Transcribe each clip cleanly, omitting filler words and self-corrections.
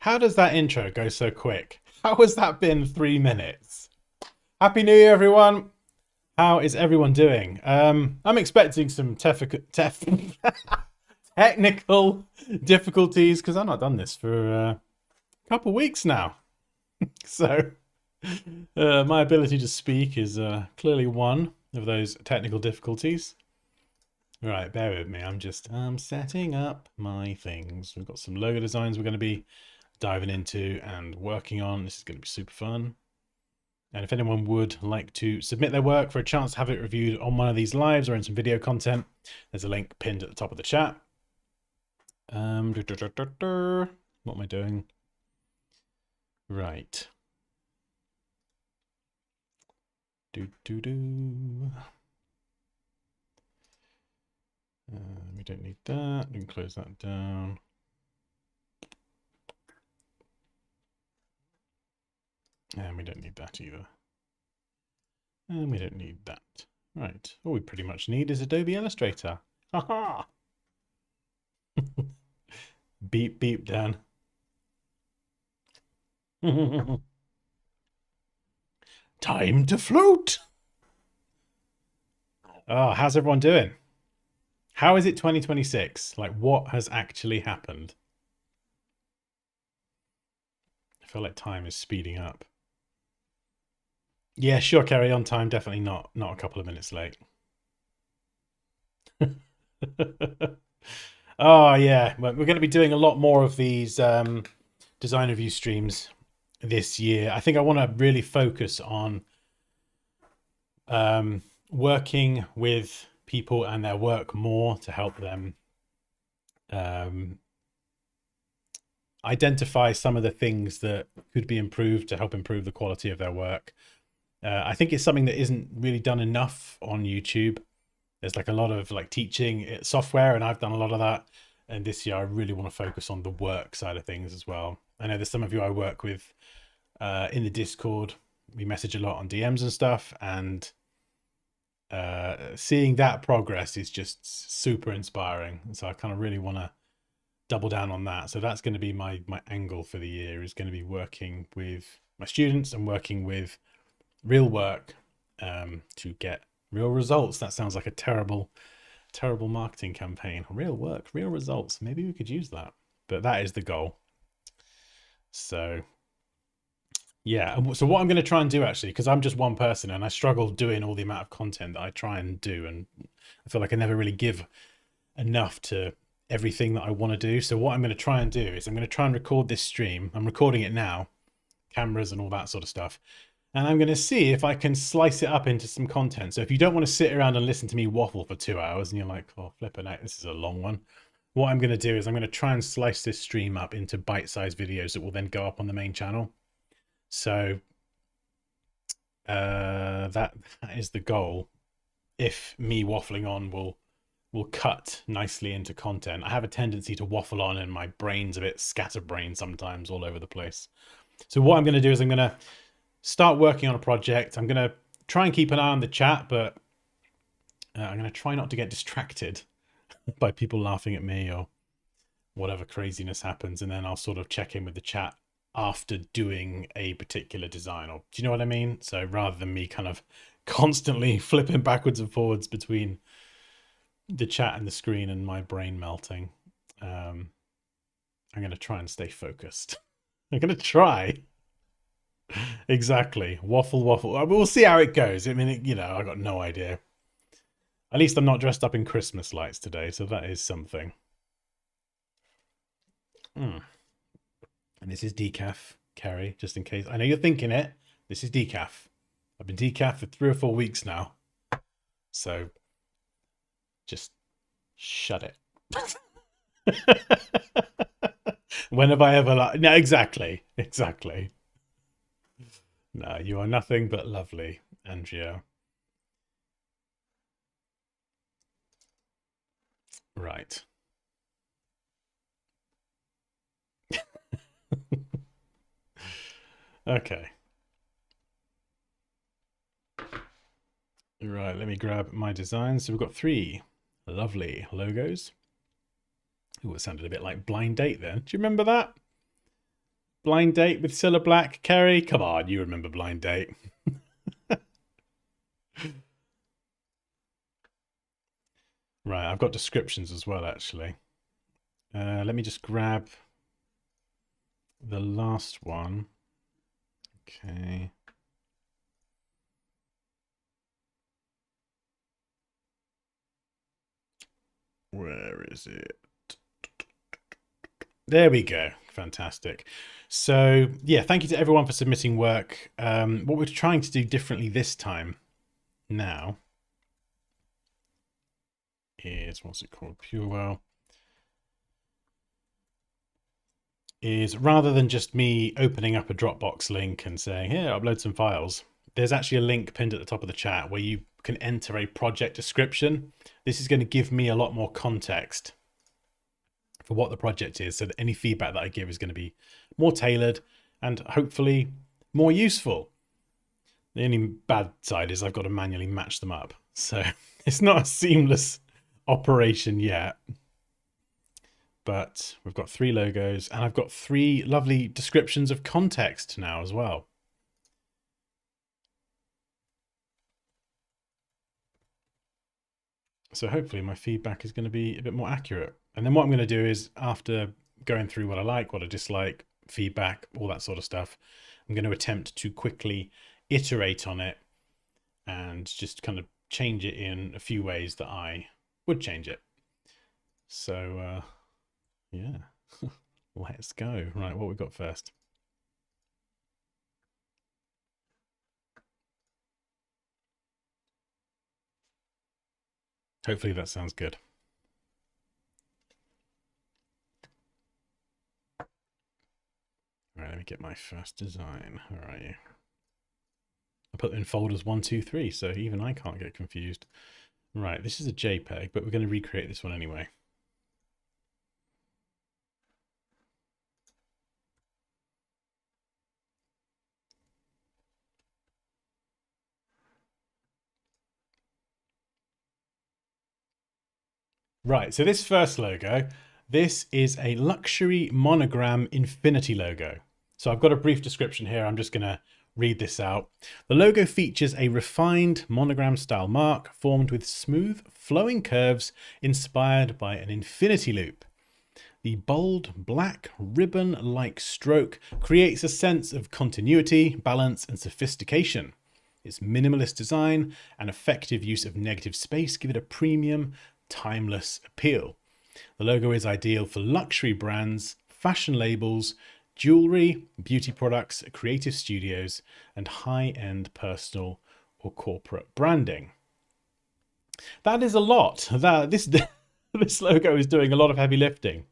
How does that intro go so quick? How has that been 3 minutes? Happy New Year, everyone. How is everyone doing? I'm expecting some technical difficulties because I've not done this for a couple of weeks now. So my ability to speak is clearly one of those technical difficulties. Right, bear with me. I'm setting up my things. We've got some logo designs we're going to be diving into and working on. This is going to be super fun. And if anyone would like to submit their work for a chance to have it reviewed on one of these lives or in some video content, there's a link pinned at the top of the chat. What am I doing? Right. We don't need that. We can close that down. And we don't need that either. And we don't need that. Right. All we pretty much need is Adobe Illustrator. Haha! Beep, beep, Dan. Time to float! Oh, how's everyone doing? How is it 2026? Like, what has actually happened? I feel like time is speeding up. Yeah, sure, Kerry, on time. Definitely not a couple of minutes late. Oh, yeah. We're going to be doing a lot more of these design review streams this year. I think I want to really focus on working with people and their work more to help them identify some of the things that could be improved to help improve the quality of their work. I think it's something that isn't really done enough on YouTube. There's like a lot of like teaching software, and I've done a lot of that. And this year I really want to focus on the work side of things as well. I know there's some of you I work with in the Discord. We message a lot on DMs and stuff, and seeing that progress is just super inspiring. And so I kind of really want to double down on that. So that's going to be my angle for the year, is going to be working with my students and working with real work to get real results. That sounds like a terrible marketing campaign. Real work, real results. Maybe we could use that, but that is the goal. So yeah, so what I'm going to try and do, actually, because I'm just one person and I struggle doing all the amount of content that I try and do, and I feel like I never really give enough to everything that I want to do. So what I'm going to try and do is I'm going to try and record this stream. I'm recording it now, cameras and all that sort of stuff. And I'm going to see if I can slice it up into some content. So if you don't want to sit around and listen to me waffle for 2 hours and you're like, oh, flipping out, this is a long one. What I'm going to do is I'm going to try and slice this stream up into bite-sized videos that will then go up on the main channel. So that is the goal. If me waffling on will cut nicely into content. I have a tendency to waffle on and my brain's a bit scatterbrained sometimes, all over the place. So what I'm going to do is I'm going to start working on a project. I'm going to try and keep an eye on the chat, but I'm going to try not to get distracted by people laughing at me or whatever craziness happens. And then I'll sort of check in with the chat after doing a particular design, or do you know what I mean? So rather than me kind of constantly flipping backwards and forwards between the chat and the screen and my brain melting, I'm going to try and stay focused. I'm going to try. Exactly. Waffle. We'll see how it goes. I mean, you know, I got no idea. At least I'm not dressed up in Christmas lights today, so that is something. And this is decaf, Kerry, just in case. I know you're thinking it. This is decaf. I've been decaf for 3 or 4 weeks now. So just shut it. When have I ever no, exactly. No, you are nothing but lovely, Andrea. Right. Okay. Right, let me grab my designs. So we've got 3 lovely logos. Ooh, it sounded a bit like Blind Date then. Do you remember that? Blind Date with Cilla Black. Kerry, come on, you remember Blind Date. Right, I've got descriptions as well, actually. Let me just grab the last one. Okay. Where is it? There we go. Fantastic. So, yeah, thank you to everyone for submitting work. What we're trying to do differently this time now is, what's it called? Purewell. Is rather than just me opening up a Dropbox link and saying, here, upload some files, there's actually a link pinned at the top of the chat where you can enter a project description. This is going to give me a lot more context for what the project is, so that any feedback that I give is going to be more tailored and hopefully more useful. The only bad side is I've got to manually match them up. So it's not a seamless operation yet. But we've got 3 logos and I've got 3 lovely descriptions of context now as well. So hopefully my feedback is going to be a bit more accurate. And then what I'm going to do is, after going through what I like, what I dislike, feedback, all that sort of stuff, I'm going to attempt to quickly iterate on it and just kind of change it in a few ways that I would change it. So, yeah, let's go. Right, what we got first? Hopefully that sounds good. All right, let me get my first design. Where are you? I put them in folders 1, 2, 3, so even I can't get confused. Right, this is a JPEG, but we're going to recreate this one anyway. Right, so this first logo, this is a luxury monogram infinity logo. So I've got a brief description here. I'm just going to read this out. The logo features a refined monogram style mark formed with smooth flowing curves inspired by an infinity loop. The bold black ribbon-like stroke creates a sense of continuity, balance, and sophistication. Its minimalist design and effective use of negative space give it a premium, timeless appeal. The logo is ideal for luxury brands, fashion labels, jewelry, beauty products, creative studios, and high-end personal or corporate branding. That is a lot. This logo is doing a lot of heavy lifting.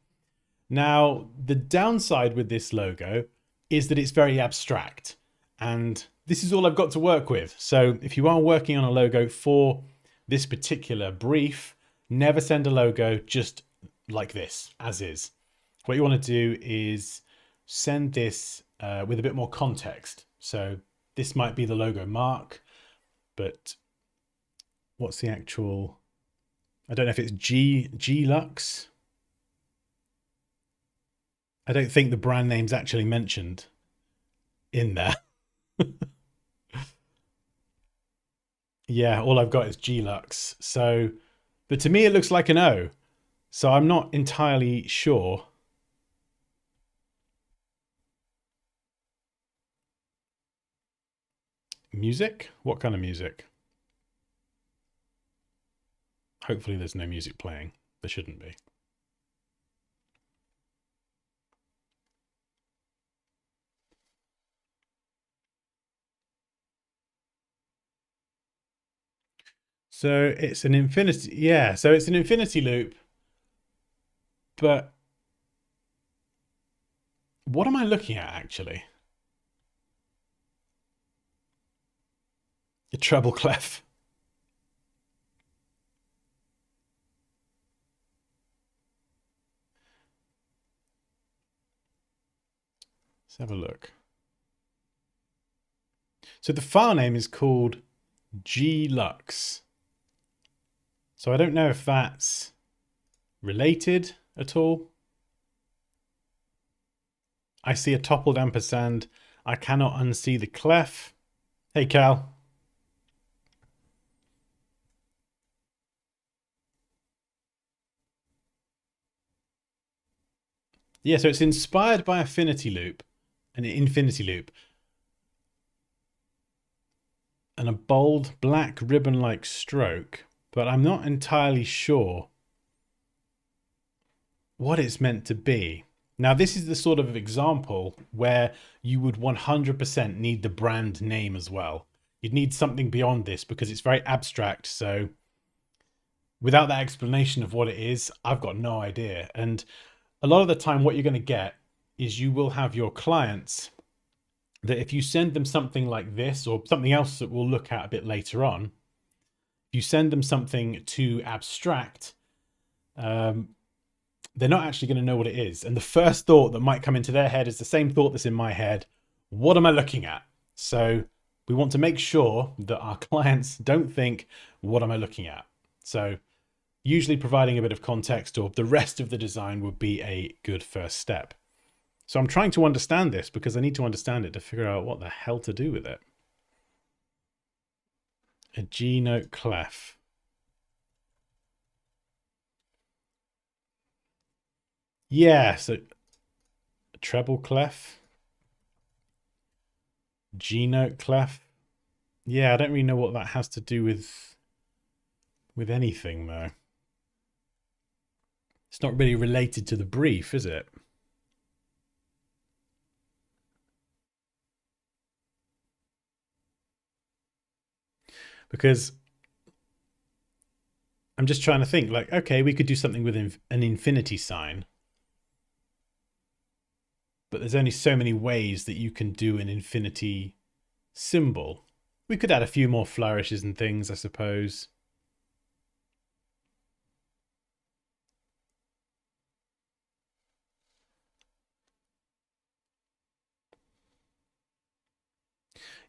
Now, the downside with this logo is that it's very abstract, and this is all I've got to work with. So if you are working on a logo for this particular brief, never send a logo just like this, as is. What you want to do is send this with a bit more context. So this might be the logo mark, but what's the actual, I don't know if it's G Lux. I don't think the brand name's actually mentioned in there. Yeah, all I've got is G Lux. So, but to me it looks like an O. So I'm not entirely sure. Music? What kind of music? Hopefully there's no music playing. There shouldn't be. So it's an infinity. Yeah, so it's an infinity loop. But what am I looking at actually? A treble clef. Let's have a look. So the file name is called G Lux. So I don't know if that's related at all. I see a toppled ampersand. I cannot unsee the clef. Hey, Cal. Yeah, so it's inspired by affinity loop, an infinity loop, and a bold black ribbon-like stroke, but I'm not entirely sure what it's meant to be. Now, this is the sort of example where you would 100% need the brand name as well. You'd need something beyond this because it's very abstract. So without that explanation of what it is, I've got no idea. And a lot of the time, what you're going to get is you will have your clients that if you send them something like this or something else that we'll look at a bit later on, if you send them something too abstract, they're not actually going to know what it is. And the first thought that might come into their head is the same thought that's in my head. What am I looking at? So we want to make sure that our clients don't think, what am I looking at? So usually providing a bit of context or the rest of the design would be a good first step. So I'm trying to understand this because I need to understand it to figure out what the hell to do with it. A G note clef. Yeah, so a treble clef. G note clef. Yeah, I don't really know what that has to do with anything though. It's not really related to the brief, is it? Because I'm just trying to think like, okay, we could do something with an infinity sign. But there's only so many ways that you can do an infinity symbol. We could add a few more flourishes and things, I suppose.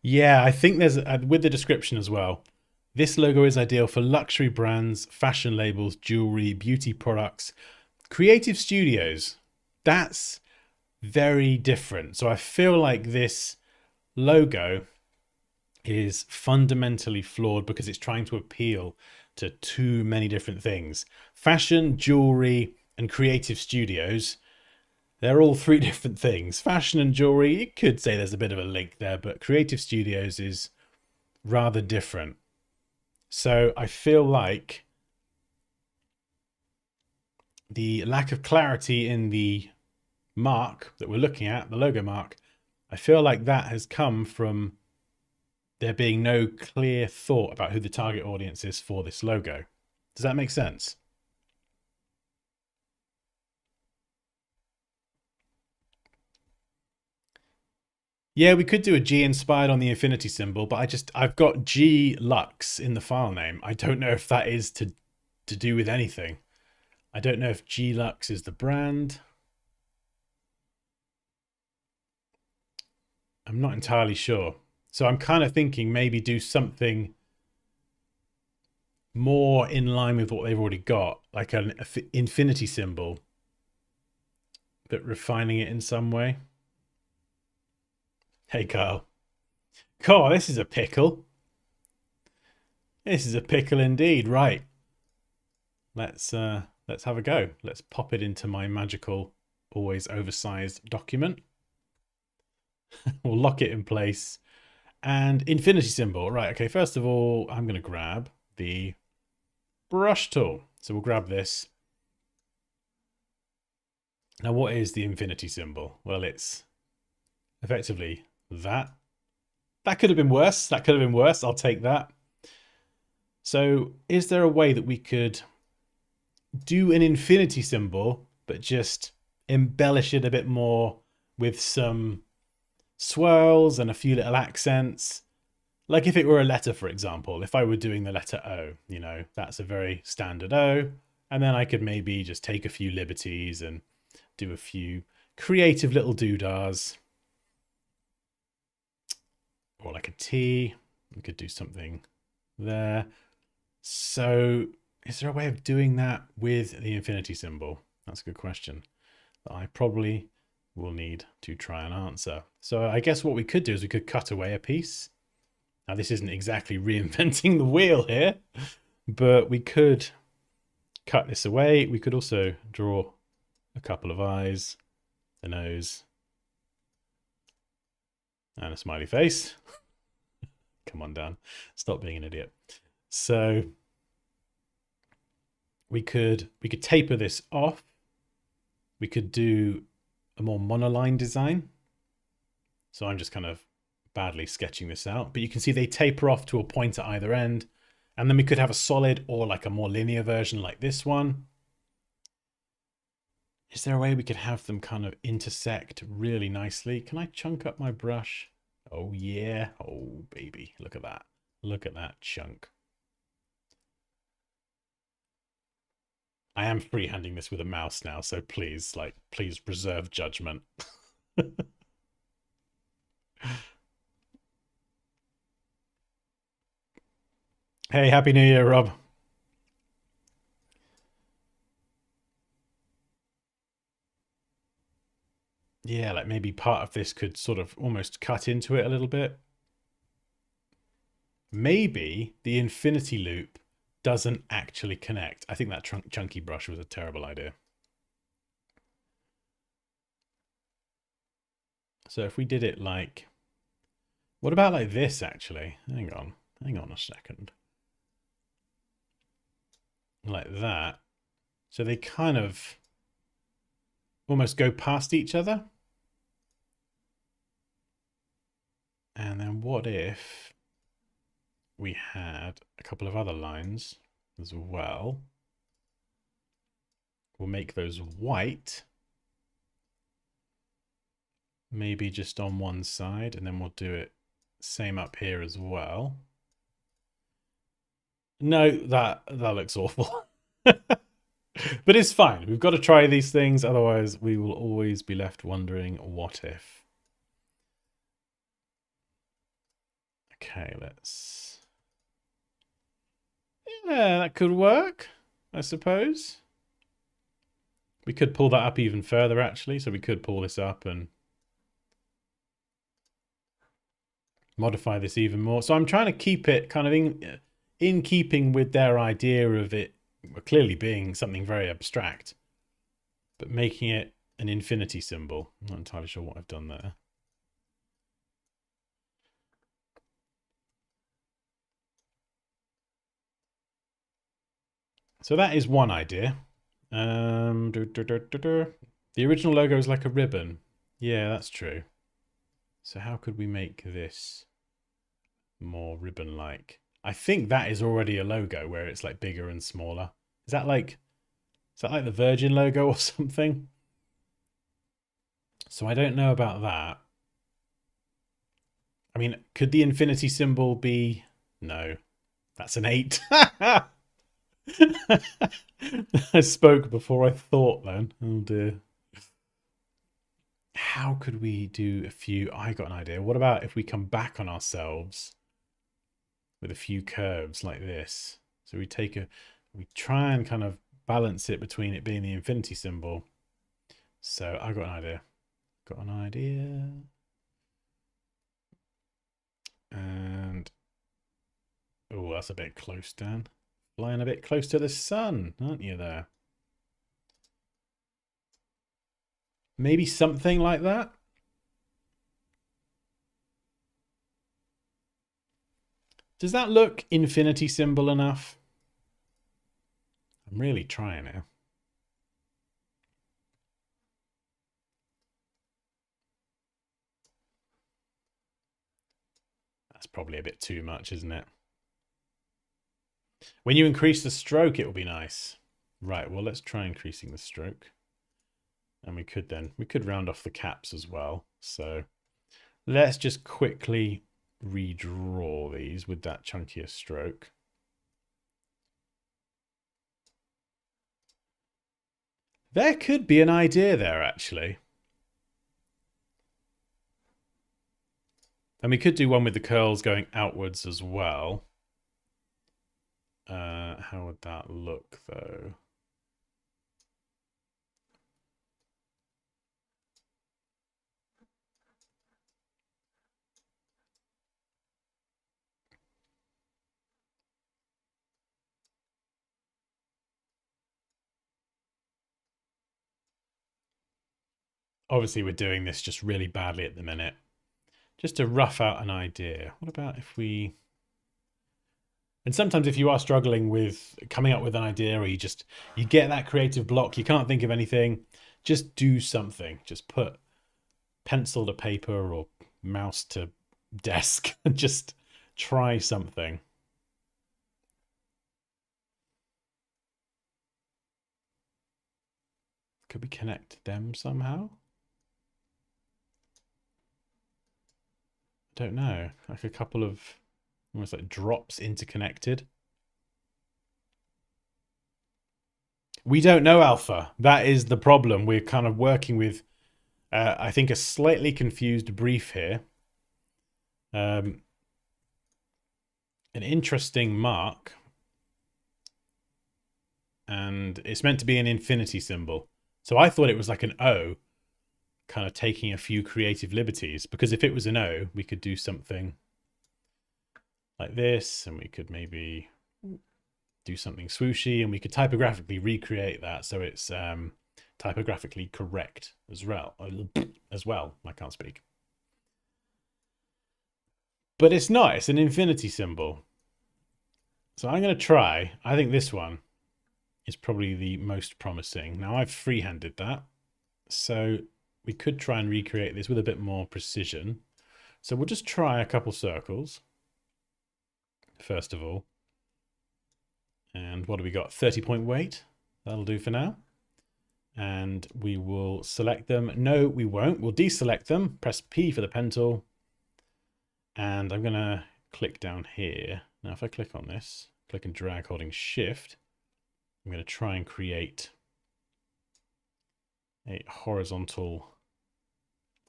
Yeah, I think there's with the description as well. This logo is ideal for luxury brands, fashion labels, jewelry, beauty products, creative studios. That's very different. So I feel like this logo is fundamentally flawed because it's trying to appeal to too many different things. Fashion, jewelry, and creative studios, they're all three different things. Fashion and jewelry, you could say there's a bit of a link there, but creative studios is rather different. So I feel like the lack of clarity in the mark that we're looking at, the logo mark, I feel like that has come from there being no clear thought about who the target audience is for this logo. Does that make sense? Yeah, we could do a G inspired on the infinity symbol, but I've got G Lux in the file name. I don't know if that is to do with anything. I don't know if G Lux is the brand. I'm not entirely sure. So I'm kind of thinking maybe do something more in line with what they've already got, like an infinity symbol, but refining it in some way. Hey, Carl. Carl, this is a pickle. This is a pickle indeed. Right. Let's have a go. Let's pop it into my magical, always oversized document. We'll lock it in place. And infinity symbol. Right, okay, first of all, I'm going to grab the brush tool. So we'll grab this. Now, what is the infinity symbol? Well, it's effectively that. That could have been worse. That could have been worse. I'll take that. So is there a way that we could do an infinity symbol, but just embellish it a bit more with some swirls and a few little accents? Like if it were a letter, for example, if I were doing the letter O, you know, that's a very standard O. And then I could maybe just take a few liberties and do a few creative little doodahs. Or like a T. We could do something there. So is there a way of doing that with the infinity symbol? That's a good question that I probably we'll need to try and answer. So I guess what we could do is we could cut away a piece. Now this isn't exactly reinventing the wheel here, but we could cut this away. We could also draw a couple of eyes, a nose, and a smiley face. Come on, Dan. Stop being an idiot. So we could taper this off. We could do a more monoline design. So I'm just kind of badly sketching this out, but you can see they taper off to a point at either end. And then we could have a solid or like a more linear version like this one. Is there a way we could have them kind of intersect really nicely? Can I chunk up my brush? Oh yeah. Oh baby, look at that. Look at that chunk. I am freehanding this with a mouse now, so please, please reserve judgment. Hey, Happy New Year, Rob. Yeah, like maybe part of this could sort of almost cut into it a little bit. Maybe the infinity loop doesn't actually connect. I think that chunky brush was a terrible idea. So if we did it like, what about like this actually? Hang on a second. Like that. So they kind of almost go past each other. And then what if we had a couple of other lines as well? We'll make those white. Maybe just on one side, and then we'll do it same up here as well. No, that looks awful. But it's fine. We've got to try these things, otherwise we will always be left wondering what if. Okay, let's... Yeah, that could work, I suppose. We could pull that up even further, actually. So we could pull this up and modify this even more. So I'm trying to keep it kind of in keeping with their idea of it clearly being something very abstract, but making it an infinity symbol. I'm not entirely sure what I've done there. So that is one idea. The original logo is like a ribbon. Yeah, that's true. So how could we make this more ribbon-like? I think that is already a logo where it's like bigger and smaller. Is that like the Virgin logo or something? So I don't know about that. I mean, could the infinity symbol be... No, that's an 8. I spoke before I thought then. Oh dear. How could we do a few... I got an idea. What about if we come back on ourselves with a few curves like this? So we try and kind of balance it between it being the infinity symbol. So I got an idea. And oh, that's a bit close, Dan. Flying a bit close to the sun, aren't you there? Maybe something like that. Does that look infinity symbol enough? I'm really trying now. That's probably a bit too much, isn't it? When you increase the stroke, it will be nice. Right, well, let's try increasing the stroke. And we could round off the caps as well. So let's just quickly redraw these with that chunkier stroke. There could be an idea there, actually. And we could do one with the curls going outwards as well. How would that look, though? Obviously, we're doing this just really badly at the minute. Just to rough out an idea. What about if we... And sometimes if you are struggling with coming up with an idea, or you get that creative block, you can't think of anything, just do something. Just put pencil to paper or mouse to desk and just try something. Could we connect them somehow? I don't know. Like a couple of almost like drops interconnected. We don't know, Alpha. That is the problem. We're kind of working with, I think, a slightly confused brief here. An interesting mark. And it's meant to be an infinity symbol. So I thought it was like an O, kind of taking a few creative liberties. Because if it was an O, we could do something like this. And we could maybe do something swooshy, and we could typographically recreate that so it's typographically correct as well. I can't speak. But it's not. It's an infinity symbol. So I'm going to try. I think this one is probably the most promising. Now, I've freehanded that. So we could try and recreate this with a bit more precision. So we'll just try a couple circles, first of all. And what do we got? 30-point weight. That'll do for now. And we will select them. No, we won't. We'll deselect them. Press P for the pen tool. And I'm going to click down here. Now, if I click on this, click and drag holding Shift, I'm going to try and create a horizontal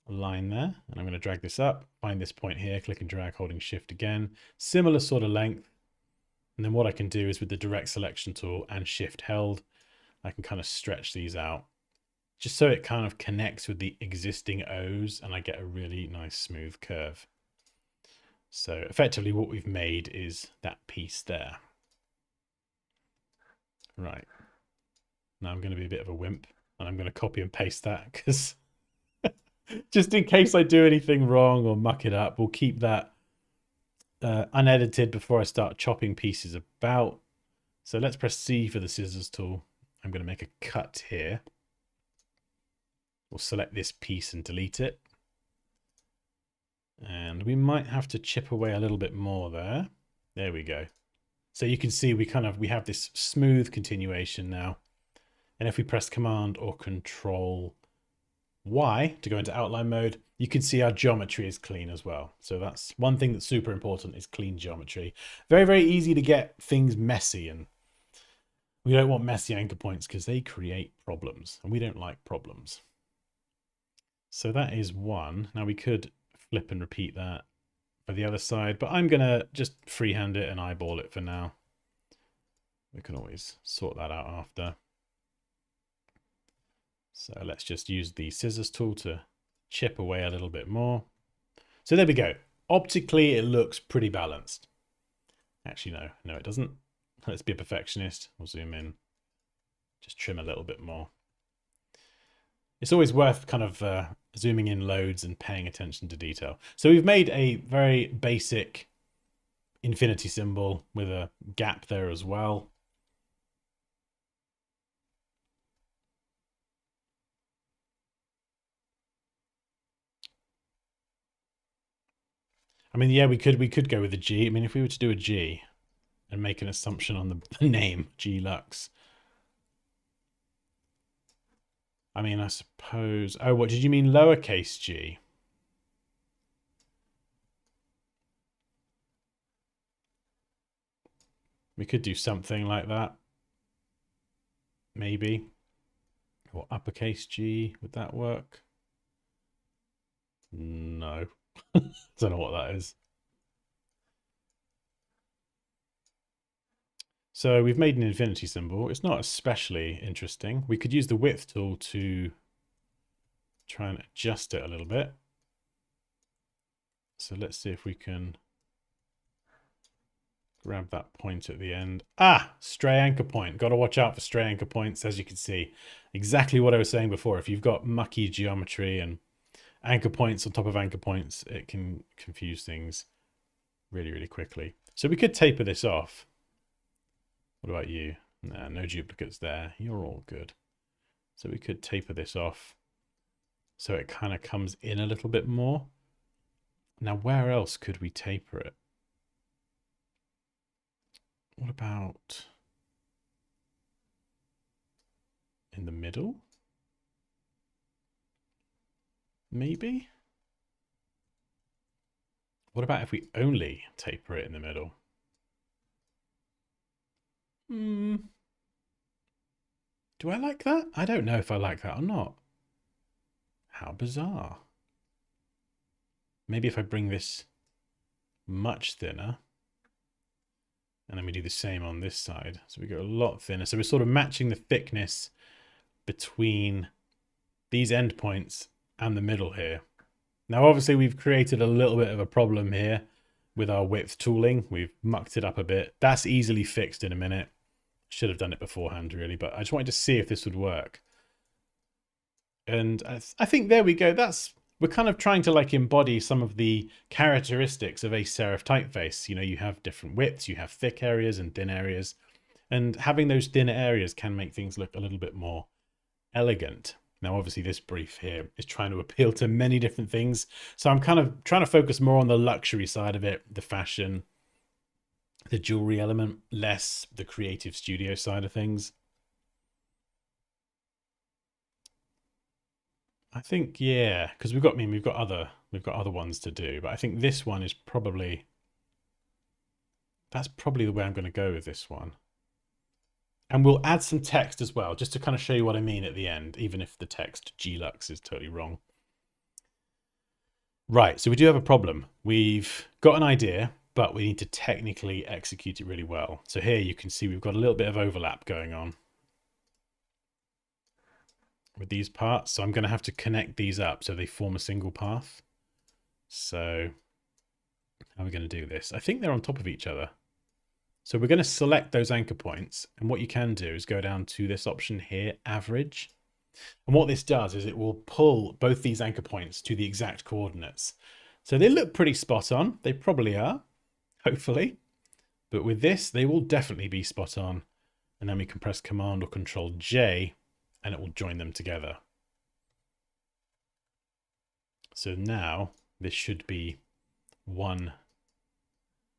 line there. And I'm going to drag this up, find this point here, click and drag holding Shift again. Similar sort of length. And then what I can do is with the direct selection tool and Shift held, I can kind of stretch these out just so it kind of connects with the existing O's and I get a really nice smooth curve. So effectively what we've made is that piece there. Right. Now I'm going to be a bit of a wimp and I'm going to copy and paste that because just in case I do anything wrong or muck it up, we'll keep that unedited before I start chopping pieces about. So let's press C for the scissors tool. I'm going to make a cut here. We'll select this piece and delete it. And we might have to chip away a little bit more there. There we go. So you can see we have this smooth continuation now. And if we press Command or Control Y to go into outline mode, you can see our geometry is clean as well. So that's one thing that's super important, is clean geometry. Very, very easy to get things messy, and we don't want messy anchor points because they create problems and we don't like problems. So that is one. Now we could flip and repeat that for the other side, but I'm going to just freehand it and eyeball it for now. We can always sort that out after. So let's just use the scissors tool to chip away a little bit more. So there we go. Optically, it looks pretty balanced. Actually, no, it doesn't. Let's be a perfectionist. We'll zoom in, just trim a little bit more. It's always worth kind of zooming in loads and paying attention to detail. So we've made a very basic infinity symbol with a gap there as well. I mean, yeah, we could go with a G. I mean, if we were to do a G and make an assumption on the name G Lux. I mean, I suppose. Oh, what did you mean, lowercase g? We could do something like that. Maybe. Or uppercase G. Would that work? No. Don't know what that is. So we've made an infinity symbol. It's not especially interesting. We could use the width tool to try and adjust it a little bit. So let's see if we can Grab that point at the end. Ah, stray anchor point. Got to watch out for stray anchor points, as you can see. Exactly what I was saying before. If you've got mucky geometry and anchor points on top of anchor points, it can confuse things really, really quickly. So we could taper this off. What about you? Nah, no duplicates there. You're all good. So we could taper this off so it kind of comes in a little bit more. Now, where else could we taper it? What about in the middle? Maybe? What about if we only taper it in the middle? Do I like that? I don't know if I like that or not. How bizarre. Maybe if I bring this much thinner, and then we do the same on this side. So we go a lot thinner. So we're sort of matching the thickness between these endpoints and the middle here. Now, obviously, we've created a little bit of a problem here with our width tooling. We've mucked it up a bit. That's easily fixed in a minute. Should have done it beforehand, really, but I just wanted to see if this would work. And I think there we go. We're kind of trying to like embody some of the characteristics of a serif typeface. You know, you have different widths, you have thick areas and thin areas, and having those thinner areas can make things look a little bit more elegant. Now, obviously, this brief here is trying to appeal to many different things. So I'm kind of trying to focus more on the luxury side of it, the fashion, the jewelry element, less the creative studio side of things. I think, yeah, because we've got other ones to do, but I think this one is that's probably the way I'm going to go with this one. And we'll add some text as well, just to kind of show you what I mean at the end, even if the text Glux is totally wrong. Right, so we do have a problem. We've got an idea, but we need to technically execute it really well. So here you can see we've got a little bit of overlap going on with these parts. So I'm going to have to connect these up so they form a single path. So how are we going to do this? I think they're on top of each other. So we're going to select those anchor points. And what you can do is go down to this option here, average. And what this does is it will pull both these anchor points to the exact coordinates. So they look pretty spot on. They probably are, hopefully. But with this, they will definitely be spot on. And then we can press Command or Control J and it will join them together. So now this should be one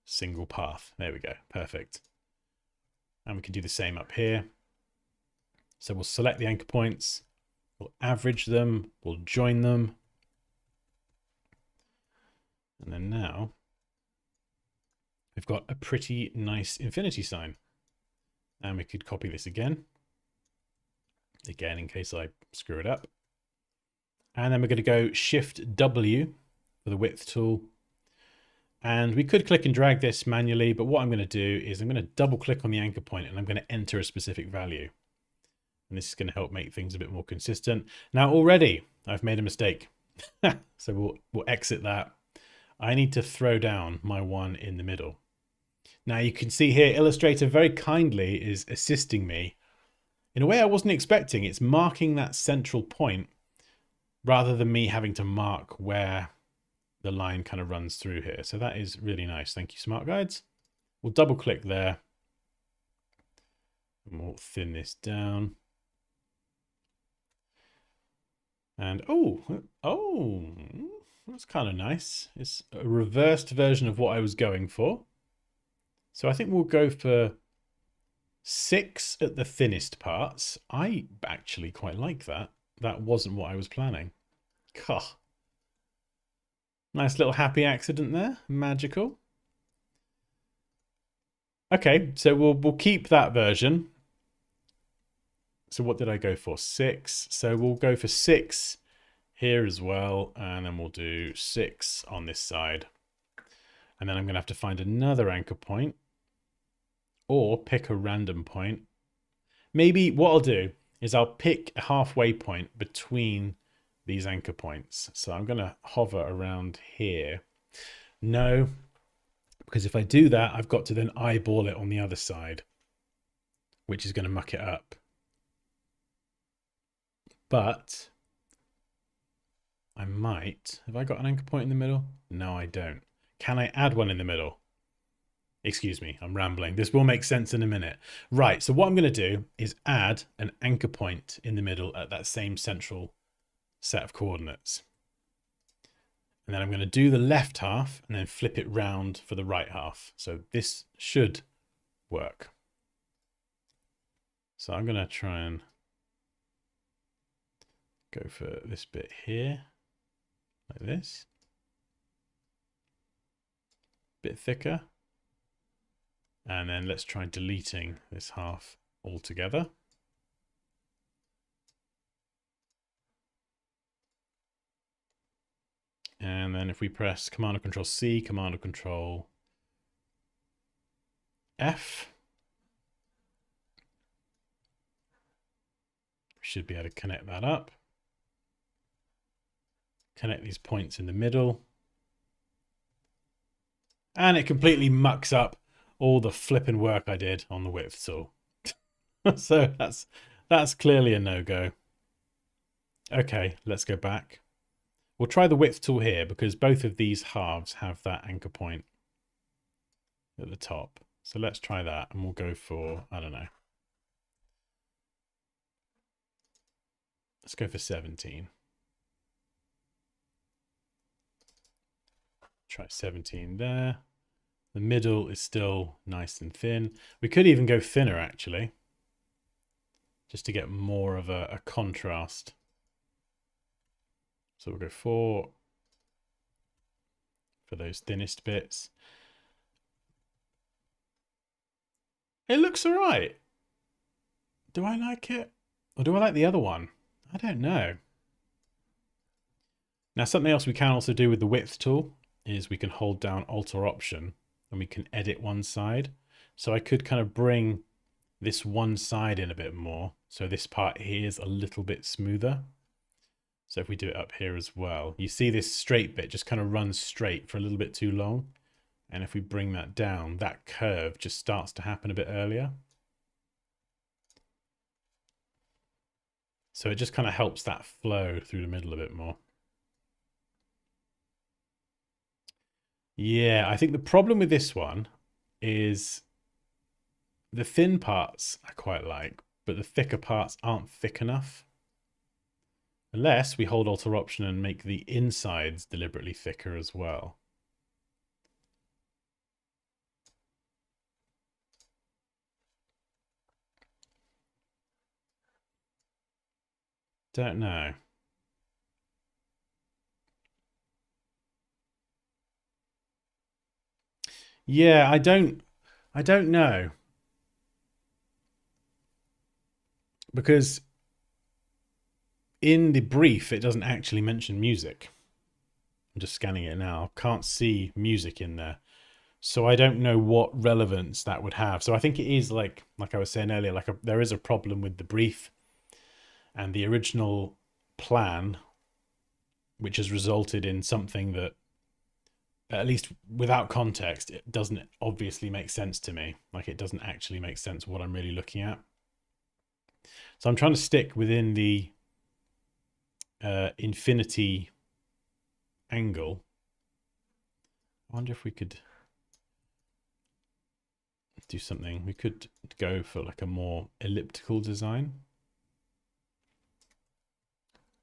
single path. There we go. Perfect. And we can do the same up here. So we'll select the anchor points, we'll average them, we'll join them. And then now we've got a pretty nice infinity sign. And we could copy this again in case I screw it up. And then we're going to go Shift W for the width tool. And we could click and drag this manually, but what I'm going to do is I'm going to double click on the anchor point and I'm going to enter a specific value. And this is going to help make things a bit more consistent. Now already I've made a mistake. So we'll exit that. I need to throw down my one in the middle. Now you can see here, Illustrator very kindly is assisting me in a way I wasn't expecting. It's marking that central point rather than me having to mark where the line kind of runs through here. So that is really nice. Thank you, Smart Guides. We'll double click there and we'll thin this down. And oh, that's kind of nice. It's a reversed version of what I was going for. So I think we'll go for 6 at the thinnest parts. I actually quite like that. That wasn't what I was planning. Gah. Nice little happy accident there. Magical. Okay, so we'll keep that version. So what did I go for? 6. So we'll go for 6 here as well. And then we'll do 6 on this side. And then I'm going to have to find another anchor point. Or pick a random point. Maybe what I'll do is I'll pick a halfway point between these anchor points. So I'm going to hover around here. No, Because if I do that, I've got to then eyeball it on the other side, which is going to muck it up. But I might. Have I got an anchor point in the middle? No, I don't. Can I add one in the middle? Excuse me, I'm rambling. This will make sense in a minute. Right, so what I'm going to do is add an anchor point in the middle at that same central set of coordinates. And then I'm going to do the left half and then flip it round for the right half. So this should work. So I'm going to try and go for this bit here, like this. Bit thicker. And then let's try deleting this half altogether. And then if we press Command or Control C, Command or Control F, we should be able to connect that up. Connect these points in the middle. And it completely mucks up all the flipping work I did on the width tool. So that's clearly a no-go. Okay, let's go back. We'll try the width tool here because both of these halves have that anchor point at the top. So let's try that and we'll go for, I don't know. Let's go for 17. Try 17 there. The middle is still nice and thin. We could even go thinner actually, just to get more of a contrast. So we'll go 4 for those thinnest bits. It looks all right. Do I like it? Or do I like the other one? I don't know. Now something else we can also do with the width tool is we can hold down Alt or Option and we can edit one side. So I could kind of bring this one side in a bit more. So this part here is a little bit smoother. So if we do it up here as well, you see this straight bit just kind of runs straight for a little bit too long. And if we bring that down, that curve just starts to happen a bit earlier. So it just kind of helps that flow through the middle a bit more. Yeah, I think the problem with this one is the thin parts I quite like, but the thicker parts aren't thick enough. Unless we hold Alt or Option and make the insides deliberately thicker as well. Don't know. Yeah, I don't know. Because in the brief, it doesn't actually mention music. I'm just scanning it now. Can't see music in there. So I don't know what relevance that would have. So I think it is like I was saying earlier, there is a problem with the brief and the original plan, which has resulted in something that, at least without context, it doesn't obviously make sense to me. Like it doesn't actually make sense what I'm really looking at. So I'm trying to stick within the infinity angle. I wonder if we could do something. We could go for like a more elliptical design.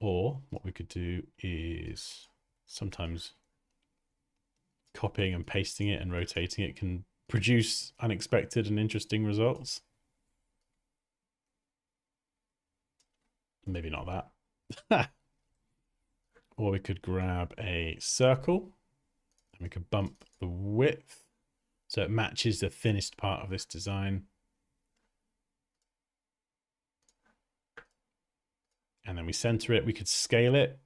Or what we could do is sometimes copying and pasting it and rotating it can produce unexpected and interesting results. Maybe not that. Or we could grab a circle and we could bump the width so it matches the thinnest part of this design. And then we center it. We could scale it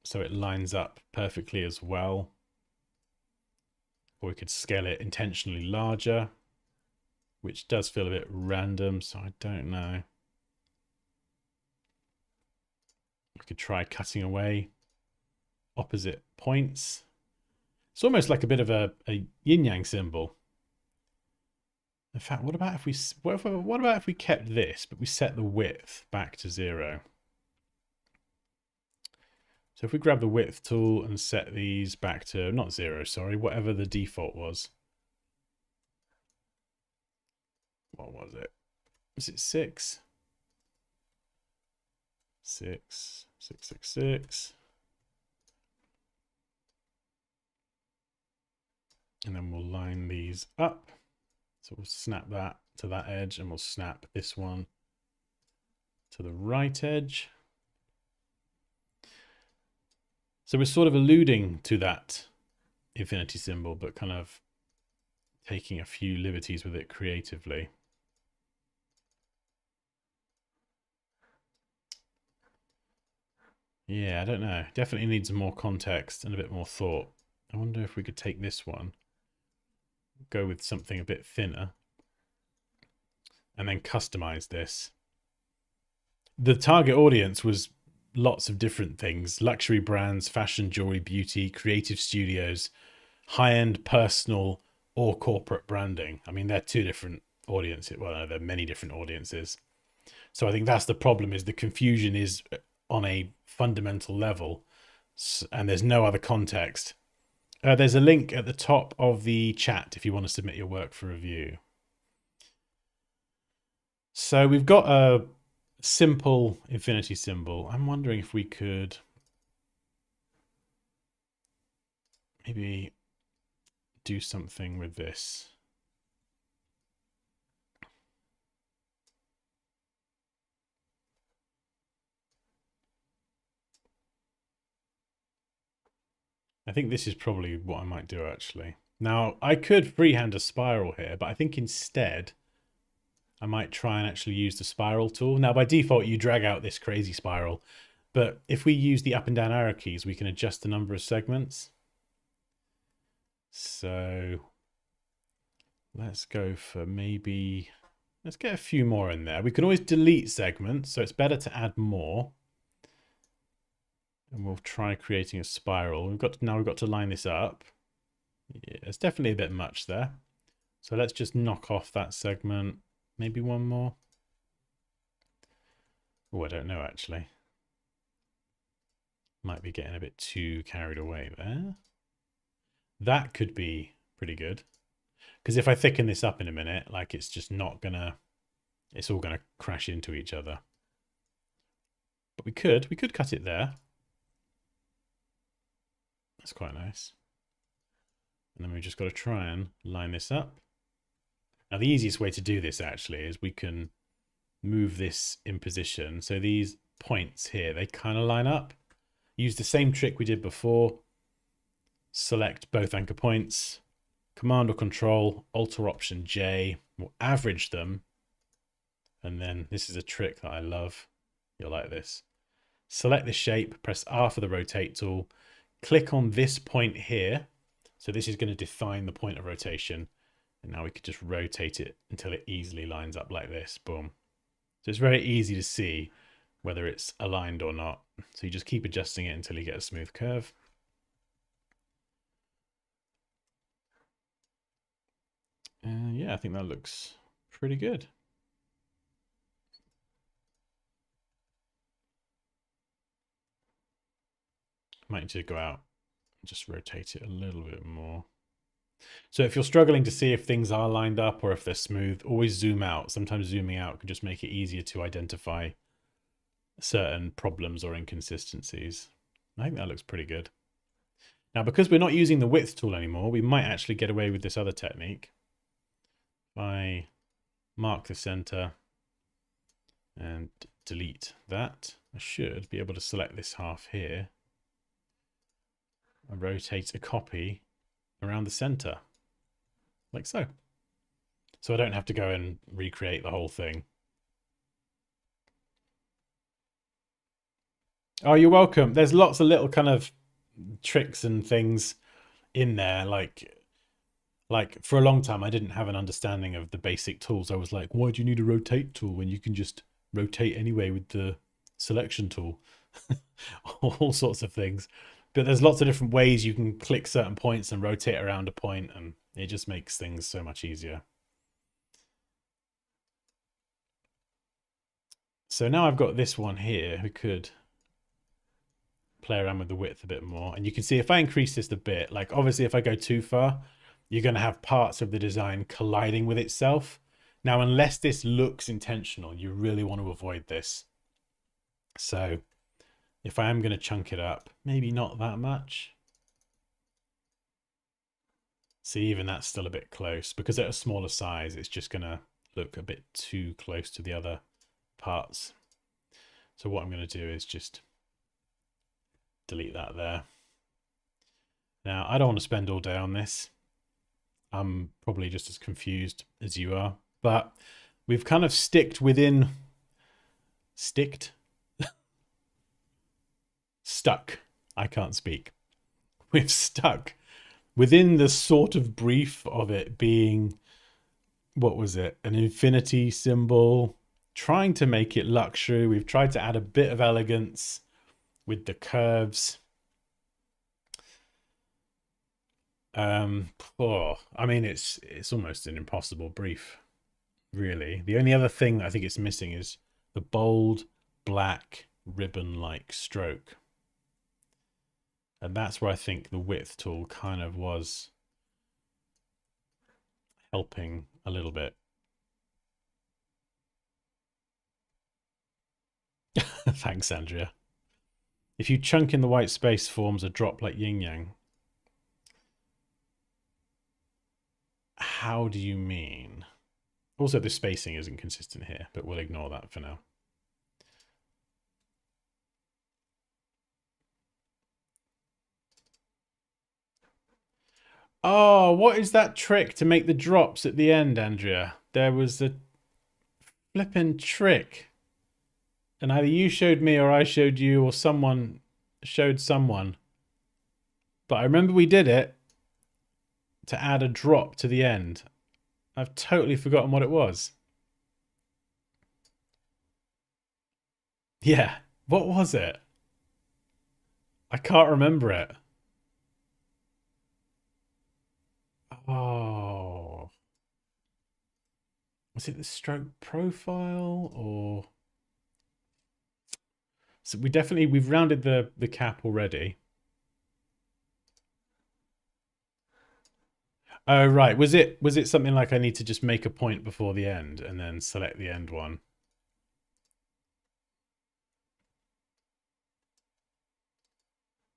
so it lines up perfectly as well. Or we could scale it intentionally larger, which does feel a bit random, so I don't know. We could try cutting away opposite points. It's almost like a bit of a yin yang symbol. In fact, what about if we kept this, but we set the width back to 0? So if we grab the width tool and set these back to, not 0, sorry, whatever the default was. What was it? Was it 6? 6, 6, 6, 6. And then we'll line these up. So we'll snap that to that edge, and we'll snap this one to the right edge. So we're sort of alluding to that infinity symbol, but kind of taking a few liberties with it creatively. Yeah, I don't know. Definitely needs more context and a bit more thought. I wonder if we could take this one, go with something a bit thinner, and then customize this. The target audience was lots of different things: luxury brands, fashion, jewelry, beauty, creative studios, high-end personal or corporate branding. I mean, they're two different audiences. Well, there are many different audiences. So I think that's the problem, is the confusion is on a fundamental level, and there's no other context. There's a link at the top of the chat if you want to submit your work for review. So we've got a simple infinity symbol. I'm wondering if we could maybe do something with this. I think this is probably what I might do, actually. Now, I could freehand a spiral here, but I think instead I might try and actually use the spiral tool. Now, by default, you drag out this crazy spiral, but if we use the up and down arrow keys, we can adjust the number of segments. So let's go for maybe, let's get a few more in there. We can always delete segments, so it's better to add more. And we'll try creating a spiral. Now we've got to line this up. Yeah, it's definitely a bit much there. So let's just knock off that segment. Maybe one more. Oh, I don't know, actually. Might be getting a bit too carried away there. That could be pretty good. Because if I thicken this up in a minute, like, it's just not gonna, it's all gonna crash into each other. But we could cut it there. That's quite nice. And then we've just got to try and line this up. Now, the easiest way to do this actually is we can move this in position. So these points here, they kind of line up. Use the same trick we did before. Select both anchor points, Command or Control, Alt or Option J. We'll average them. And then this is a trick that I love. You'll like this. Select the shape, press R for the rotate tool. Click on this point here. So this is going to define the point of rotation. And now we could just rotate it until it easily lines up like this. Boom. So it's very easy to see whether it's aligned or not. So you just keep adjusting it until you get a smooth curve. Yeah, I think that looks pretty good. Might need to go out and just rotate it a little bit more. So if you're struggling to see if things are lined up or if they're smooth, always zoom out. Sometimes zooming out can just make it easier to identify certain problems or inconsistencies. I think that looks pretty good. Now, because we're not using the width tool anymore, we might actually get away with this other technique. If I mark the center and delete that, I should be able to select this half here and rotate a copy around the center, like so. So I don't have to go and recreate the whole thing. Oh, you're welcome. There's lots of little kind of tricks and things in there. Like for a long time, I didn't have an understanding of the basic tools. I was like, why do you need a rotate tool when you can just rotate anyway with the selection tool? All sorts of things. But there's lots of different ways you can click certain points and rotate around a point, and it just makes things so much easier. So now I've got this one here. We could play around with the width a bit more. And you can see if I increase this a bit, like obviously if I go too far, you're going to have parts of the design colliding with itself. Now, unless this looks intentional, you really want to avoid this. So if I am going to chunk it up, maybe not that much. See, even that's still a bit close because at a smaller size, it's just going to look a bit too close to the other parts. So what I'm going to do is just delete that there. Now, I don't want to spend all day on this. I'm probably just as confused as you are, but we've kind of stuck, I can't speak. We've stuck within the sort of brief of it being, what was it? An infinity symbol, trying to make it luxury. We've tried to add a bit of elegance with the curves. I mean, it's almost an impossible brief, really. The only other thing I think it's missing is the bold black ribbon-like stroke. And that's where I think the width tool kind of was helping a little bit. Thanks, Andrea. If you chunk in the white space, forms a drop like yin yang. How do you mean? Also, the spacing isn't consistent here, but we'll ignore that for now. Oh, what is that trick to make the drops at the end, Andrea? There was a flipping trick. And either you showed me or I showed you or someone showed someone. But I remember we did it to add a drop to the end. I've totally forgotten what it was. Yeah, what was it? I can't remember it. Oh. Was it the stroke profile or... So we've rounded the cap already. Oh, right. Was it something like I need to just make a point before the end and then select the end one?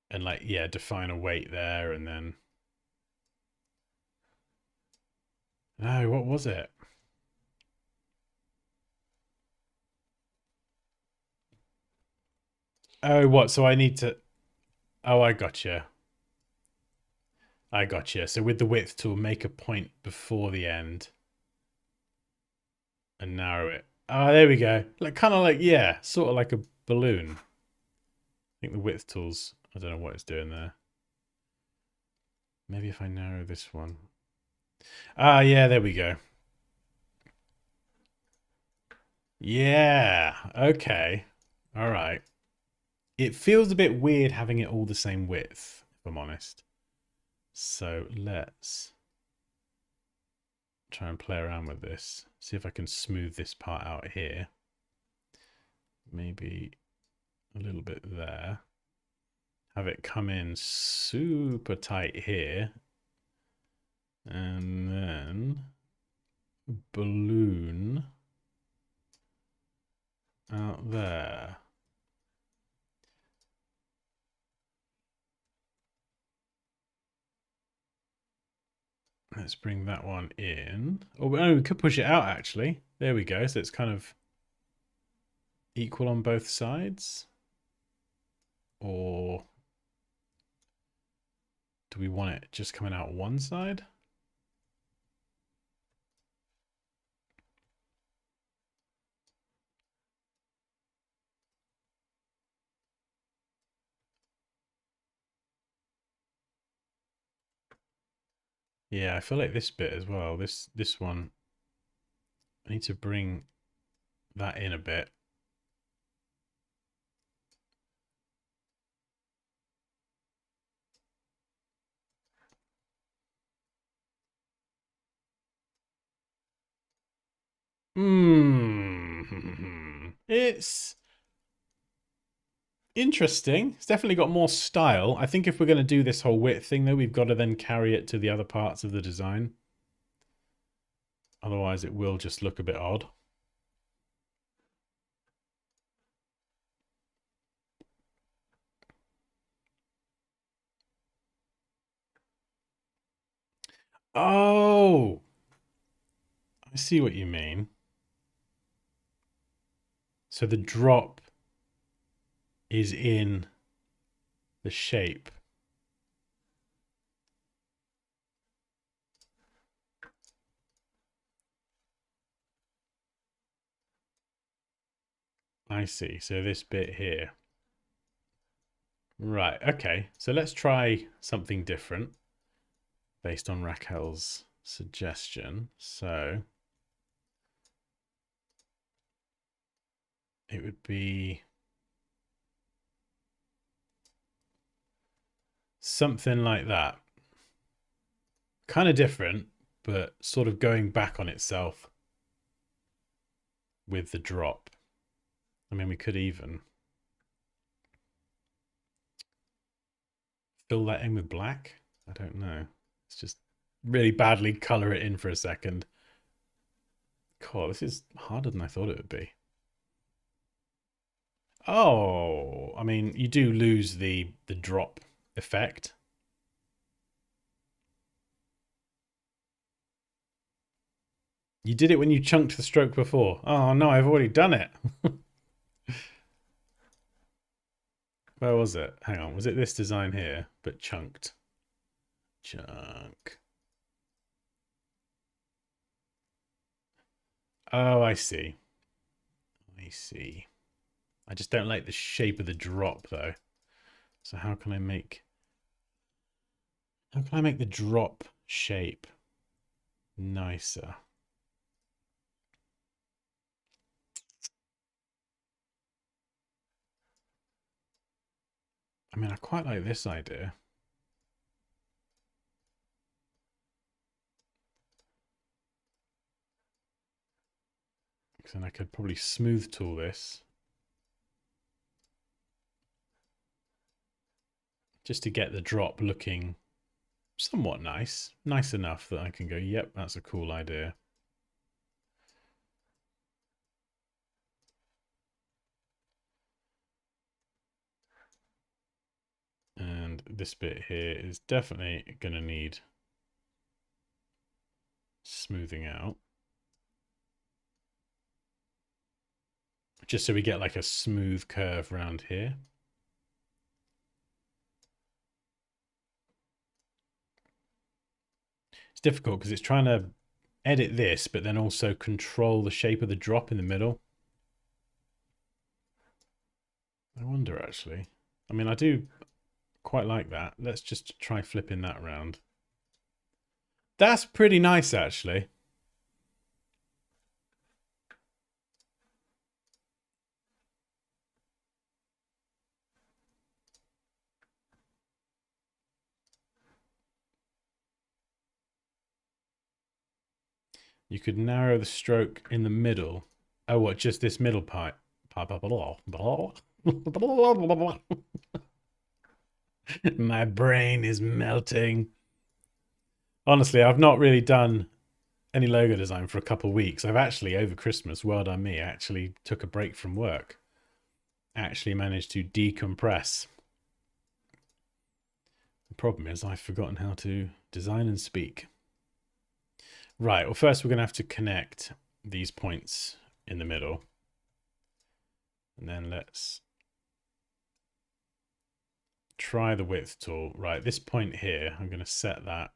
And like, yeah, define a weight there and then... No, what was it? Oh, what? So I need to... Oh, I gotcha. I gotcha. So with the width tool, make a point before the end and narrow it. Oh, there we go. Like kind of like, yeah, sort of like a balloon. I think the width tool's, I don't know what it's doing there. Maybe if I narrow this one. Ah, yeah, there we go. Yeah, okay. All right. It feels a bit weird having it all the same width, if I'm honest. So let's try and play around with this. See if I can smooth this part out here. Maybe a little bit there. Have it come in super tight here. And then balloon out there. Let's bring that one in. Oh, we could push it out actually. There we go. So it's kind of equal on both sides. Or do we want it just coming out one side? Yeah, I feel like this bit as well. This one, I need to bring that in a bit. It's interesting. It's definitely got more style. I think if we're going to do this whole width thing, though, we've got to then carry it to the other parts of the design. Otherwise, it will just look a bit odd. Oh, I see what you mean. So the drop is in the shape. I see. So this bit here. Right. Okay. So let's try something different based on Raquel's suggestion. So it would be something like that. Kind of different, but sort of going back on itself with the drop. I mean, we could even fill that in with black. I don't know. It's just really badly color it in for a second. God, this is harder than I thought it would be. Oh, I mean, you do lose the drop effect. You did it when you chunked the stroke before. Oh no, I've already done it. Where was it? Hang on, was it this design here, but chunked? Chunk. Oh, I see. I see. I just don't like the shape of the drop though. So how can I make the drop shape nicer? I mean, I quite like this idea. Because then I could probably smooth tool this. Just to get the drop looking somewhat nice. Nice enough that I can go, yep, that's a cool idea. And this bit here is definitely going to need smoothing out. Just so we get like a smooth curve around here. It's difficult because it's trying to edit this, but then also control the shape of the drop in the middle. I wonder actually. I mean, I do quite like that. Let's just try flipping that around. That's pretty nice actually. You could narrow the stroke in the middle. Oh, what? Just this middle part? My brain is melting. Honestly, I've not really done any logo design for a couple of weeks. I've actually, over Christmas, well done me, actually took a break from work. Actually managed to decompress. The problem is I've forgotten how to design and speak. Right, well, first we're going to have to connect these points in the middle. And then let's try the width tool. Right, this point here, I'm going to set that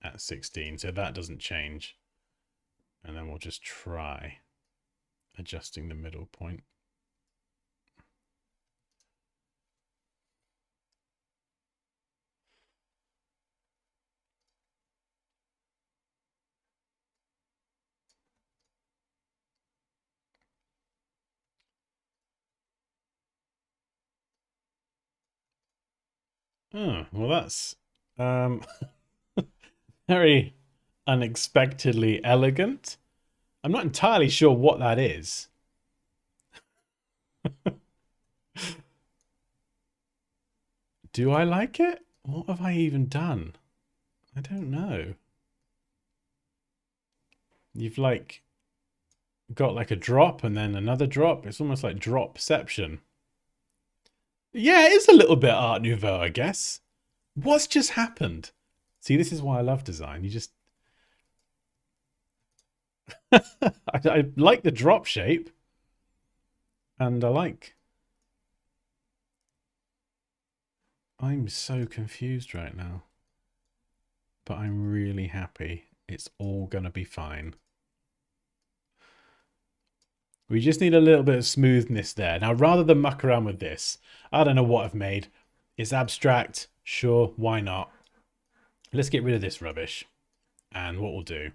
at 16, so that doesn't change. And then we'll just try adjusting the middle point. Oh, well, that's very unexpectedly elegant. I'm not entirely sure what that is. Do I like it? What have I even done? I don't know. You've like got like a drop and then another drop. It's almost like dropception. Yeah, it is a little bit Art Nouveau, I guess. What's just happened? See, this is why I love design. You just... I like the drop shape. And I like... I'm so confused right now. But I'm really happy. It's all going to be fine. We just need a little bit of smoothness there. Now, rather than muck around with this, I don't know what I've made. It's abstract. Sure, why not? Let's get rid of this rubbish. And what we'll do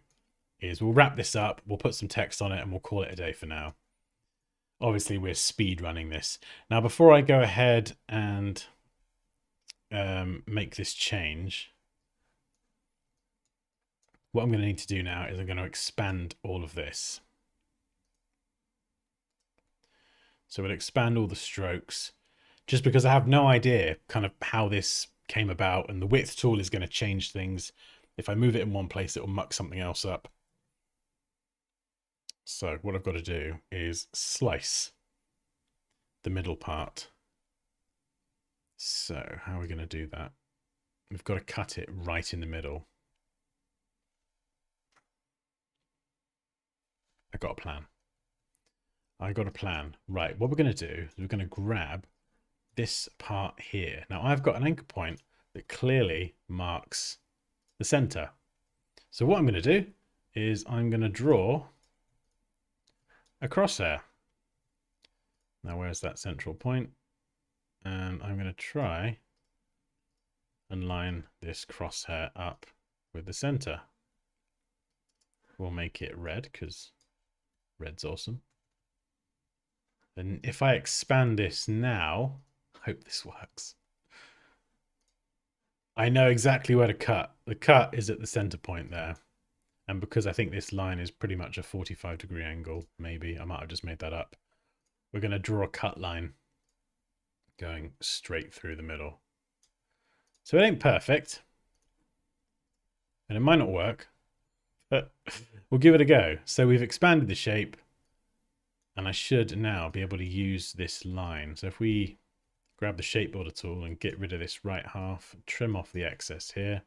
is we'll wrap this up. We'll put some text on it and we'll call it a day for now. Obviously, we're speed running this. Now, before I go ahead and make this change, what I'm going to need to do now is I'm going to expand all of this. So we'll expand all the strokes just because I have no idea kind of how this came about, and the width tool is going to change things. If I move it in one place, it will muck something else up. So what I've got to do is slice the middle part. So how are we going to do that? We've got to cut it right in the middle. I got a plan. Right, what we're going to do is we're going to grab this part here. Now I've got an anchor point that clearly marks the center. So what I'm going to do is I'm going to draw a crosshair. Now where's that central point? And I'm going to try and line this crosshair up with the center. We'll make it red because red's awesome. And if I expand this now, I hope this works. I know exactly where to cut. The cut is at the center point there. And because I think this line is pretty much a 45-degree angle, maybe, I might have just made that up. We're going to draw a cut line going straight through the middle. So it ain't perfect. And it might not work, but we'll give it a go. So we've expanded the shape. And I should now be able to use this line. So if we grab the shape builder tool and get rid of this right half, trim off the excess here.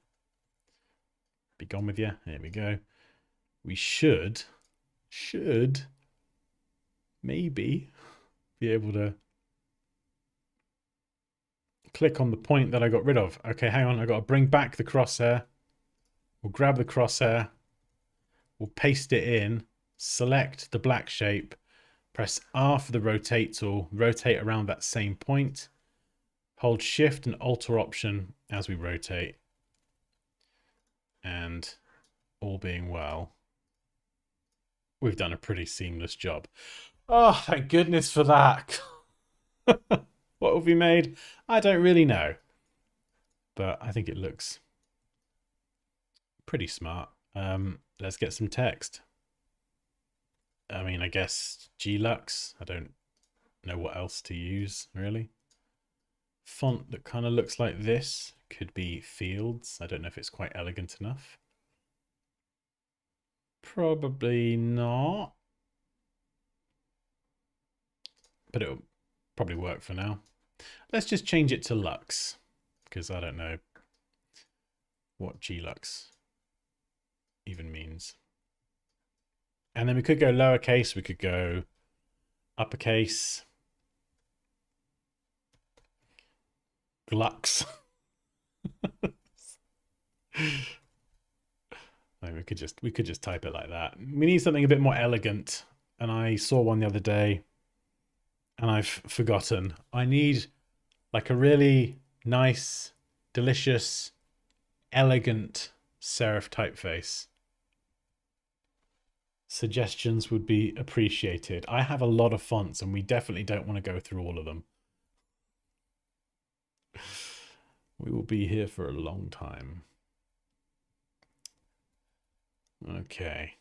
Be gone with you. There we go. We should maybe be able to click on the point that I got rid of. Okay, hang on. I got to bring back the crosshair. We'll grab the crosshair. We'll paste it in. Select the black shape. Press R for the rotate tool, rotate around that same point. Hold Shift and Alt option as we rotate. And all being well, we've done a pretty seamless job. Oh, thank goodness for that. What have we made? I don't really know. But I think it looks pretty smart. Let's get some text. I mean, I guess Glux. I don't know what else to use, really. Font that kind of looks like this could be Fields. I don't know if it's quite elegant enough. Probably not. But it'll probably work for now. Let's just change it to Lux, because I don't know what Glux even means. And then we could go lowercase, we could go uppercase. Glux. I mean, we could just type it like that. We need something a bit more elegant. And I saw one the other day and I've forgotten. I need like a really nice, delicious, elegant serif typeface. Suggestions would be appreciated. I have a lot of fonts and we definitely don't want to go through all of them. We will be here for a long time. Okay.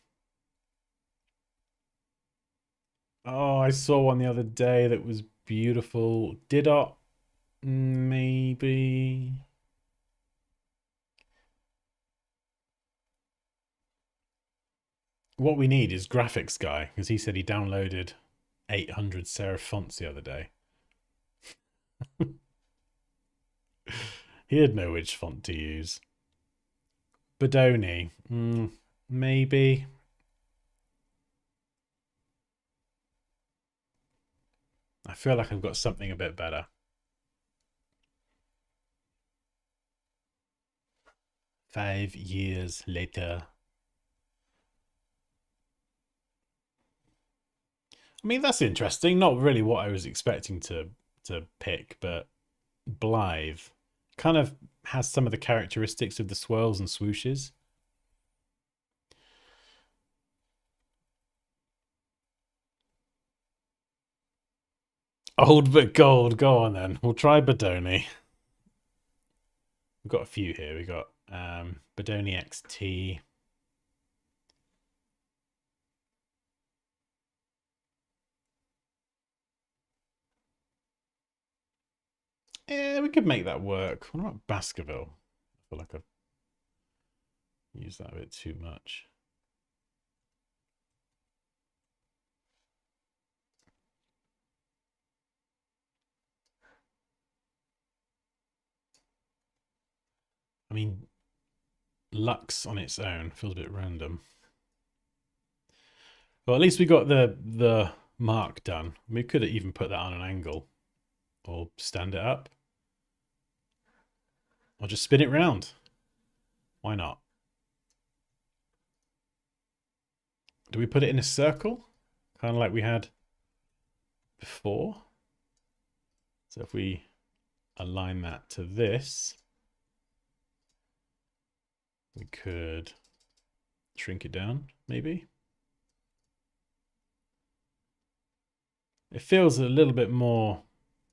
Oh, I saw one the other day that was beautiful. Didot, maybe. What we need is graphics guy because he said he downloaded 800 serif fonts the other day. He'd know which font to use. Bodoni, maybe. I feel like I've got something a bit better. 5 years later. I mean, that's interesting. Not really what I was expecting to pick, but Blythe kind of has some of the characteristics of the swirls and swooshes. Old but gold. Go on then. We'll try Bodoni. We've got a few here. We got Bodoni XT. Yeah, we could make that work. What about Baskerville? I feel like I've used that a bit too much. I mean, Lux on its own feels a bit random. Well, at least we got the mark done. We could have even put that on an angle or stand it up or just spin it round. Why not? Do we put it in a circle? Kind of like we had before. So if we align that to this, we could shrink it down, maybe. It feels a little bit more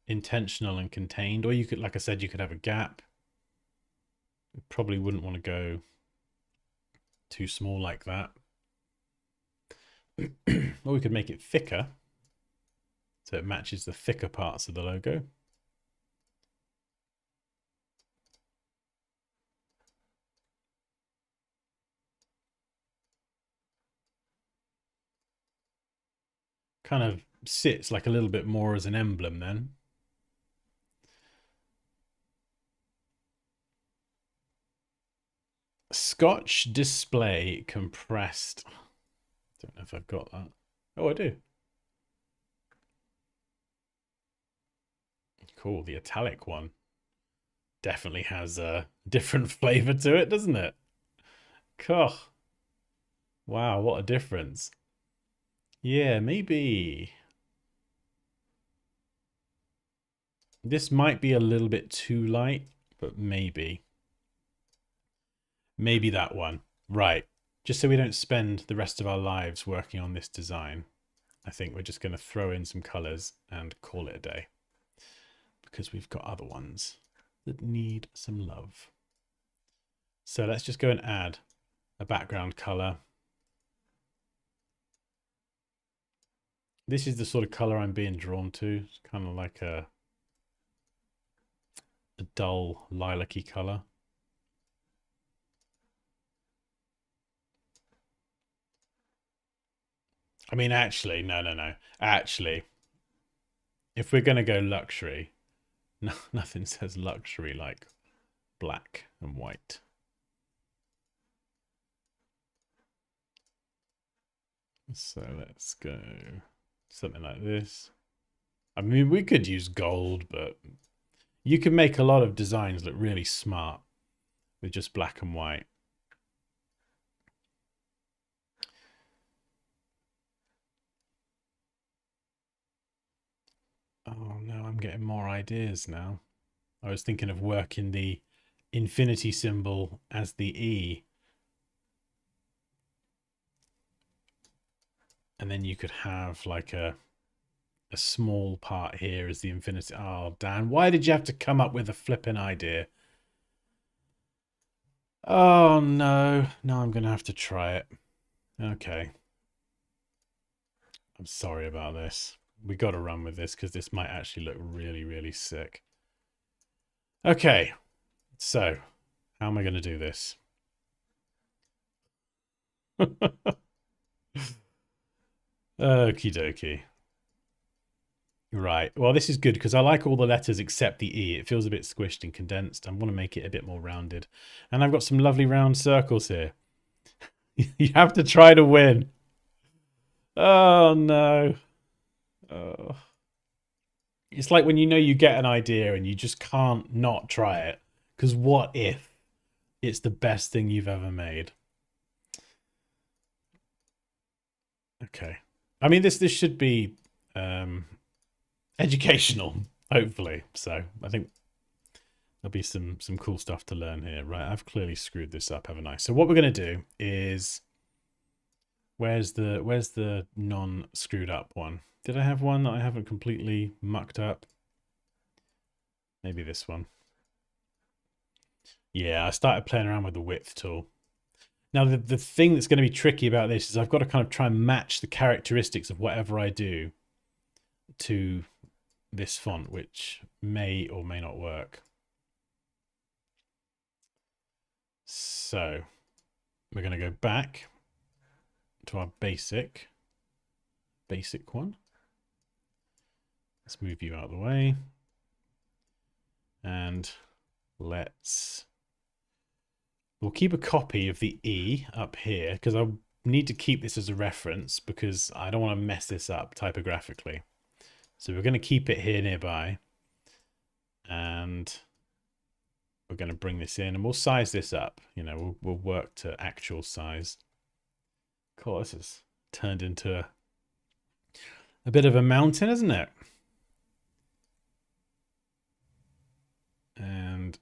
intentional and contained, or you could, like I said, you could have a gap. You probably wouldn't want to go too small like that. Or we could make it thicker so it matches the thicker parts of the logo. Kind of sits like a little bit more as an emblem then. Scotch display compressed. Don't know if I've got that. Oh, I do. Cool. The italic one definitely has a different flavor to it, doesn't it? Cool. Wow, what a difference. Yeah, maybe. This might be a little bit too light, but maybe. Maybe that one. Right. Just so we don't spend the rest of our lives working on this design, I think we're just going to throw in some colors and call it a day. Because we've got other ones that need some love. So let's just go and add a background color. This is the sort of color I'm being drawn to. It's kind of like a dull lilac-y color. I mean, actually, no. Actually, if we're going to go luxury, no, nothing says luxury like black and white. So let's go something like this. I mean, we could use gold, but you can make a lot of designs look really smart with just black and white. Oh no, I'm getting more ideas now. I was thinking of working the infinity symbol as the E. And then you could have like a small part here as the infinity. Oh, Dan, why did you have to come up with a flipping idea? Oh no, now I'm gonna have to try it. Okay. I'm sorry about this. We got to run with this because this might actually look really, really sick. Okay, so how am I going to do this? Okie dokie. Right. Well, this is good because I like all the letters except the E. It feels a bit squished and condensed. I want to make it a bit more rounded. And I've got some lovely round circles here. You have to try to win. Oh, no. Oh. It's like when you know you get an idea and you just can't not try it. Because what if it's the best thing you've ever made? Okay. I mean, this should be educational, hopefully. So I think there'll be some cool stuff to learn here. Right, I've clearly screwed this up, haven't I? So what we're going to do is... Where's the non-screwed up one? Did I have one that I haven't completely mucked up? Maybe this one. Yeah, I started playing around with the width tool. Now, the thing that's going to be tricky about this is I've got to kind of try and match the characteristics of whatever I do to this font, which may or may not work. So we're going to go back to our basic one. Let's move you out of the way. And we'll keep a copy of the E up here because I need to keep this as a reference because I don't want to mess this up typographically. So we're going to keep it here nearby. And we're going to bring this in and we'll size this up. You know, we'll work to actual size. Cool, this has turned into a bit of a mountain, isn't it? And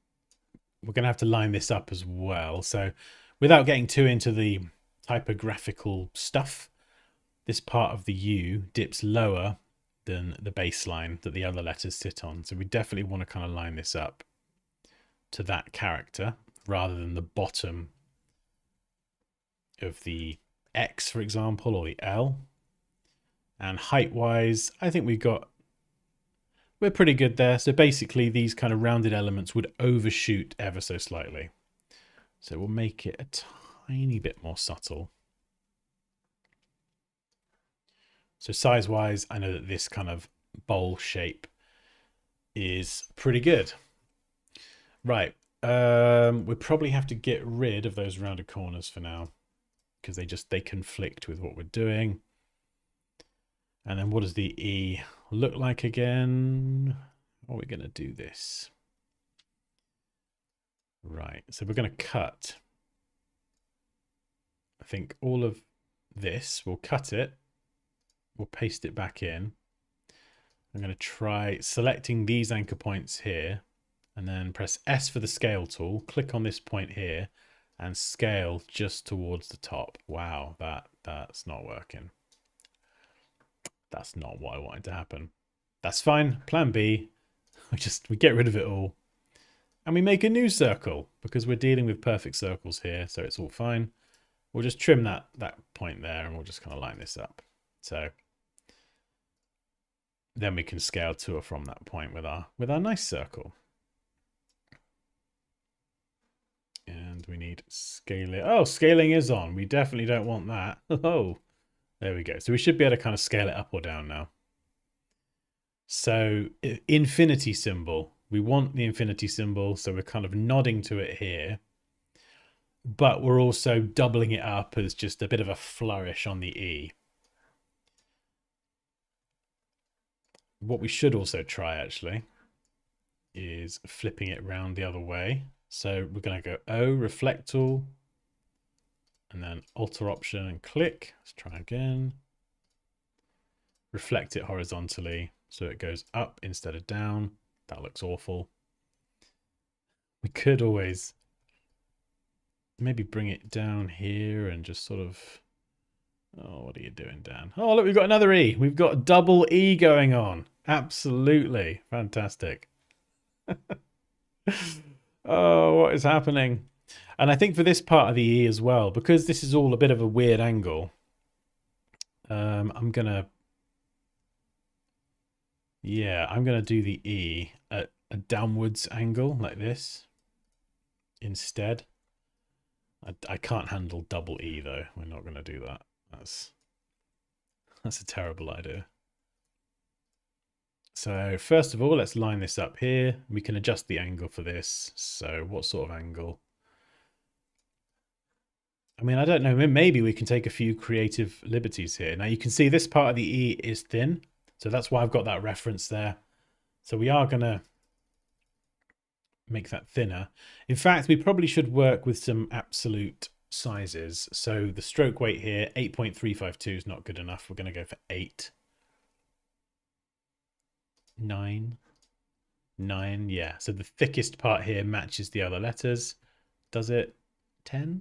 we're going to have to line this up as well. So without getting too into the typographical stuff, this part of the U dips lower than the baseline that the other letters sit on. So we definitely want to kind of line this up to that character rather than the bottom of the X, for example, or the L. And height-wise, I think we're pretty good there. So basically, these kind of rounded elements would overshoot ever so slightly. So we'll make it a tiny bit more subtle. So size-wise, I know that this kind of bowl shape is pretty good. Right. We probably have to get rid of those rounded corners for now because they conflict with what we're doing. And then what does the E look like again? How are we going to do this? Right, so we're going to cut. I think all of this, we'll cut it. We'll paste it back in. I'm going to try selecting these anchor points here and then press S for the scale tool. Click on this point here and scale just towards the top. Wow, that's not working. That's not what I wanted to happen. That's fine. Plan B. We get rid of it all. And we make a new circle because we're dealing with perfect circles here. So it's all fine. We'll just trim that point there and we'll just kind of line this up. So then we can scale to or from that point with our nice circle. And we need scaling. Oh, scaling is on. We definitely don't want that. Oh, there we go. So we should be able to kind of scale it up or down now. So infinity symbol. We want the infinity symbol. So we're kind of nodding to it here. But we're also doubling it up as just a bit of a flourish on the E. What we should also try actually is flipping it around the other way. So we're going to go O, reflect tool, and then alter option and click. Let's try again. Reflect it horizontally so it goes up instead of down. That looks awful. We could always maybe bring it down here and just sort of... Oh, what are you doing, Dan? Oh, look, we've got another E. We've got a double E going on. Absolutely. Fantastic. Oh, what is happening? And I think for this part of the E as well, because this is all a bit of a weird angle, I'm going to Yeah, I'm going to do the E at a downwards angle like this instead. I can't handle double E though. We're not going to do that. That's a terrible idea. So first of all, let's line this up here. We can adjust the angle for this. So what sort of angle? I mean, I don't know. Maybe we can take a few creative liberties here. Now you can see this part of the E is thin. So that's why I've got that reference there. So we are going to make that thinner. In fact, we probably should work with some absolute sizes. So the stroke weight here, 8.352 is not good enough. We're going to go for 8. 9. 9, yeah. So the thickest part here matches the other letters. Does it? 10?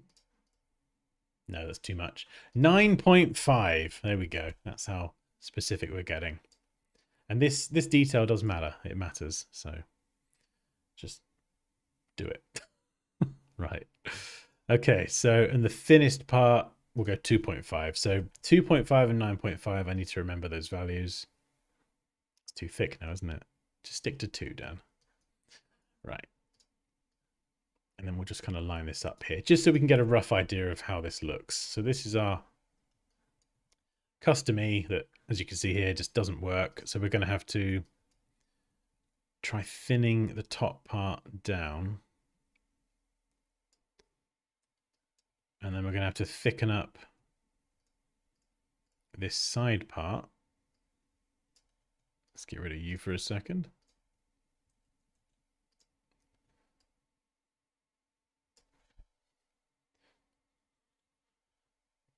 No, that's too much. 9.5. There we go. That's how specific we're getting. And this detail does matter. It matters. So just do it. Right. Okay, so in the thinnest part, we'll go 2.5. So 2.5 and 9.5, I need to remember those values. It's too thick now, isn't it? Just stick to 2, Dan. Right. And then we'll just kind of line this up here, just so we can get a rough idea of how this looks. So this is our custom E that, as you can see here, just doesn't work. So we're going to have to try thinning the top part down. And then we're going to have to thicken up this side part. Let's get rid of you for a second.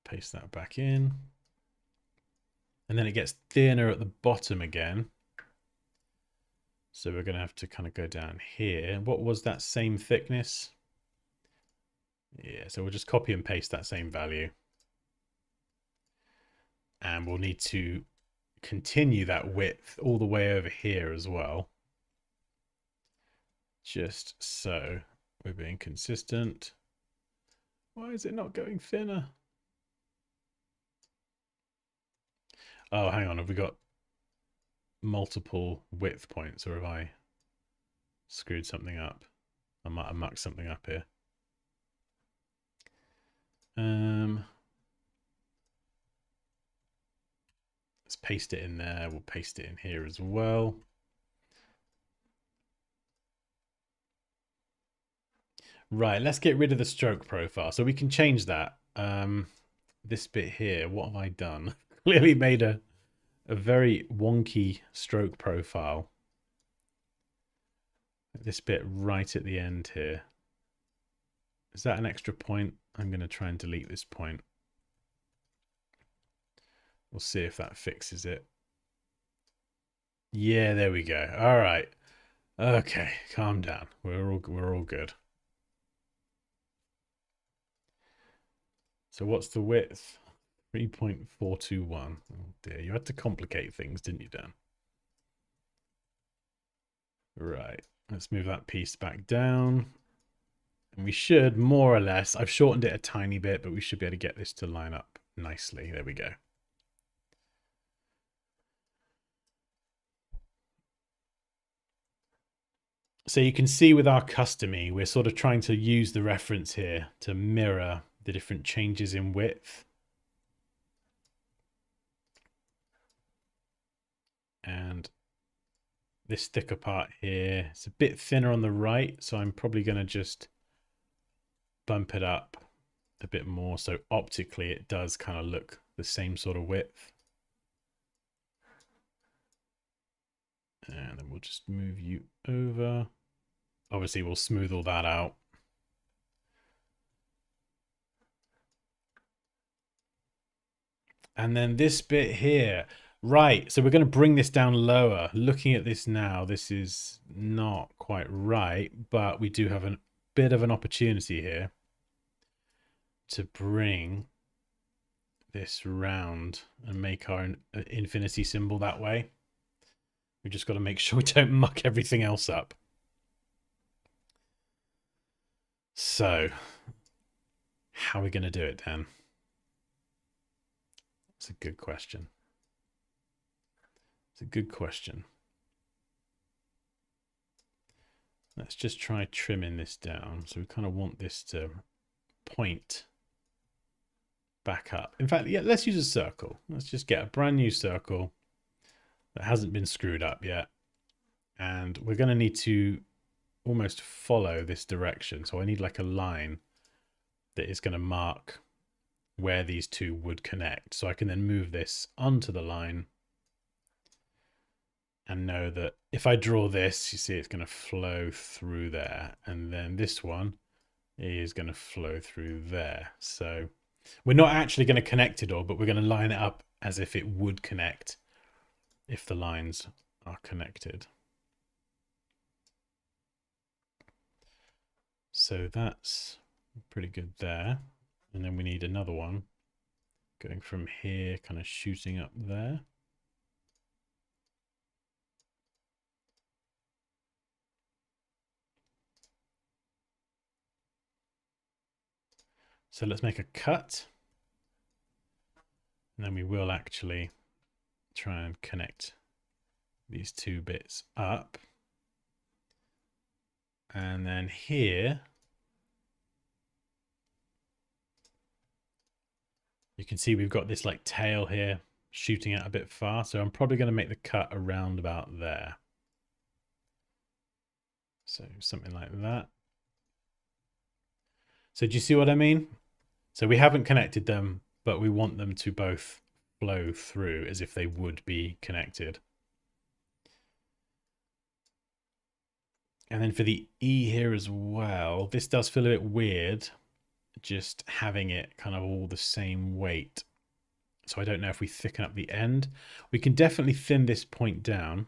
Paste that back in. And then it gets thinner at the bottom again. So we're going to have to kind of go down here. What was that same thickness? Yeah, so we'll just copy and paste that same value. And we'll need to continue that width all the way over here as well. Just so we're being consistent. Why is it not going thinner? Oh, hang on. Have we got multiple width points, or have I screwed something up? I might have mucked something up here. Let's paste it in there. We'll paste it in here as well. Right, let's get rid of the stroke profile. So we can change that. This bit here, what have I done? Clearly made a very wonky stroke profile. This bit right at the end here. Is that an extra point? I'm going to try and delete this point. We'll see if that fixes it. Yeah, there we go. All right. Okay, calm down. We're all good. So what's the width? 3.421. Oh dear, you had to complicate things, didn't you, Dan? Right. Let's move that piece back down. And we should, more or less, I've shortened it a tiny bit, but we should be able to get this to line up nicely. There we go. So you can see with our custom E, we're sort of trying to use the reference here to mirror the different changes in width. And this thicker part here, it's a bit thinner on the right, so I'm probably going to just bump it up a bit more, so optically it does kind of look the same sort of width. And then we'll just move you over. Obviously we'll smooth all that out. And then this bit here. Right, so we're going to bring this down lower. Looking at this now, this is not quite right, but we do have a bit of an opportunity here to bring this round and make our infinity symbol that way. We just got to make sure we don't muck everything else up. So, how are we going to do it, Dan? That's a good question. It's a good question. Let's just try trimming this down. So we kind of want this to point back up. In fact, yeah, let's use a circle. Let's just get a brand new circle that hasn't been screwed up yet. And we're going to need to almost follow this direction. So I need like a line that is going to mark where these two would connect. So I can then move this onto the line and know that if I draw this, you see it's going to flow through there. And then this one is going to flow through there. So we're not actually going to connect it all, but we're going to line it up as if it would connect if the lines are connected. So that's pretty good there. And then we need another one going from here, kind of shooting up there. So let's make a cut. And then we will actually try and connect these two bits up. And then here, you can see we've got this like tail here shooting out a bit far. So I'm probably going to make the cut around about there. So something like that. So do you see what I mean? So we haven't connected them, but we want them to both flow through as if they would be connected. And then for the E here as well, this does feel a bit weird, just having it kind of all the same weight. So I don't know if we thicken up the end. We can definitely thin this point down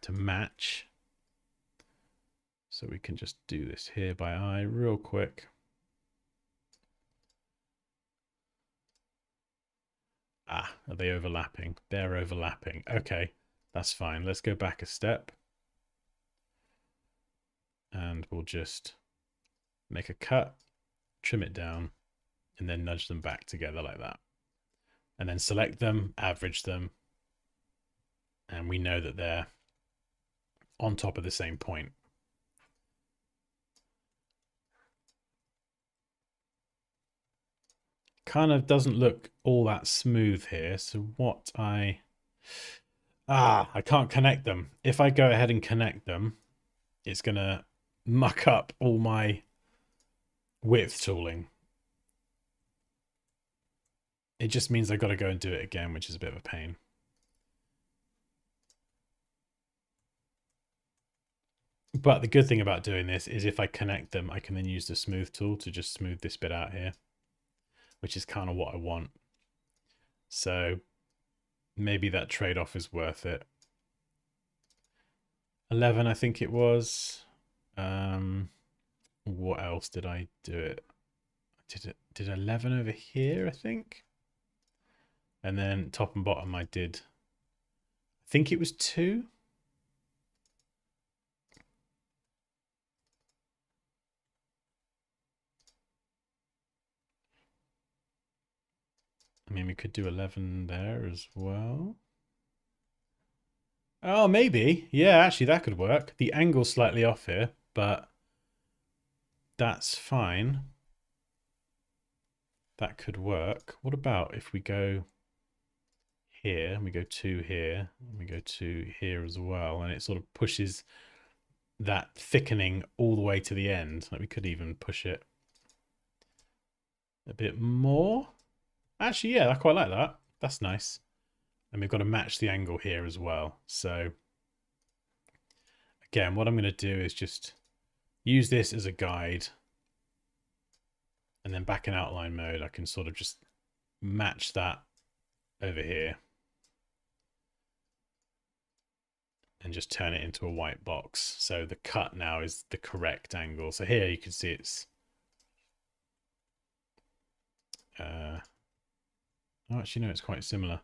to match. So we can just do this here by eye real quick. Ah, are they overlapping? They're overlapping. Okay, that's fine. Let's go back a step. And we'll just make a cut, trim it down, and then nudge them back together like that. And then select them, average them, and we know that they're on top of the same point. Kind of doesn't look all that smooth here. So what I can't connect them. If I go ahead and connect them, it's going to muck up all my width tooling. It just means I've got to go and do it again, which is a bit of a pain. But the good thing about doing this is if I connect them, I can then use the smooth tool to just smooth this bit out here, which is kind of what I want. So maybe that trade-off is worth it. 11, I think it was. What else did I do it? Did 11 over here, I think. And then top and bottom I think it was 2. I mean, we could do 11 there as well. Oh, maybe. Yeah, actually, that could work. The angle's slightly off here, but that's fine. That could work. What about if we go here, and we go 2 here, and we go 2 here as well, and it sort of pushes that thickening all the way to the end. Like we could even push it a bit more. Actually, yeah, I quite like that. That's nice. And we've got to match the angle here as well. So again, what I'm going to do is just use this as a guide. And then back in outline mode, I can sort of just match that over here. And just turn it into a white box. So the cut now is the correct angle. So here you can see it's... oh, actually, no, it's quite similar.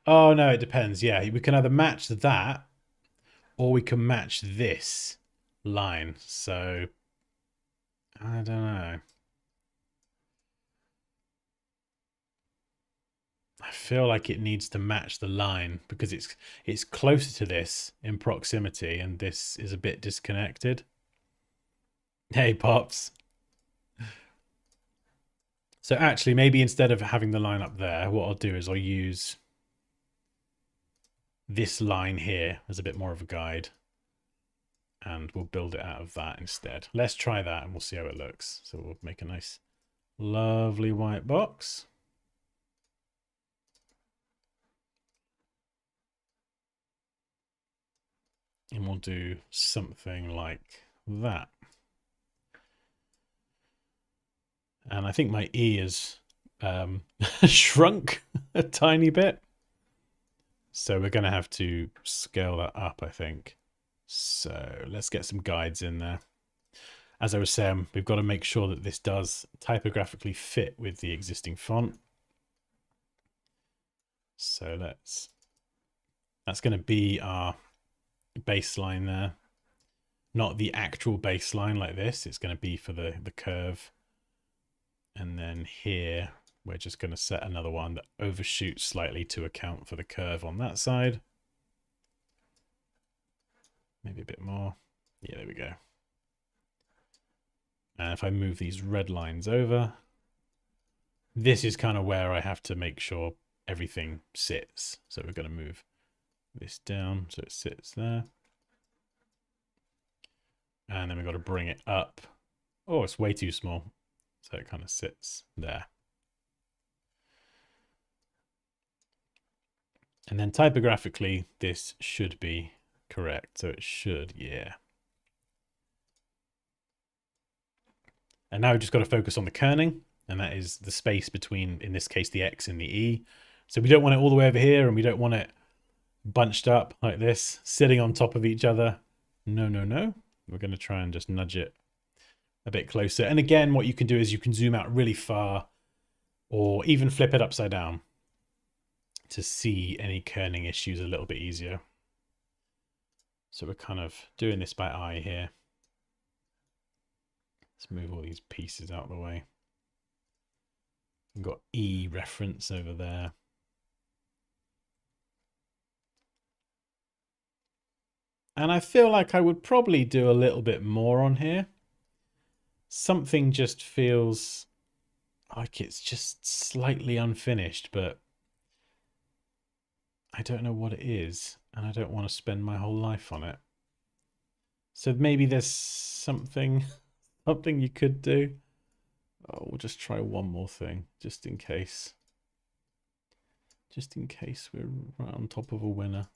Oh, no, it depends. Yeah, we can either match that or we can match this line. So, I don't know. feel like it needs to match the line because it's closer to this in proximity and this is a bit disconnected. Hey, Pops. So actually, maybe instead of having the line up there, what I'll do is I'll use this line here as a bit more of a guide. And we'll build it out of that instead. Let's try that and we'll see how it looks. So we'll make a nice, lovely white box. And we'll do something like that. And I think my E is shrunk a tiny bit. So we're going to have to scale that up, I think. So let's get some guides in there. As I was saying, we've got to make sure that this does typographically fit with the existing font. So that's going to be our baseline there. Not the actual baseline like this. It's going to be for the curve. And then here, we're just going to set another one that overshoots slightly to account for the curve on that side. Maybe a bit more. Yeah, there we go. And if I move these red lines over, this is kind of where I have to make sure everything sits. So we're going to move this down so it sits there. And then we've got to bring it up. Oh, it's way too small. So it kind of sits there. And then typographically, this should be correct. So it should, yeah. And now we've just got to focus on the kerning. And that is the space between, in this case, the X and the E. So we don't want it all the way over here, and we don't want it bunched up like this, sitting on top of each other. No, no, no. We're going to try and just nudge it a bit closer. And again, what you can do is you can zoom out really far or even flip it upside down to see any kerning issues a little bit easier. So we're kind of doing this by eye here. Let's move all these pieces out of the way. We've got E reference over there. And I feel like I would probably do a little bit more on here. Something just feels like it's just slightly unfinished, but I don't know what it is, and I don't want to spend my whole life on it. So maybe there's something you could do. Oh, we'll just try one more thing, just in case. Just in case we're right on top of a winner.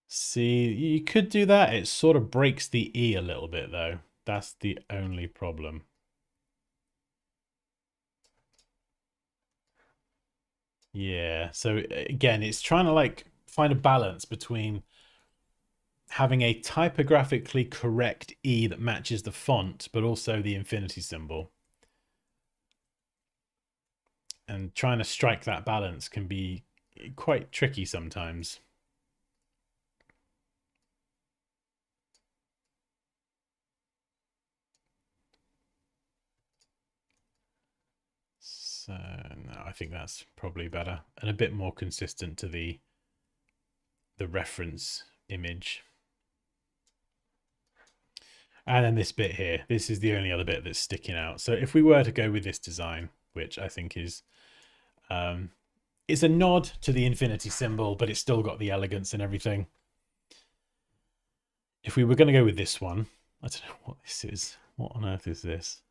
See, you could do that. It sort of breaks the E a little bit, though. That's the only problem. Yeah, so again, it's trying to like find a balance between having a typographically correct E that matches the font, but also the infinity symbol. And trying to strike that balance can be quite tricky sometimes. So no, I think that's probably better and a bit more consistent to the reference image. And then this bit here, this is the only other bit that's sticking out. So if we were to go with this design, which I think is a nod to the infinity symbol, but it's still got the elegance and everything. If we were going to go with this one, I don't know what this is. What on earth is this?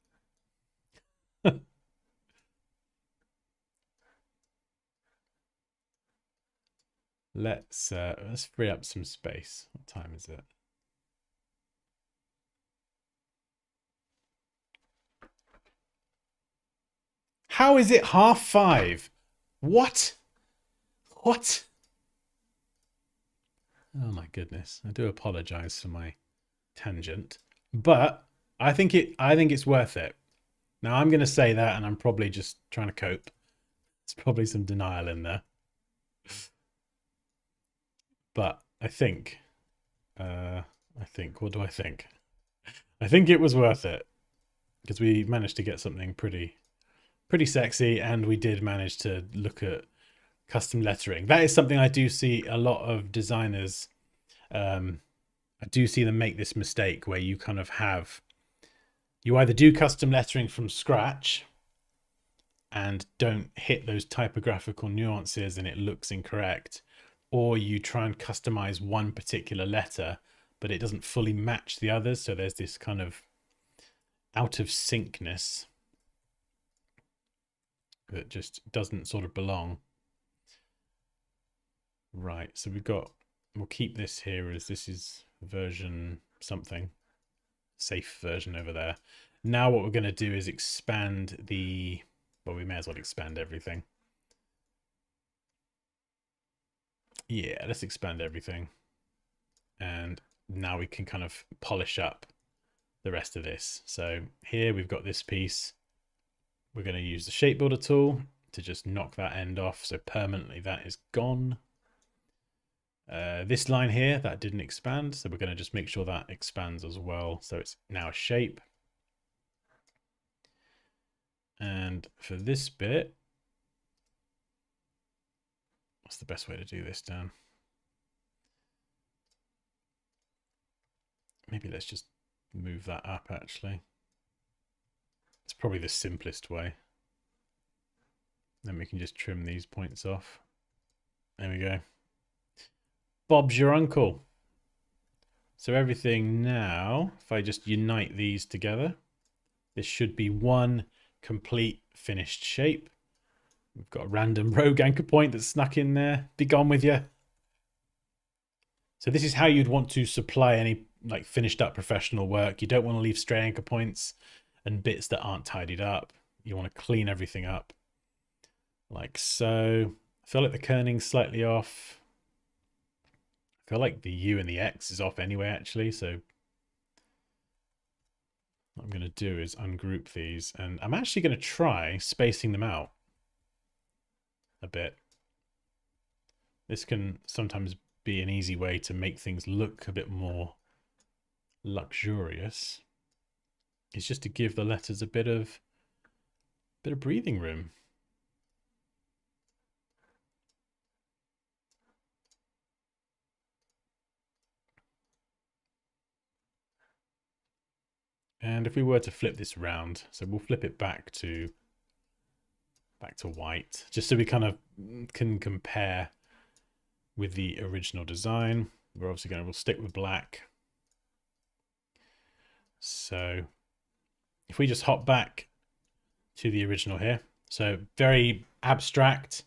Let's free up some space. What time is it? How is it 5:30? What? What? Oh my goodness. I do apologize for my tangent, but I think it's worth it. Now I'm going to say that and I'm probably just trying to cope. There's probably some denial in there. But I think what do I think? I think it was worth it because we managed to get something pretty pretty sexy, and we did manage to look at custom lettering. That is something I do see a lot of designers. I do see them make this mistake where you kind of have, you either do custom lettering from scratch and don't hit those typographical nuances and it looks incorrect, or you try and customize one particular letter but it doesn't fully match the others, so there's this kind of out of syncness that just doesn't sort of belong. Right, so we'll keep this here as this is version something, safe version over there. Now what we're going to do is expand the, well, we may as well expand everything. Yeah, let's expand everything. And now we can kind of polish up the rest of this. So here we've got this piece. We're going to use the shape builder tool to just knock that end off. So permanently that is gone. This line here, that didn't expand. So we're going to just make sure that expands as well. So it's now a shape. And for this bit, what's the best way to do this, Dan? Maybe let's just move that up, actually. It's probably the simplest way. Then we can just trim these points off. There we go. Bob's your uncle. So everything now, if I just unite these together, this should be one complete finished shape. We've got a random rogue anchor point that's snuck in there. Be gone with you. So this is how you'd want to supply any like finished up professional work. You don't want to leave stray anchor points and bits that aren't tidied up. You want to clean everything up like so. I feel like the kerning's slightly off. I feel like the U and the X is off anyway, actually. So what I'm going to do is ungroup these, and I'm actually going to try spacing them out a bit. This can sometimes be an easy way to make things look a bit more luxurious. It's just to give the letters a bit of breathing room. And if we were to flip this round, so we'll flip it back to white, just so we kind of can compare with the original design. We're obviously we'll stick with black. So if we just hop back to the original here, so very abstract,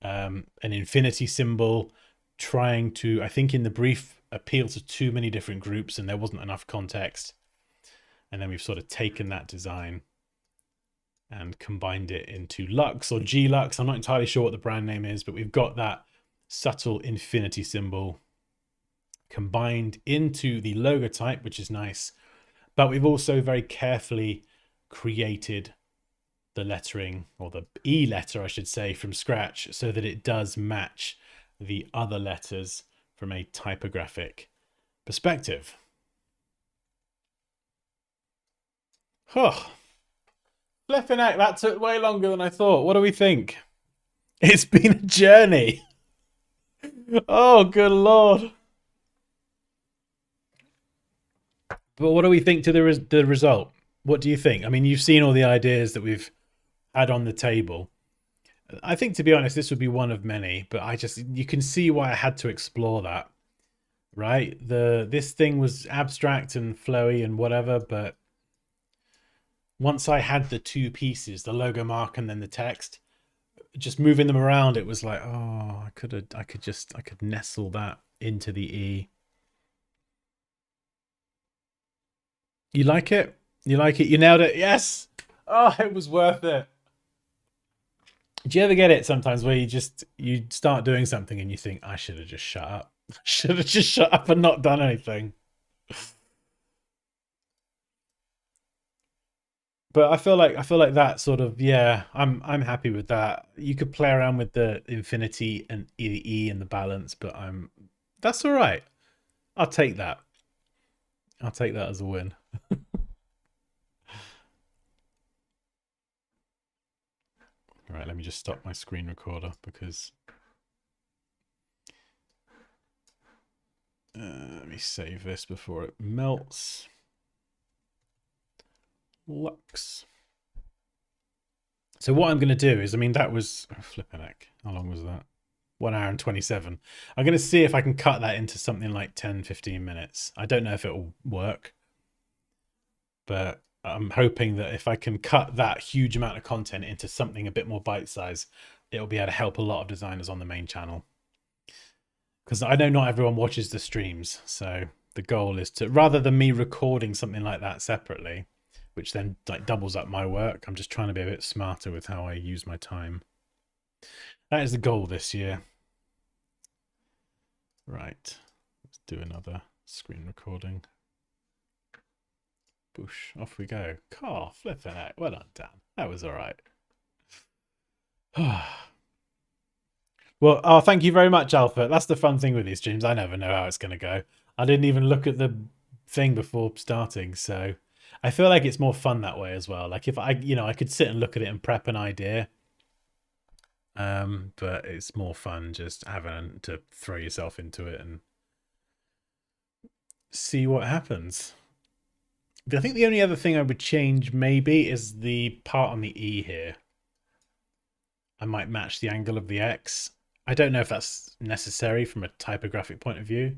an infinity symbol trying to, I think in the brief, appeal to too many different groups and there wasn't enough context. And then we've sort of taken that design and combined it into Lux or G-Lux. I'm not entirely sure what the brand name is, but we've got that subtle infinity symbol combined into the logo type, which is nice. But we've also very carefully created the lettering, or the E letter, I should say, from scratch, so that it does match the other letters from a typographic perspective. Oh, flipping out, that took way longer than I thought. What do we think? It's been a journey. Oh, good Lord. But what do we think to the result? What do you think? I mean, you've seen all the ideas that we've had on the table. I think, to be honest, this would be one of many, but you can see why I had to explore that, right? This thing was abstract and flowy and whatever, but once I had the two pieces, the logo mark and then the text, just moving them around, it was like, oh, I could nestle that into the E. You like it? You like it? You nailed it. Yes. Oh, it was worth it. Do you ever get it sometimes where you start doing something and you think, I should have just shut up. Should have just shut up and not done anything. But I feel like that sort of, yeah, I'm happy with that. You could play around with the infinity and the E and the balance, but that's all right. I'll take that. I'll take that as a win. me just stop my screen recorder because let me save this before it melts. Lux. So what I'm going to do is, I mean, that was flipping heck. How long was that? 1 hour and 27. I'm going to see if I can cut that into something like 10-15 minutes. I don't know if it'll work, but I'm hoping that if I can cut that huge amount of content into something a bit more bite-sized, it'll be able to help a lot of designers on the main channel. Because I know not everyone watches the streams, so the goal is to, rather than me recording something like that separately, which then like doubles up my work, I'm just trying to be a bit smarter with how I use my time. That is the goal this year. Right, let's do another screen recording. Boosh, off we go. Car, flipping out. Well done, Dan. That was all right. Well, oh, thank you very much, Alpha. That's the fun thing with these streams. I never know how it's going to go. I didn't even look at the thing before starting, so I feel like it's more fun that way as well. Like if I could sit and look at it and prep an idea, but it's more fun just having to throw yourself into it and see what happens. I think the only other thing I would change maybe is the part on the E here. I might match the angle of the X. I don't know if that's necessary from a typographic point of view.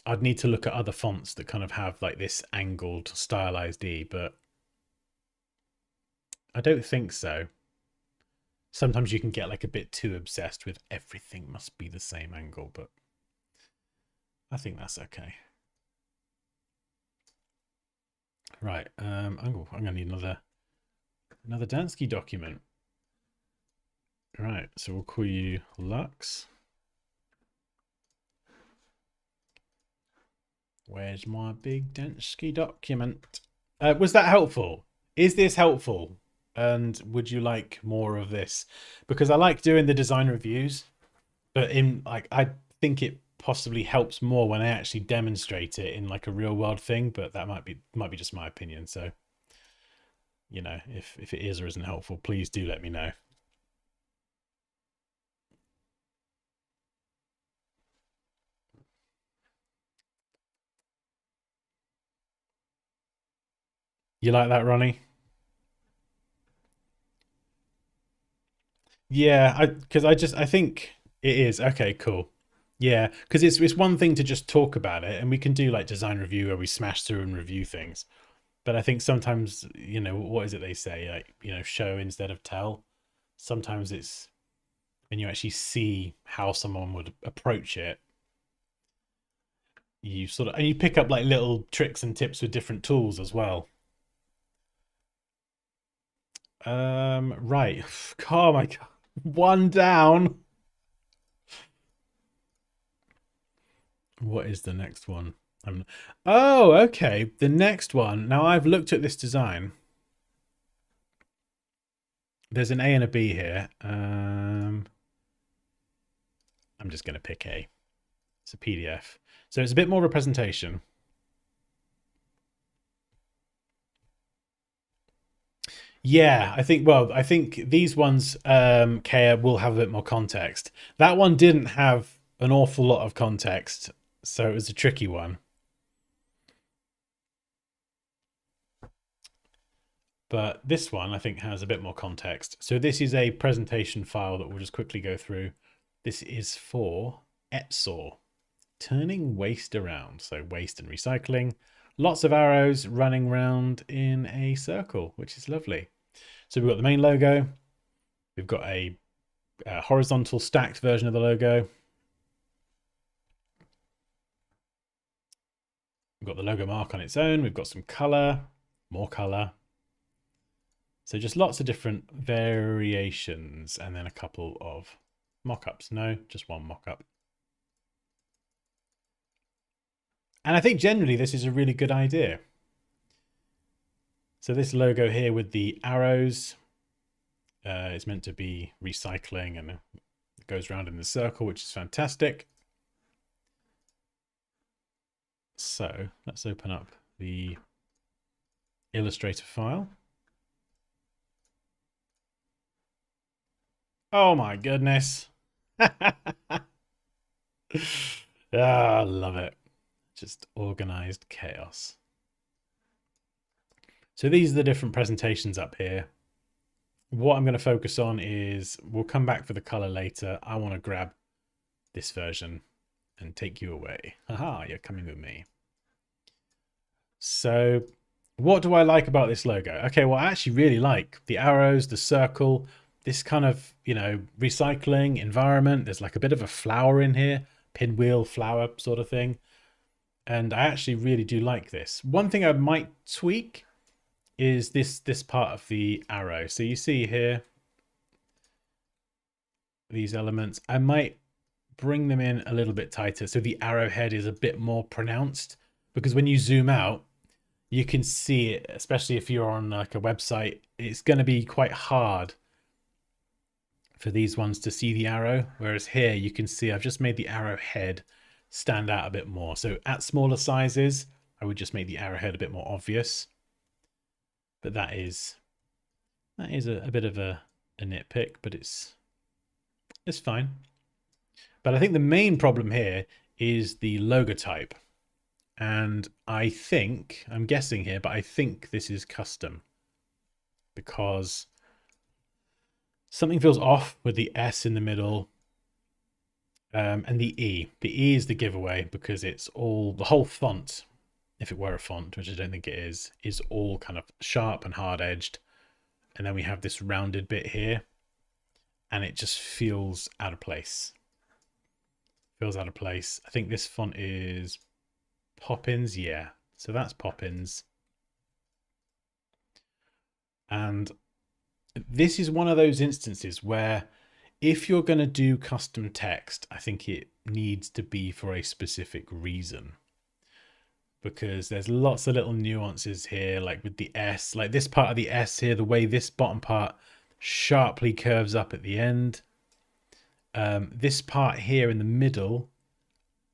I'd need to look at other fonts that kind of have like this angled stylized E, but I don't think so. Sometimes you can get like a bit too obsessed with everything must be the same angle, but I think that's okay. Right, I'm gonna need another Dansky document. Right, so we'll call you Lux. Where's my big Dansky document? Was that helpful? Is this helpful? And would you like more of this? Because I like doing the design reviews, but I think it possibly helps more when I actually demonstrate it in like a real world thing, but that might be just my opinion. So, you know, if it is or isn't helpful, please do let me know. You like that, Ronnie? Yeah, because I think it is. Okay, cool. Yeah, because it's one thing to just talk about it, and we can do like design review where we smash through and review things. But I think sometimes, you know, what is it they say? Like, you know, show instead of tell. Sometimes it's when you actually see how someone would approach it, you sort of, and you pick up like little tricks and tips with different tools as well. Right. Oh my God. One down. What is the next one? Oh, okay. The next one. Now I've looked at this design. There's an A and a B here. I'm just going to pick A. It's a PDF. So it's a bit more representation. Yeah, I think these ones, Kea, will have a bit more context. That one didn't have an awful lot of context, so it was a tricky one. But this one, I think, has a bit more context. So this is a presentation file that we'll just quickly go through. This is for ETSOR, turning waste around. So waste and recycling. Lots of arrows running around in a circle, which is lovely. So we've got the main logo. We've got a horizontal stacked version of the logo. We've got the logo mark on its own. We've got some color, more color. So just lots of different variations and then a couple of mock-ups. No, just one mock-up. And I think generally this is a really good idea. So this logo here with the arrows is meant to be recycling and it goes around in the circle, which is fantastic. So let's open up the Illustrator file. Oh my goodness. Ah, love it. Just organized chaos. So these are the different presentations up here. What I'm going to focus on is, we'll come back for the color later. I want to grab this version and take you away. Haha, you're coming with me. So what do I like about this logo? Okay, well, I actually really like the arrows, the circle, this kind of, you know, recycling environment. There's like a bit of a flower in here, pinwheel flower sort of thing. And I actually really do like this. One thing I might tweak is this part of the arrow. So you see here, these elements, I might bring them in a little bit tighter so the arrowhead is a bit more pronounced, because when you zoom out, you can see it, especially if you're on like a website. It's going to be quite hard for these ones to see the arrow, whereas here you can see I've just made the arrowhead stand out a bit more. So at smaller sizes, I would just make the arrowhead a bit more obvious. But that is a bit of a nitpick, but it's fine. But I think the main problem here is the logo type. And I'm guessing here, but I think this is custom, because something feels off with the S in the middle, and the E. The E is the giveaway, because it's all, the whole font, if it were a font, which I don't think it is all kind of sharp and hard edged. And then we have this rounded bit here, and it just feels out of place. Feels out of place. I think this font is Poppins. Yeah, so that's Poppins. And this is one of those instances where if you're going to do custom text, I think it needs to be for a specific reason, because there's lots of little nuances here, like with the S, like this part of the S here, the way this bottom part sharply curves up at the end. This part here in the middle,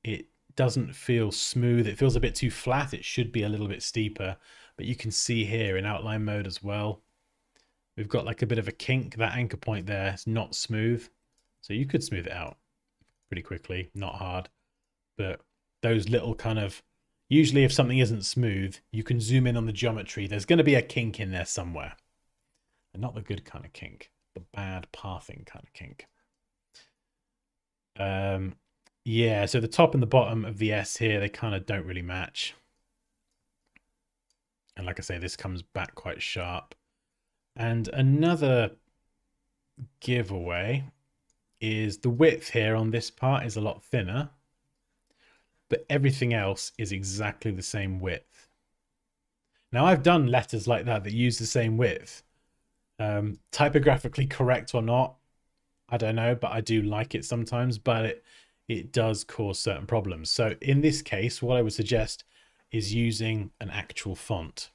it doesn't feel smooth. It feels a bit too flat. It should be a little bit steeper, but you can see here in outline mode as well, we've got like a bit of a kink. That anchor point there is not smooth. So you could smooth it out pretty quickly, not hard. But those little kind of, usually if something isn't smooth, you can zoom in on the geometry. There's going to be a kink in there somewhere. And not the good kind of kink, the bad pathing kind of kink. Yeah, so the top and the bottom of the S here, they kind of don't really match. And like I say, this comes back quite sharp. And another giveaway is the width here on this part is a lot thinner, but everything else is exactly the same width. Now I've done letters like that use the same width. Typographically correct or not, I don't know, but I do like it sometimes, but it does cause certain problems. So in this case, what I would suggest is using an actual font.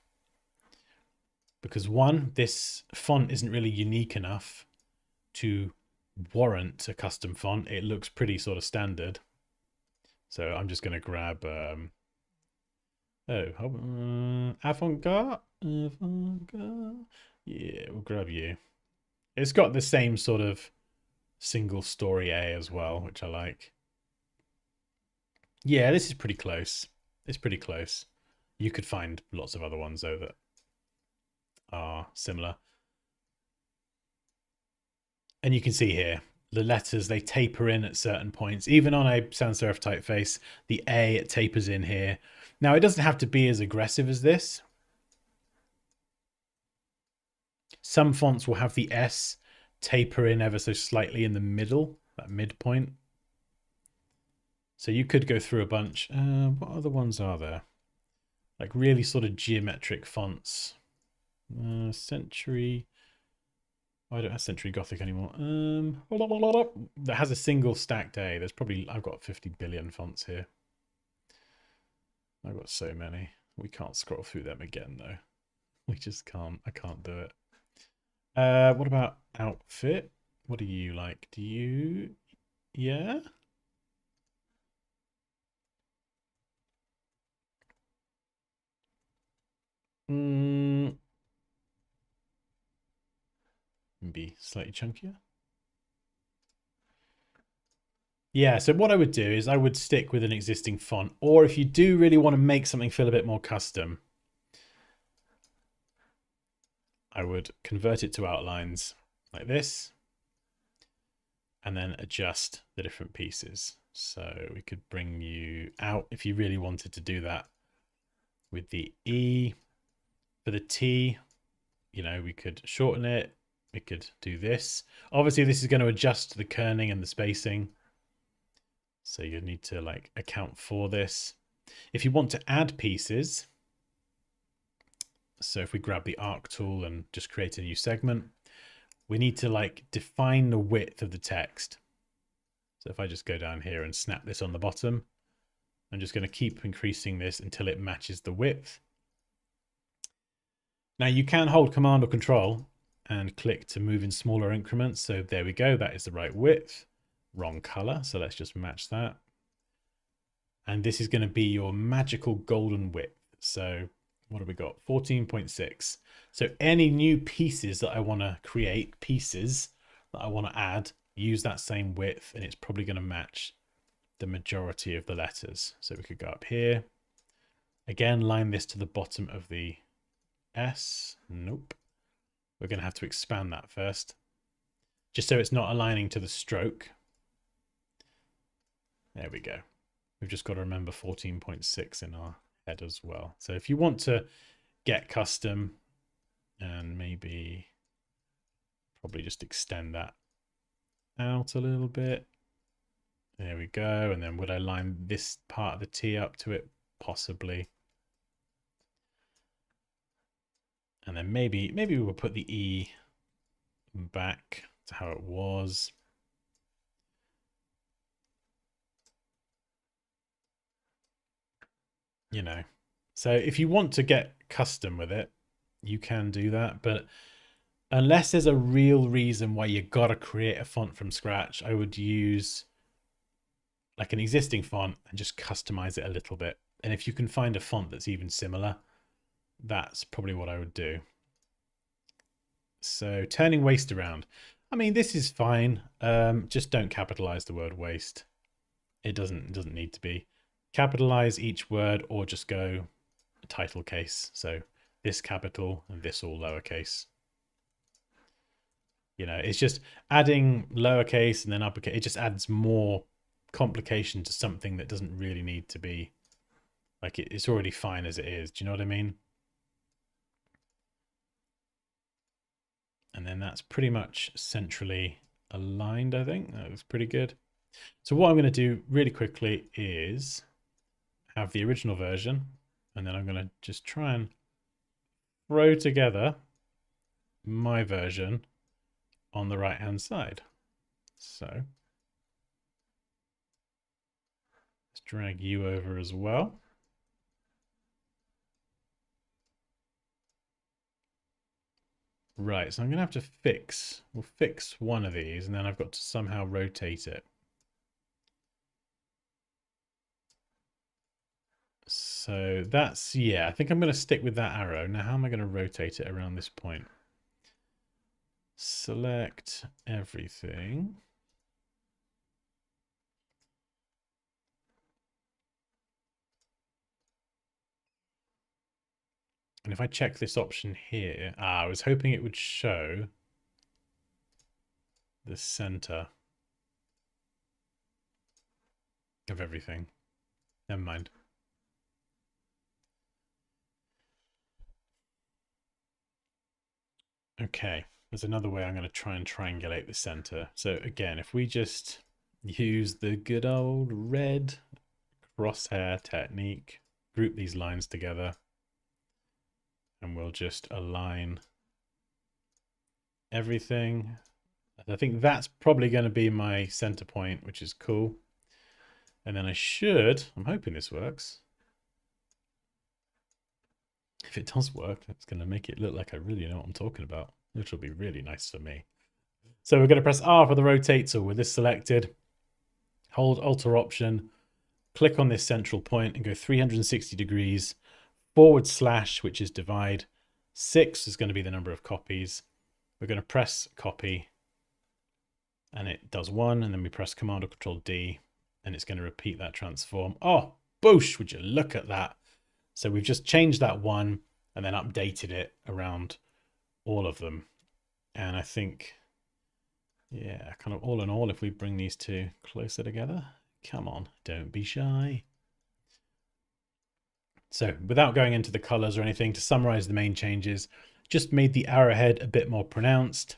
Because one, this font isn't really unique enough to warrant a custom font. It looks pretty sort of standard. So I'm just going to grab, avant-garde. Yeah, we'll grab you. It's got the same sort of single story A as well, which I like. Yeah, this is pretty close. It's pretty close. You could find lots of other ones though that are similar. And you can see here, the letters, they taper in at certain points. Even on a sans serif typeface, the A, it tapers in here. Now, it doesn't have to be as aggressive as this. Some fonts will have the S taper in ever so slightly in the middle, that midpoint. So you could go through a bunch. What other ones are there? Like really sort of geometric fonts. Century. Oh, I don't have Century Gothic anymore. That has a single stacked A. There's probably, I've got 50 billion fonts here. I've got so many. We can't scroll through them again though. We just can't. I can't do it. What about outfit? What do you like? Do you, yeah? Be slightly chunkier. Yeah, so what I would do is I would stick with an existing font, or if you do really want to make something feel a bit more custom, I would convert it to outlines like this, and then adjust the different pieces. So we could bring you out if you really wanted to do that with the E. For the T, you know, we could shorten it. We could do this. Obviously, this is going to adjust the kerning and the spacing. So you need to like account for this. If you want to add pieces, so if we grab the arc tool and just create a new segment, we need to like define the width of the text. So if I just go down here and snap this on the bottom, I'm just going to keep increasing this until it matches the width. Now you can hold Command or Control and click to move in smaller increments. So there we go. That is the right width. Wrong color. So let's just match that. And this is going to be your magical golden width. So what have we got? 14.6. So any new pieces that I want to create, pieces that I want to add, use that same width, and it's probably going to match the majority of the letters. So we could go up here. Again, line this to the bottom of the S. Nope. We're going to have to expand that first, just so it's not aligning to the stroke. There we go. We've just got to remember 14.6 in our head as well. So if you want to get custom, and maybe probably just extend that out a little bit. There we go. And then would I line this part of the T up to it? Possibly. And then maybe we will put the E back to how it was. You know, so if you want to get custom with it, you can do that. But unless there's a real reason why you got to create a font from scratch, I would use like an existing font and just customize it a little bit. And if you can find a font that's even similar, that's probably what I would do. So turning waste around. I mean, this is fine. Just don't capitalize the word waste. It doesn't need to be. Capitalize each word or just go title case. So this capital and this all lowercase. You know, it's just adding lowercase and then uppercase. It just adds more complication to something that doesn't really need to be. Like it's already fine as it is. Do you know what I mean? And then that's pretty much centrally aligned, I think. That looks pretty good. So what I'm going to do really quickly is have the original version, and then I'm going to just try and throw together my version on the right hand side. So let's drag you over as well. Right, so I'm going to have to we'll fix one of these, and then I've got to somehow rotate it. So that's, yeah, I think I'm going to stick with that arrow. Now, how am I going to rotate it around this point? Select everything. And if I check this option here, I was hoping it would show the center of everything. Never mind. Okay, there's another way I'm going to try and triangulate the center. So again, if we just use the good old red crosshair technique, group these lines together, and we'll just align everything. I think that's probably going to be my center point, which is cool. And then I'm hoping this works. If it does work, it's going to make it look like I really know what I'm talking about, which will be really nice for me. So we're going to press R for the rotate tool with this selected. Hold Alt or Option, click on this central point and go 360 degrees, /, which is divide. 6 is going to be the number of copies. We're going to press copy, and it does 1, and then we press Command or Control D, and it's going to repeat that transform. Oh, boosh, would you look at that? So we've just changed that one and then updated it around all of them. And I think, yeah, kind of all in all, if we bring these two closer together, come on, don't be shy. So without going into the colors or anything, to summarize the main changes, just made the arrowhead a bit more pronounced.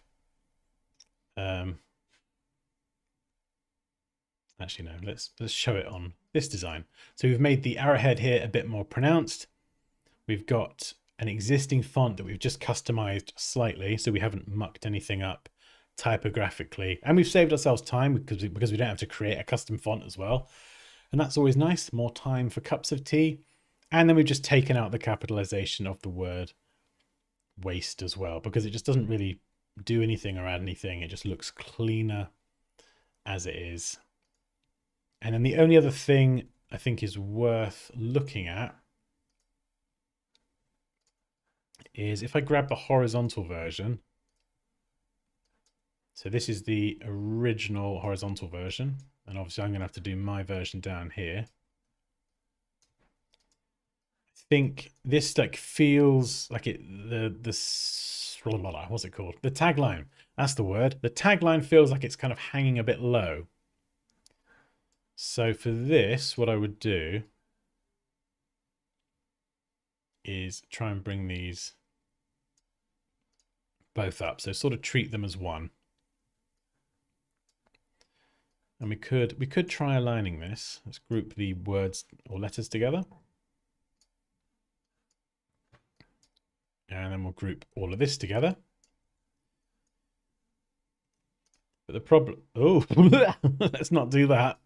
Actually, no, let's show it on this design. So we've made the arrowhead here a bit more pronounced. We've got an existing font that we've just customized slightly, so we haven't mucked anything up typographically, and we've saved ourselves time because we don't have to create a custom font as well, and that's always nice. More time for cups of tea. And then we've just taken out the capitalization of the word waste as well, because it just doesn't really do anything or add anything. It just looks cleaner as it is. And then the only other thing I think is worth looking at is if I grab the horizontal version. So this is the original horizontal version, and obviously I'm going to have to do my version down here. I think this like feels like it what's it called? The tagline. That's the word. The tagline feels like it's kind of hanging a bit low. So for this, what I would do is try and bring these both up. So sort of treat them as one. And we could try aligning this. Let's group the words or letters together. And then we'll group all of this together. But the problem, oh, let's not do that.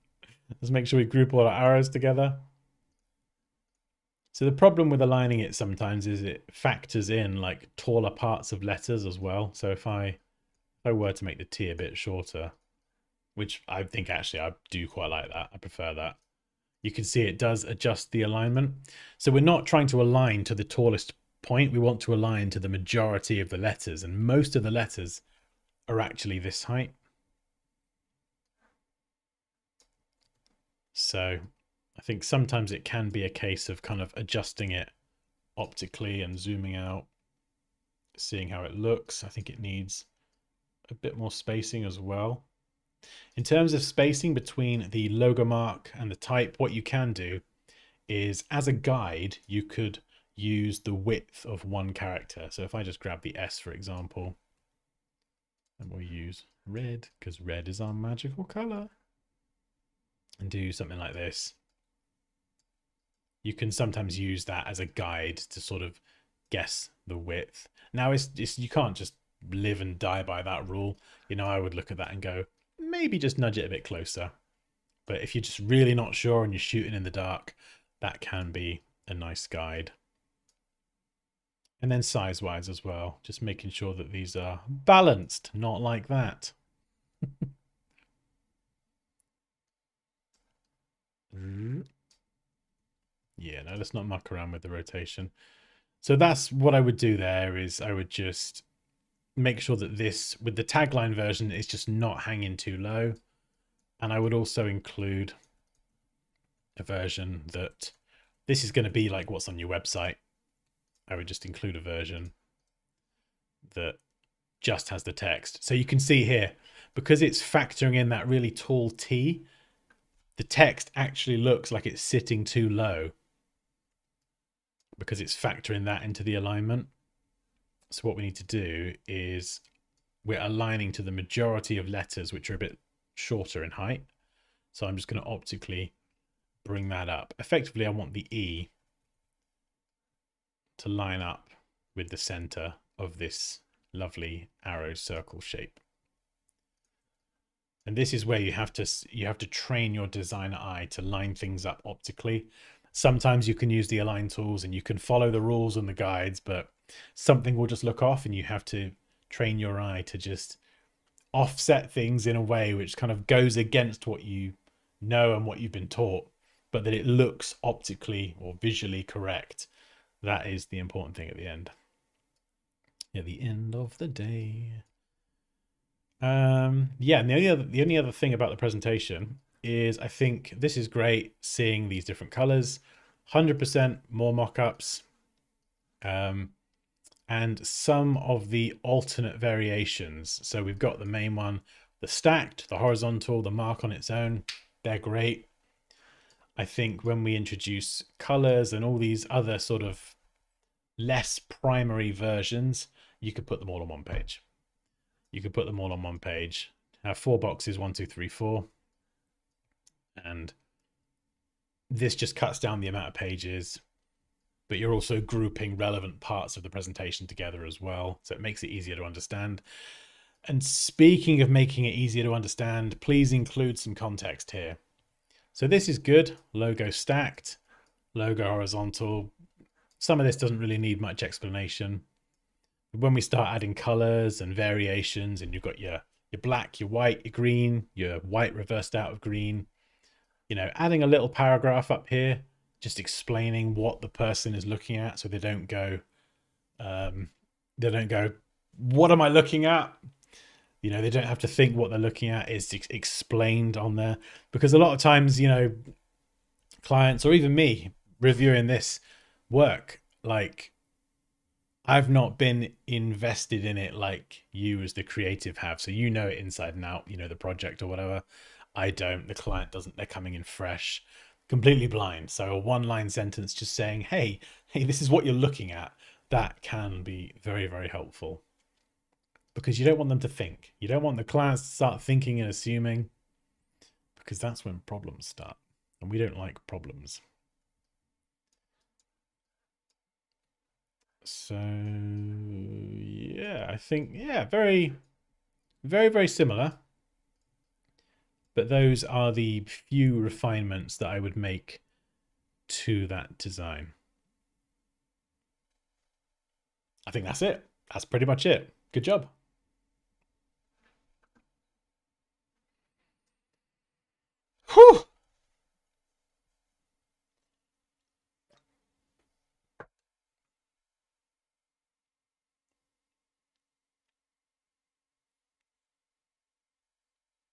Let's make sure we group all our arrows together. So the problem with aligning it sometimes is it factors in like taller parts of letters as well. So if I were to make the T a bit shorter, which I think actually I do quite like that. I prefer that. You can see it does adjust the alignment. So we're not trying to align to the tallest point. We want to align to the majority of the letters, and most of the letters are actually this height. So I think sometimes it can be a case of kind of adjusting it optically and zooming out, seeing how it looks. I think it needs a bit more spacing as well. In terms of spacing between the logo mark and the type, what you can do is, as a guide, you could use the width of one character. So if I just grab the S, for example, and we'll use red because red is our magical color, and do something like this, you can sometimes use that as a guide to sort of guess the width. Now, it's you can't just live and die by that rule. You know, I would look at that and go, maybe just nudge it a bit closer. But if you're just really not sure and you're shooting in the dark, that can be a nice guide. And then size-wise as well, just making sure that these are balanced, not like that. Yeah, no, let's not muck around with the rotation. So that's what I would do there, is I would just make sure that this, with the tagline version, is just not hanging too low. And I would also include a version that this is going to be like what's on your website. I would just include a version that just has the text. So you can see here, because it's factoring in that really tall T, the text actually looks like it's sitting too low because it's factoring that into the alignment. So what we need to do is we're aligning to the majority of letters, which are a bit shorter in height. So I'm just going to optically bring that up. Effectively, I want the E to line up with the center of this lovely arrow circle shape. And this is where you have to train your designer eye to line things up optically. Sometimes you can use the align tools and you can follow the rules and the guides, but something will just look off and you have to train your eye to just offset things in a way which kind of goes against what you know and what you've been taught, but that it looks optically or visually correct. That is the important thing at the end. At the end of the day. Yeah, and the only other thing about the presentation is I think this is great seeing these different colors. 100% more mock-ups. And some of the alternate variations. So we've got the main one, the stacked, the horizontal, the mark on its own. They're great. I think when we introduce colors and all these other sort of less primary versions, you could put them all on one page. You could put them all on one page. Have 4 boxes, 1, 2, 3, 4. And this just cuts down the amount of pages, but you're also grouping relevant parts of the presentation together as well. So it makes it easier to understand. And speaking of making it easier to understand, please include some context here. So this is good. Logo stacked, logo horizontal. Some of this doesn't really need much explanation. When we start adding colors and variations, and you've got your black, your white, your green, your white reversed out of green, you know, adding a little paragraph up here, just explaining what the person is looking at, so they don't go, what am I looking at? You know, they don't have to think what they're looking at. Is explained on there, because a lot of times, you know, clients or even me reviewing this work, like, I've not been invested in it like you as the creative have. So you know it inside and out, you know, the project or whatever. I don't. The client doesn't. They're coming in fresh, completely blind. So a one-line sentence just saying, hey, this is what you're looking at, that can be very, very helpful. Because you don't want them to think. You don't want the clients to start thinking and assuming, because that's when problems start. And we don't like problems. So yeah, I think, yeah, very, very, very similar. But those are the few refinements that I would make to that design. I think that's it. That's pretty much it. Good job. Whew.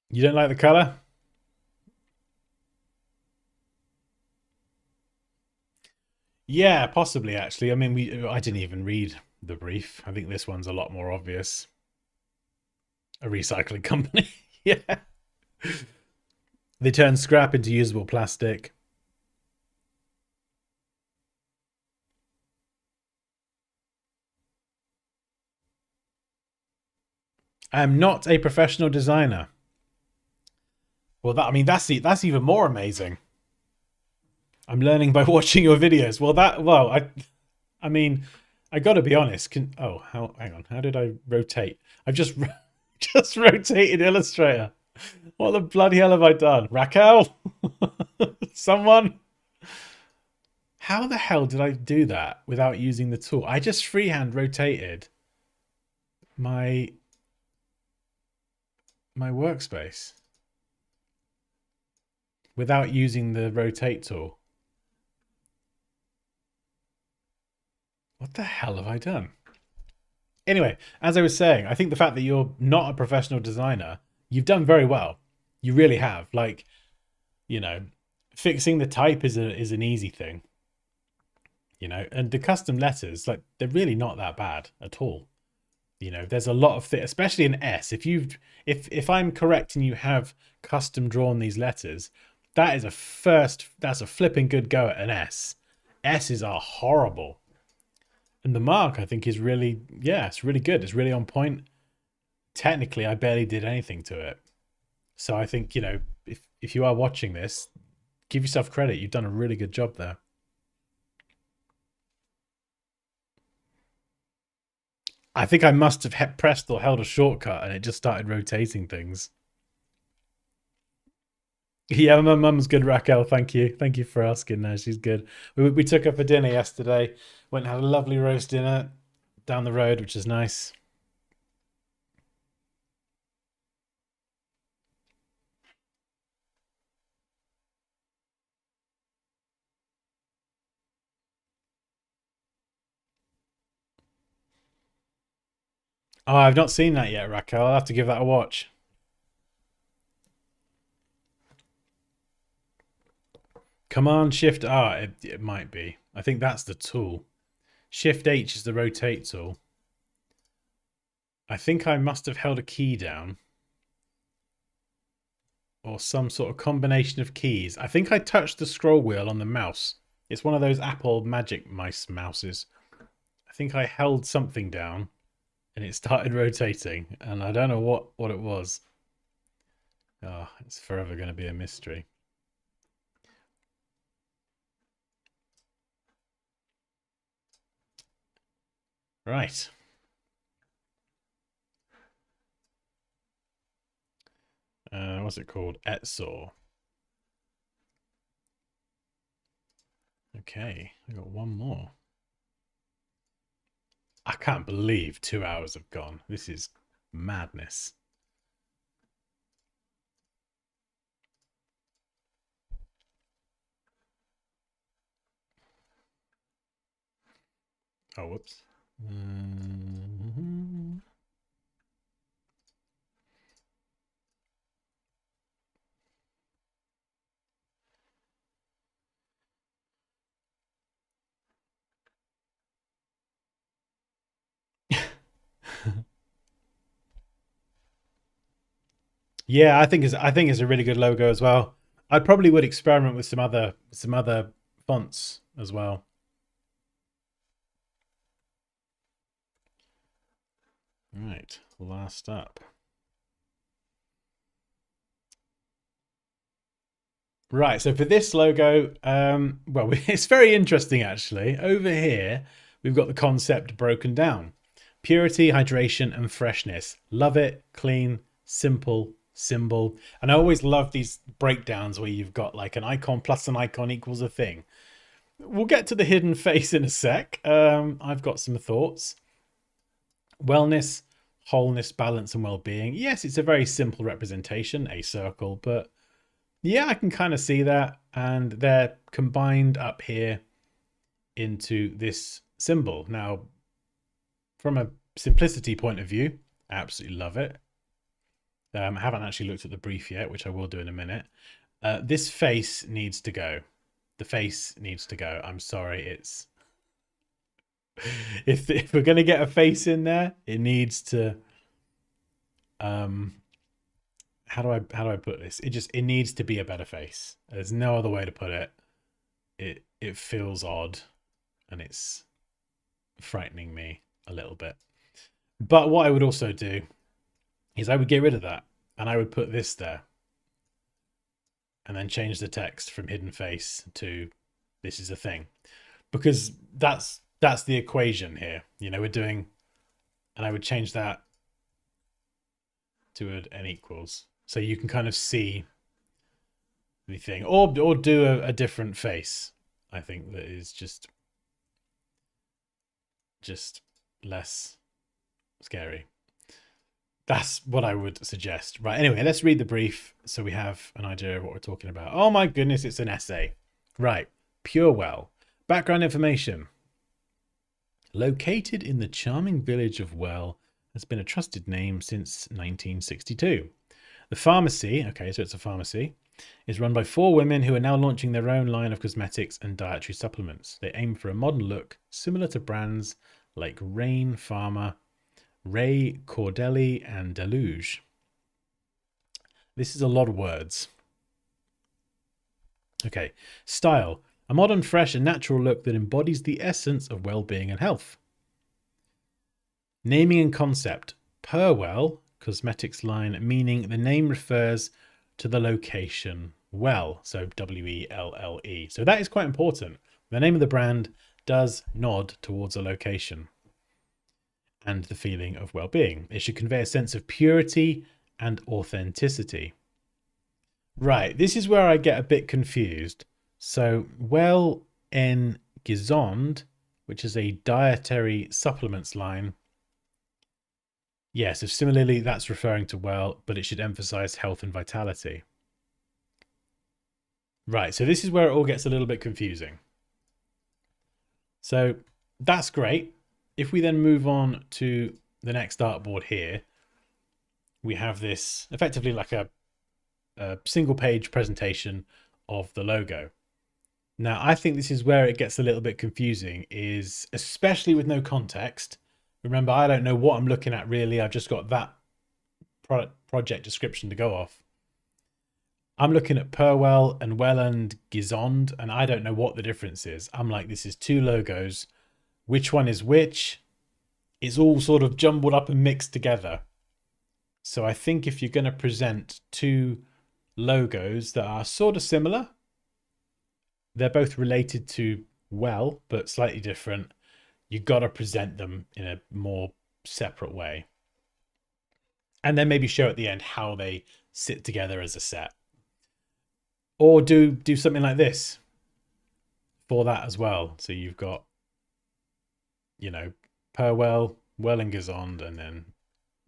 You don't like the color? Yeah, possibly actually. I mean, I didn't even read the brief. I think this one's a lot more obvious. A recycling company. Yeah. They turn scrap into usable plastic. I am not a professional designer. Well, that's even more amazing. I'm learning by watching your videos. I mean, I got to be honest. Hang on. How did I rotate? I've just just rotated Illustrator. What the bloody hell have I done? Raquel? Someone? How the hell did I do that without using the tool? I just freehand rotated my workspace without using the rotate tool. What the hell have I done? Anyway, as I was saying, I think the fact that you're not a professional designer, you've done very well. You really have. Like, you know, fixing the type is an easy thing. You know, and the custom letters, like, they're really not that bad at all. You know, there's a lot of things, especially in S. If I'm correct and you have custom drawn these letters, that's a flipping good go at an S. S's are horrible. And the mark, I think, is really, yeah, it's really good. It's really on point. Technically, I barely did anything to it. So I think, you know, if you are watching this, give yourself credit. You've done a really good job there. I think I must have pressed or held a shortcut and it just started rotating things. Yeah, my mum's good, Raquel. Thank you. Thank you for asking. No, she's good. We took her for dinner yesterday. Went and had a lovely roast dinner down the road, which is nice. Oh, I've not seen that yet, Raquel. I'll have to give that a watch. Command Shift R, it might be. I think that's the tool. Shift H is the rotate tool. I think I must have held a key down. Or some sort of combination of keys. I think I touched the scroll wheel on the mouse. It's one of those Apple Magic Mice mouses. I think I held something down and it started rotating. And I don't know what it was. Oh, it's forever going to be a mystery. Right. What's it called? Etsor. Okay, I got one more. I can't believe 2 hours have gone. This is madness. Oh, whoops. Yeah, I think it's a really good logo as well. I probably would experiment with some other fonts as well. Right, last up. Right, so for this logo, well, it's very interesting actually. Over here, we've got the concept broken down. Purity, hydration, and freshness. Love it, clean, simple, symbol. And I always love these breakdowns where you've got like an icon plus an icon equals a thing. We'll get to the hidden face in a sec. I've got some thoughts. Wellness, wholeness, balance, and well-being. Yes, it's a very simple representation, a circle, but yeah, I can kind of see that. And they're combined up here into this symbol. Now, from a simplicity point of view, I absolutely love it. I haven't actually looked at the brief yet, which I will do in a minute. This face needs to go. The face needs to go. I'm sorry, it's... if we're going to get a face in there, it needs to... how do I put this? It needs to be a better face. There's no other way to put it. It feels odd, and it's frightening me a little bit. But what I would also do is I would get rid of that, and I would put this there, and then change the text from hidden face to this is a thing, because that's the equation here. You know, we're doing, and I would change that to an equals, so you can kind of see the thing, or do a different face. I think that is just less scary. That's what I would suggest. Right, anyway, let's read the brief so we have an idea of what we're talking about. Oh my goodness, it's an essay. Right, Purewell. Background information. Located in the charming village of Well, has been a trusted name since 1962. The pharmacy, okay, so it's a pharmacy, is run by 4 women who are now launching their own line of cosmetics and dietary supplements. They aim for a modern look similar to brands like Rain Pharma, Ray Cordelli, and Deluge. This is a lot of words. Okay, style. A modern, fresh, and natural look that embodies the essence of well-being and health. Naming and concept. Purewell cosmetics line, meaning the name refers to the location well, so W-E-L-L-E. So that is quite important. The name of the brand does nod towards a location and the feeling of well-being. It should convey a sense of purity and authenticity. Right, this is where I get a bit confused. So, Well en Gezond, which is a dietary supplements line. Yeah, so similarly, that's referring to well, but it should emphasize health and vitality. Right, so this is where it all gets a little bit confusing. So that's great. If we then move on to the next artboard here, we have this effectively like a single page presentation of the logo. Now, I think this is where it gets a little bit confusing, is especially with no context. Remember, I don't know what I'm looking at really. I've just got that project description to go off. I'm looking at Perwell and Welland Gizond, and I don't know what the difference is. I'm like, this is two logos. Which one is which? It's all sort of jumbled up and mixed together. So I think if you're going to present two logos that are sort of similar, they're both related to well, but slightly different, you got to present them in a more separate way. And then maybe show at the end how they sit together as a set. Or do something like this for that as well. So you've got, you know, Perwell, Welland Gizond, and then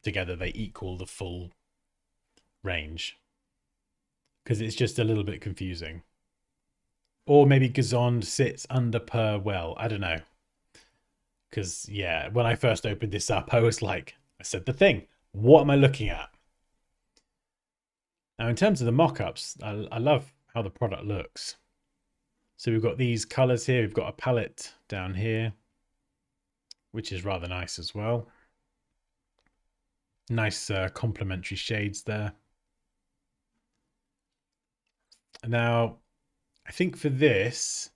together they equal the full range. Because it's just a little bit confusing. Or maybe Gizond sits under Perwell. I don't know. Because, yeah, when I first opened this up, I was like, I said the thing. What am I looking at? Now, in terms of the mock-ups, I love how the product looks. So we've got these colors here. We've got a palette down here, which is rather nice as well. Nice complementary shades there. Now, I think for this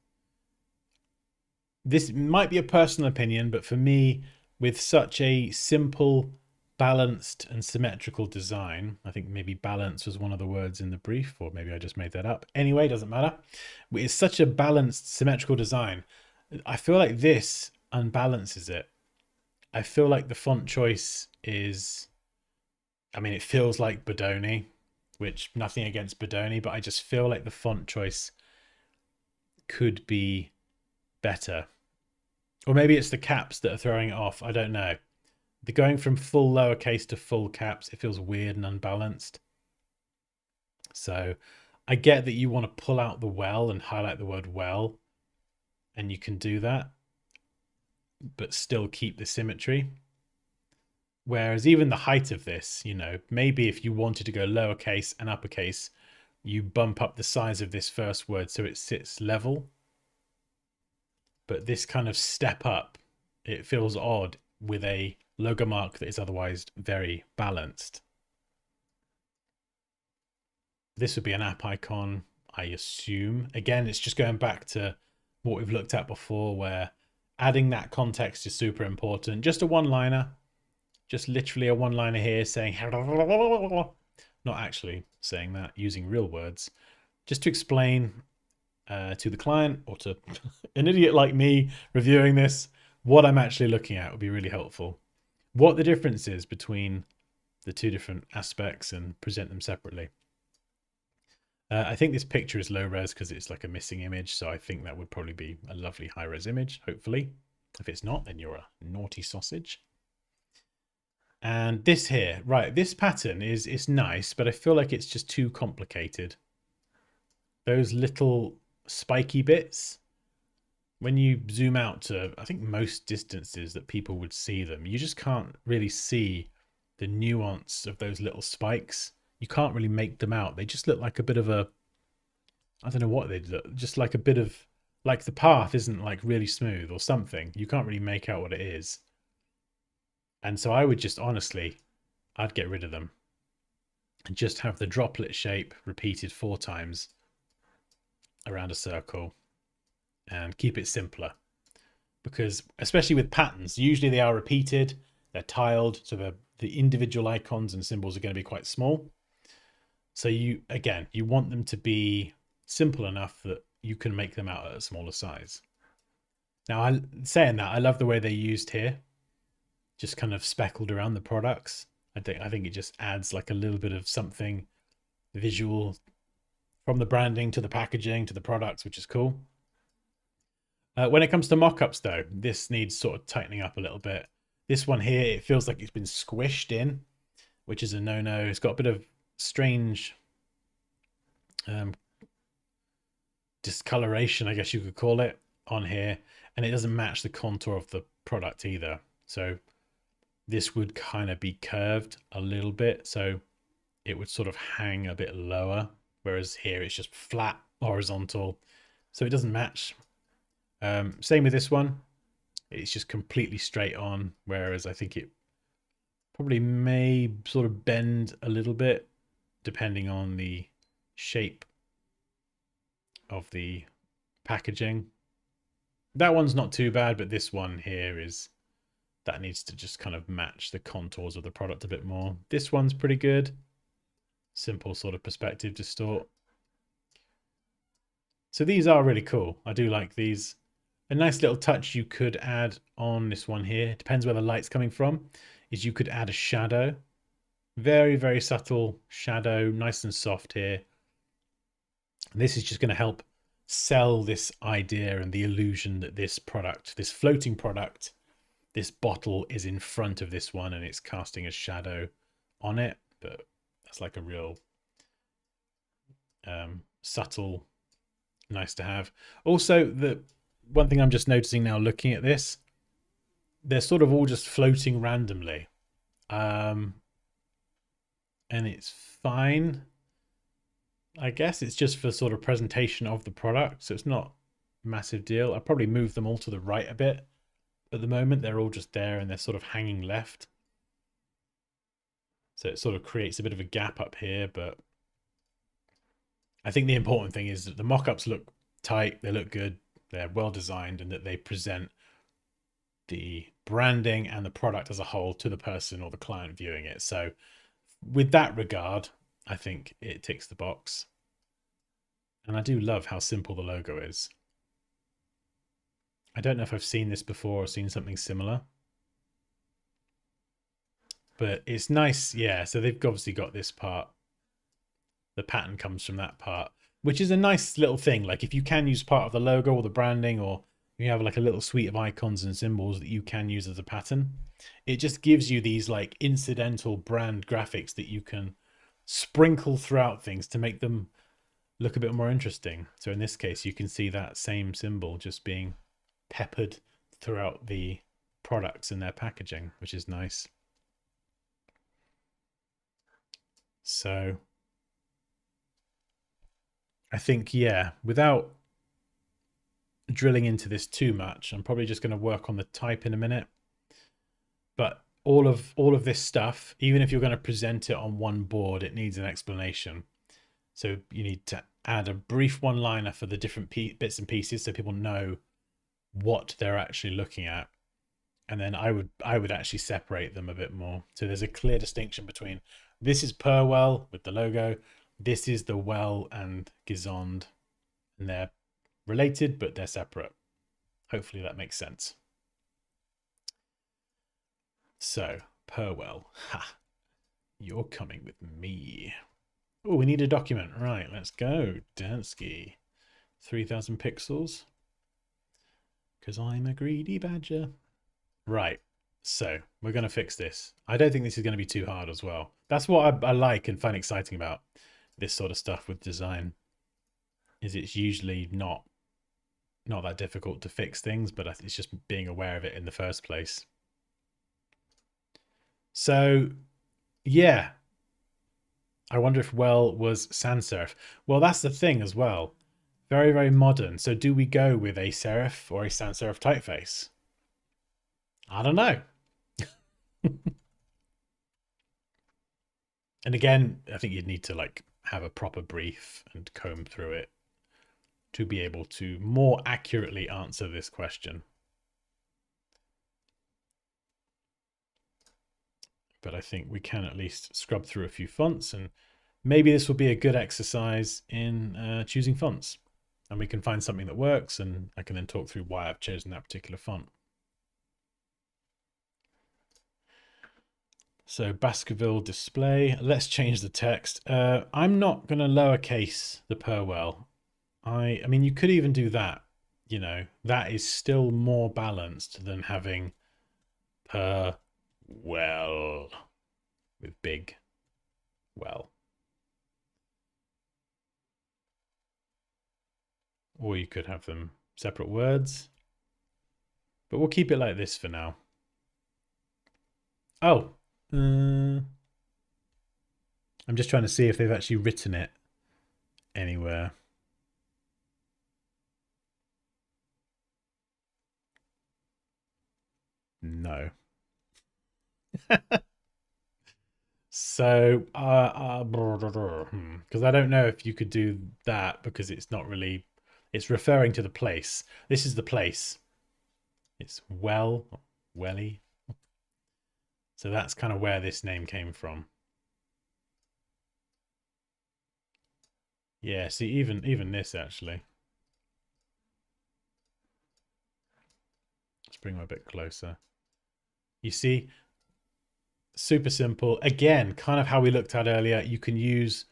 might be a personal opinion, but for me, with such a simple, balanced and symmetrical design, I think maybe balance was one of the words in the brief, or maybe I just made that up. Anyway, doesn't matter. It's such a balanced, symmetrical design. I feel like this unbalances it. I feel like the font choice is, I mean, it feels like Bodoni, which nothing against Bodoni, but I just feel like the font choice could be better. Or maybe it's the caps that are throwing it off. I don't know. The going from full lowercase to full caps, it feels weird and unbalanced. So I get that you want to pull out the well and highlight the word well, and you can do that, but still keep the symmetry. Whereas even the height of this, you know, maybe if you wanted to go lowercase and uppercase, you bump up the size of this first word so it sits level. But this kind of step up, it feels odd with a logo mark that is otherwise very balanced. This would be an app icon, I assume. Again, it's just going back to what we've looked at before, where adding that context is super important. Just a one-liner, just literally a one-liner here saying, not actually saying that, using real words, just to explain to the client or to an idiot like me reviewing this, what I'm actually looking at would be really helpful. What the difference is between the two different aspects and present them separately. I think this picture is low res because it's like a missing image. So I think that would probably be a lovely high res image, hopefully. If it's not, then you're a naughty sausage. And this here, right, this pattern is nice, but I feel like it's just too complicated. Those little spiky bits, when you zoom out to, I think, most distances that people would see them, you just can't really see the nuance of those little spikes. You can't really make them out. They just look like a bit of a, I don't know what they look, just like a bit of, like the path isn't like really smooth or something. You can't really make out what it is. And so I would just honestly, I'd get rid of them and just have the droplet shape repeated 4 times around a circle and keep it simpler. Because especially with patterns, usually they are repeated, they're tiled, so the individual icons and symbols are going to be quite small. So you want them to be simple enough that you can make them out at a smaller size. Now, saying that, I love the way they used here, just kind of speckled around the products. I think it just adds like a little bit of something visual from the branding to the packaging to the products, which is cool. When it comes to mock-ups, though, this needs sort of tightening up a little bit. This one here, it feels like it's been squished in, which is a no-no. It's got a bit of strange discoloration, I guess you could call it, on here, and it doesn't match the contour of the product either. So this would kind of be curved a little bit, so it would sort of hang a bit lower, whereas here it's just flat, horizontal, So it doesn't match. Same with this one. It's just completely straight on, whereas I think it probably may sort of bend a little bit depending on the shape of the packaging. That one's not too bad, but this one here is, that needs to just kind of match the contours of the product a bit more. This one's pretty good. Simple sort of perspective distort. So these are really cool. I do like these. A nice little touch you could add on this one here, depends where the light's coming from, is you could add a shadow. Very, very subtle shadow, nice and soft here. And this is just going to help sell this idea and the illusion that this product, this floating product, this bottle is in front of this one and it's casting a shadow on it. But that's like a real subtle, nice to have. Also, the one thing I'm just noticing now looking at this, they're sort of all just floating randomly. And it's fine. I guess it's just for sort of presentation of the product, so it's not a massive deal. I'll probably move them all to the right a bit. At the moment, they're all just there and they're sort of hanging left. So it sort of creates a bit of a gap up here, but I think the important thing is that the mock-ups look tight, they look good, they're well designed, and that they present the branding and the product as a whole to the person or the client viewing it. So with that regard, I think it ticks the box. And I do love how simple the logo is. I don't know if I've seen this before or seen something similar. But it's nice, yeah. So they've obviously got this part. The pattern comes from that part, which is a nice little thing. Like if you can use part of the logo or the branding, or you have like a little suite of icons and symbols that you can use as a pattern, it just gives you these like incidental brand graphics that you can sprinkle throughout things to make them look a bit more interesting. So in this case, you can see that same symbol just being peppered throughout the products in their packaging, which is nice. So I think, yeah, without drilling into this too much, I'm probably just going to work on the type in a minute. But all of this stuff, even if you're going to present it on one board, it needs an explanation. So you need to add a brief one-liner for the different bits and pieces so people know what they're actually looking at. And then I would actually separate them a bit more. So there's a clear distinction between this is Purwell with the logo, this is the Well and Gizond, and they're related, but they're separate. Hopefully that makes sense. So, Purwell, ha, you're coming with me. Oh, we need a document. Right, let's go. Dansky, 3000 pixels. Because I'm a greedy badger. Right, so we're going to fix this. I don't think this is going to be too hard as well. That's what I like and find exciting about this sort of stuff with design, is it's usually not that difficult to fix things, but it's just being aware of it in the first place. So, yeah. I wonder if Well was sans serif. Well, that's the thing as well. Very, very modern. So do we go with a serif or a sans serif typeface? I don't know. And again, I think you'd need to like have a proper brief and comb through it to be able to more accurately answer this question. But I think we can at least scrub through a few fonts, and maybe this will be a good exercise in choosing fonts. And we can find something that works, and I can then talk through why I've chosen that particular font. So Baskerville display, let's change the text. I'm not going to lowercase the Purwell. I mean, you could even do that, you know, that is still more balanced than having Purwell with big well. Or you could have them separate words, but we'll keep it like this for now. Oh, I'm just trying to see if they've actually written it anywhere. no. So, because I don't know if you could do that because it's not really, it's referring to the place. This is the place. It's welly. So that's kind of where this name came from. Yeah, see, even this actually. Let's bring them a bit closer. You see, super simple. Again, kind of how we looked at earlier, you can use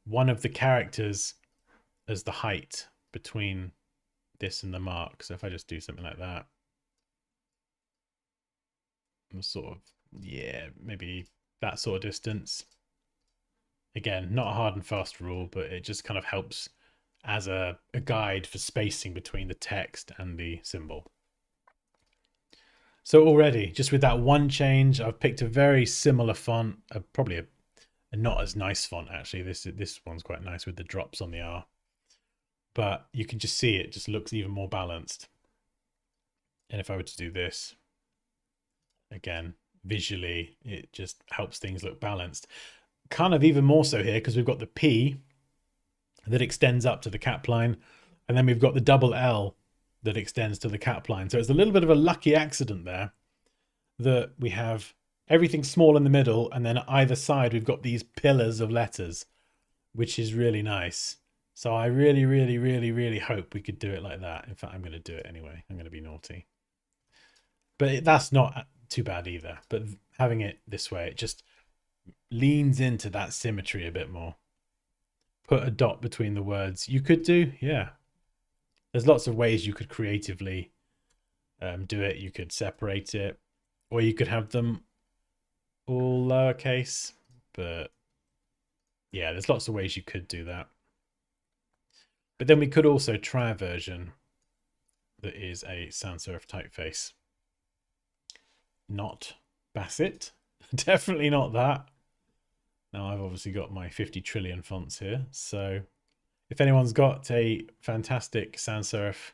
one of the characters as the height between this and the mark. So if I just do something like that, sort of, yeah, maybe that sort of distance. Again, not a hard and fast rule, but it just kind of helps as a guide for spacing between the text and the symbol. So already, just with that one change, I've picked a very similar font, probably a not as nice font actually. This one's quite nice with the drops on the R. But you can just see it just looks even more balanced. And if I were to do this, again, visually, it just helps things look balanced. Kind of even more so here because we've got the P that extends up to the cap line, and then we've got the double L that extends to the cap line. So it's a little bit of a lucky accident there that we have everything small in the middle, and then either side we've got these pillars of letters, which is really nice. So I really, really, really, really hope we could do it like that. In fact, I'm going to do it anyway. I'm going to be naughty. But that's not too bad either. But having it this way, it just leans into that symmetry a bit more. Put a dot between the words. You could do, yeah. There's lots of ways you could creatively do it. You could separate it, or you could have them all lowercase. But yeah, there's lots of ways you could do that. But then we could also try a version that is a sans serif typeface. Not Bassett. Definitely not that. Now I've obviously got my 50 trillion fonts here. So if anyone's got a fantastic sans serif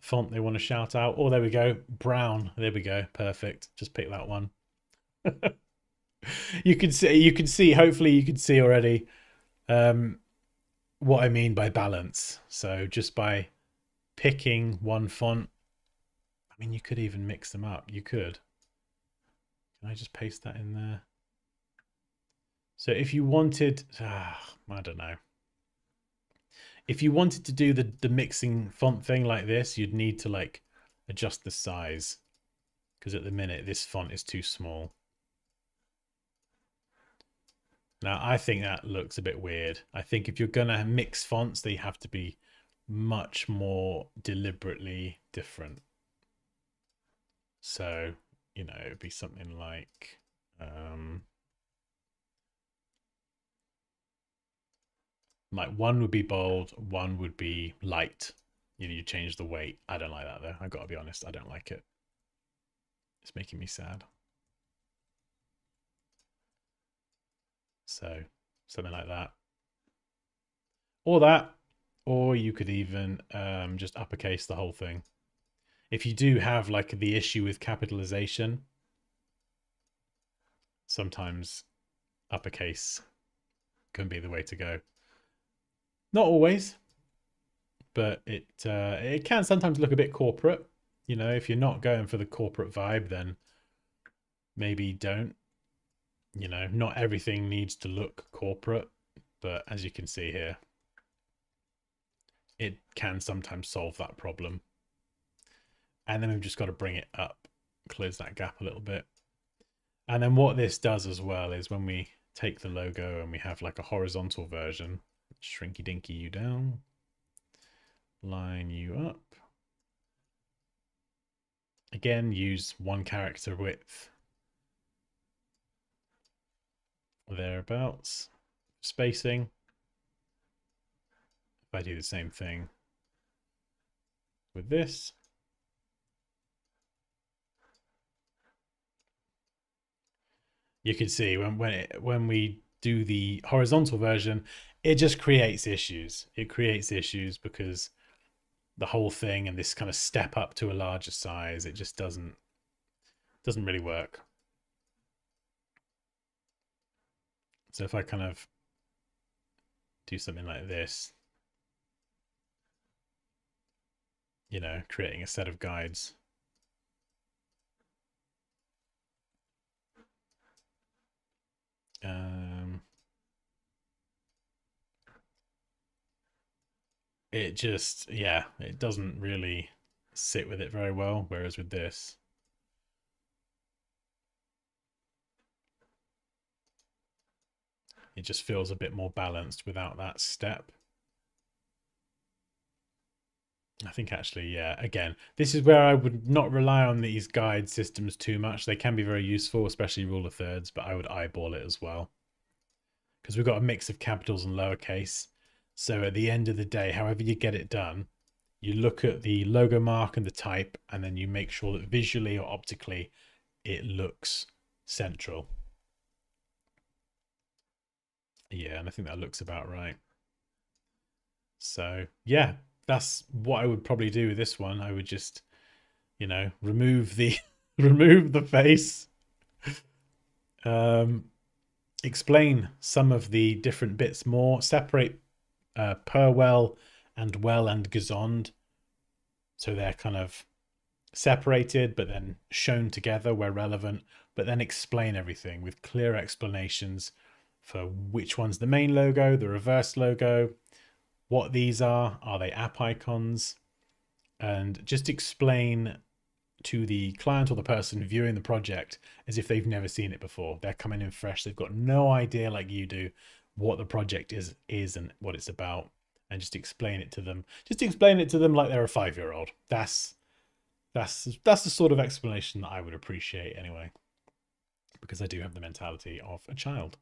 font they want to shout out, oh, there we go. Brown. There we go. Perfect. Just pick that one. you can see, hopefully you can see already what I mean by balance. So just by picking one font, I mean, you could even mix them up. You could. Can I just paste that in there? So if you wanted, I don't know. If you wanted to do the mixing font thing like this, you'd need to like adjust the size, because at the minute this font is too small. Now I think that looks a bit weird. I think if you're gonna mix fonts, they have to be much more deliberately different. So, you know, it'd be something like one would be bold, one would be light. You change the weight. I don't like that though. I've got to be honest, I don't like it. It's making me sad. So something like that. Or you could even just uppercase the whole thing. If you do have like the issue with capitalization, sometimes uppercase can be the way to go. Not always, but it can sometimes look a bit corporate. You know, if you're not going for the corporate vibe, then maybe don't. You know, not everything needs to look corporate, but as you can see here, it can sometimes solve that problem. And then we've just got to bring it up, close that gap a little bit. And then what this does as well is when we take the logo and we have like a horizontal version, shrinky dinky you down, line you up. Again, use one character width thereabouts. Spacing. If I do the same thing with this, you can see when we do the horizontal version, it just creates issues. It creates issues because the whole thing and this kind of step up to a larger size, it just doesn't Doesn't really work. So if I kind of do something like this, you know, creating a set of guides. It just, yeah, it doesn't really sit with it very well. Whereas with this, it just feels a bit more balanced without that step. I think actually, yeah, again, this is where I would not rely on these guide systems too much. They can be very useful, especially rule of thirds, but I would eyeball it as well. Because we've got a mix of capitals and lowercase. So at the end of the day, however you get it done, you look at the logo mark and the type, and then you make sure that visually or optically it looks central. Yeah, and I think that looks about right. So yeah, that's what I would probably do with this one. I would just, you know, remove the remove the face, um, explain some of the different bits more, separate per well and gesund, so they're kind of separated but then shown together where relevant, but then explain everything with clear explanations for which one's the main logo, the reverse logo, what these are they app icons, and just explain to the client or the person viewing the project as if they've never seen it before. They're coming in fresh, they've got no idea like you do what the project is and what it's about, and just explain it to them. Just explain it to them like they're a 5-year-old. That's the sort of explanation that I would appreciate anyway, because I do have the mentality of a child.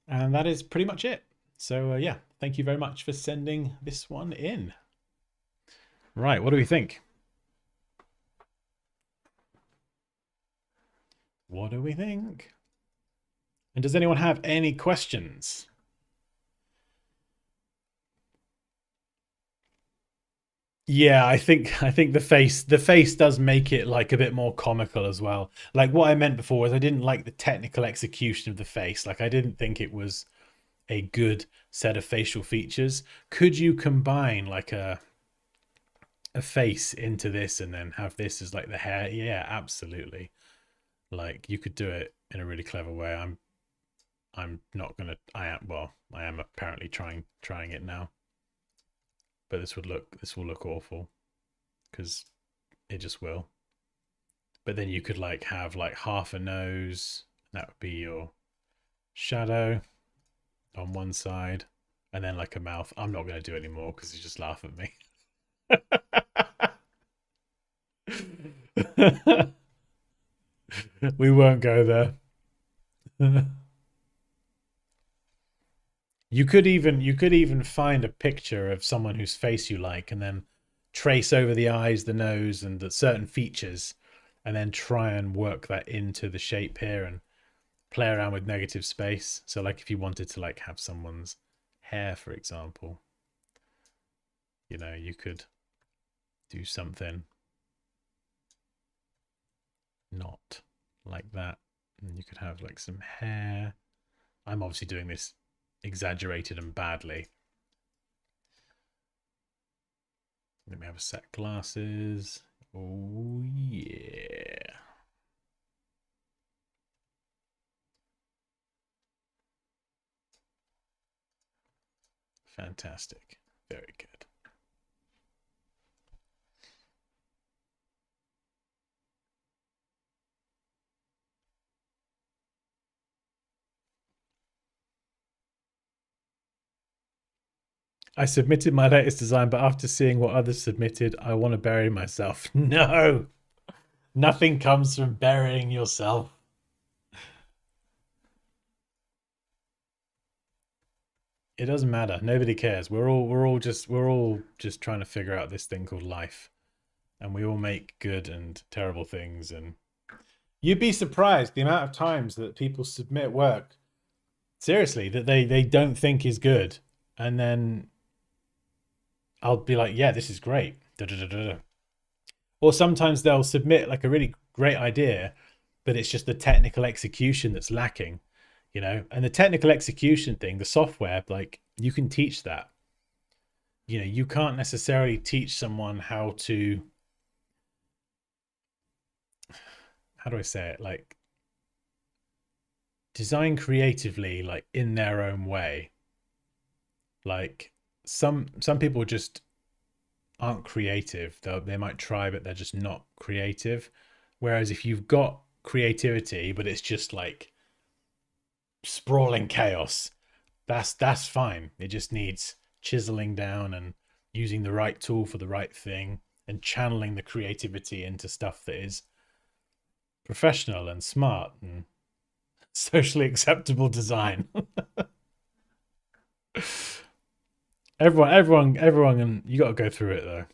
And that is pretty much it. So yeah, thank you very much for sending this one in. Right, what do we think? What do we think? And does anyone have any questions? Yeah, I think the face does make it like a bit more comical as well. Like what I meant before was I didn't like the technical execution of the face. Like I didn't think it was a good set of facial features. Could you combine like a face into this and then have this as like the hair? Yeah, absolutely. Like you could do it in a really clever way. I'm not gonna. I am apparently trying it now. But this will look awful because it just will. But then you could like have like half a nose. That would be your shadow on one side, and then like a mouth. I'm not going to do it anymore because you just laugh at me. We won't go there. You could even find a picture of someone whose face you like and then trace over the eyes, the nose, and the certain features, and then try and work that into the shape here and play around with negative space. So like if you wanted to like have someone's hair, for example, you know, you could do something not like that. And you could have like some hair. I'm obviously doing this exaggerated and badly. Let me have a set glasses. Oh yeah. Fantastic. Very good. I submitted my latest design, but after seeing what others submitted, I want to bury myself. No, nothing comes from burying yourself. It doesn't matter. Nobody cares. We're all just trying to figure out this thing called life, and we all make good and terrible things. And you'd be surprised the amount of times that people submit work seriously that they don't think is good, and then I'll be like, yeah, this is great. Da, da, da, da. Or sometimes they'll submit like a really great idea, but it's just the technical execution that's lacking, you know. And the technical execution thing, the software, like you can teach that. You know, you can't necessarily teach someone how do I say it, like design creatively, like in their own way. Like some people just aren't creative. They might try, but they're just not creative. Whereas if you've got creativity, but it's just like sprawling chaos, that's fine. It just needs chiseling down and using the right tool for the right thing and channeling the creativity into stuff that is professional and smart and socially acceptable design. everyone, and you got to go through it though.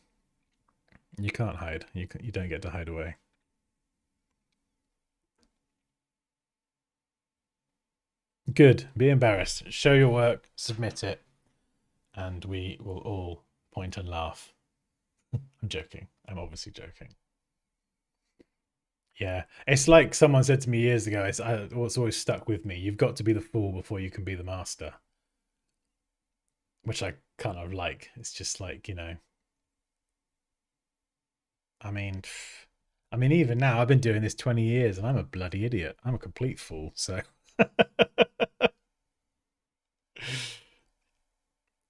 You can't hide. You don't get to hide away. Good. Be embarrassed. Show your work. Submit it, and we will all point and laugh. I'm joking. I'm obviously joking. Yeah, it's like someone said to me years ago. It's always stuck with me. You've got to be the fool before you can be the master, which I kind of like. It's just like, you know. I mean, I mean, even now I've been doing this 20 years, and I'm a bloody idiot. I'm a complete fool. So,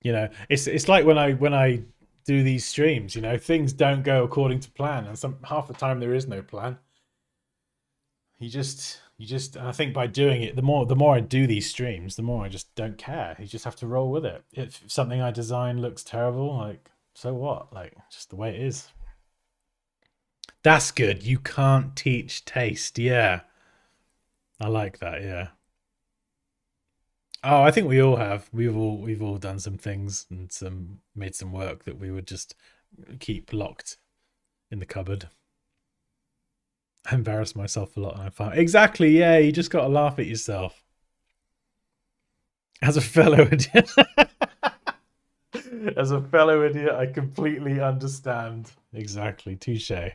you know, it's like when I do these streams. You know, things don't go according to plan, and some half the time there is no plan. You just I think by doing it, the more I do these streams, the more I just don't care. You just have to roll with it. If something I design looks terrible, like so what? Like just the way it is. That's good. You can't teach taste. Yeah. I like that. Yeah. Oh, I think we all have. We've all done some things and some made some work that we would just keep locked in the cupboard. I embarrass myself a lot and I find exactly, yeah, you just gotta laugh at yourself. As a fellow idiot. As a fellow idiot, I completely understand. Exactly. Touche.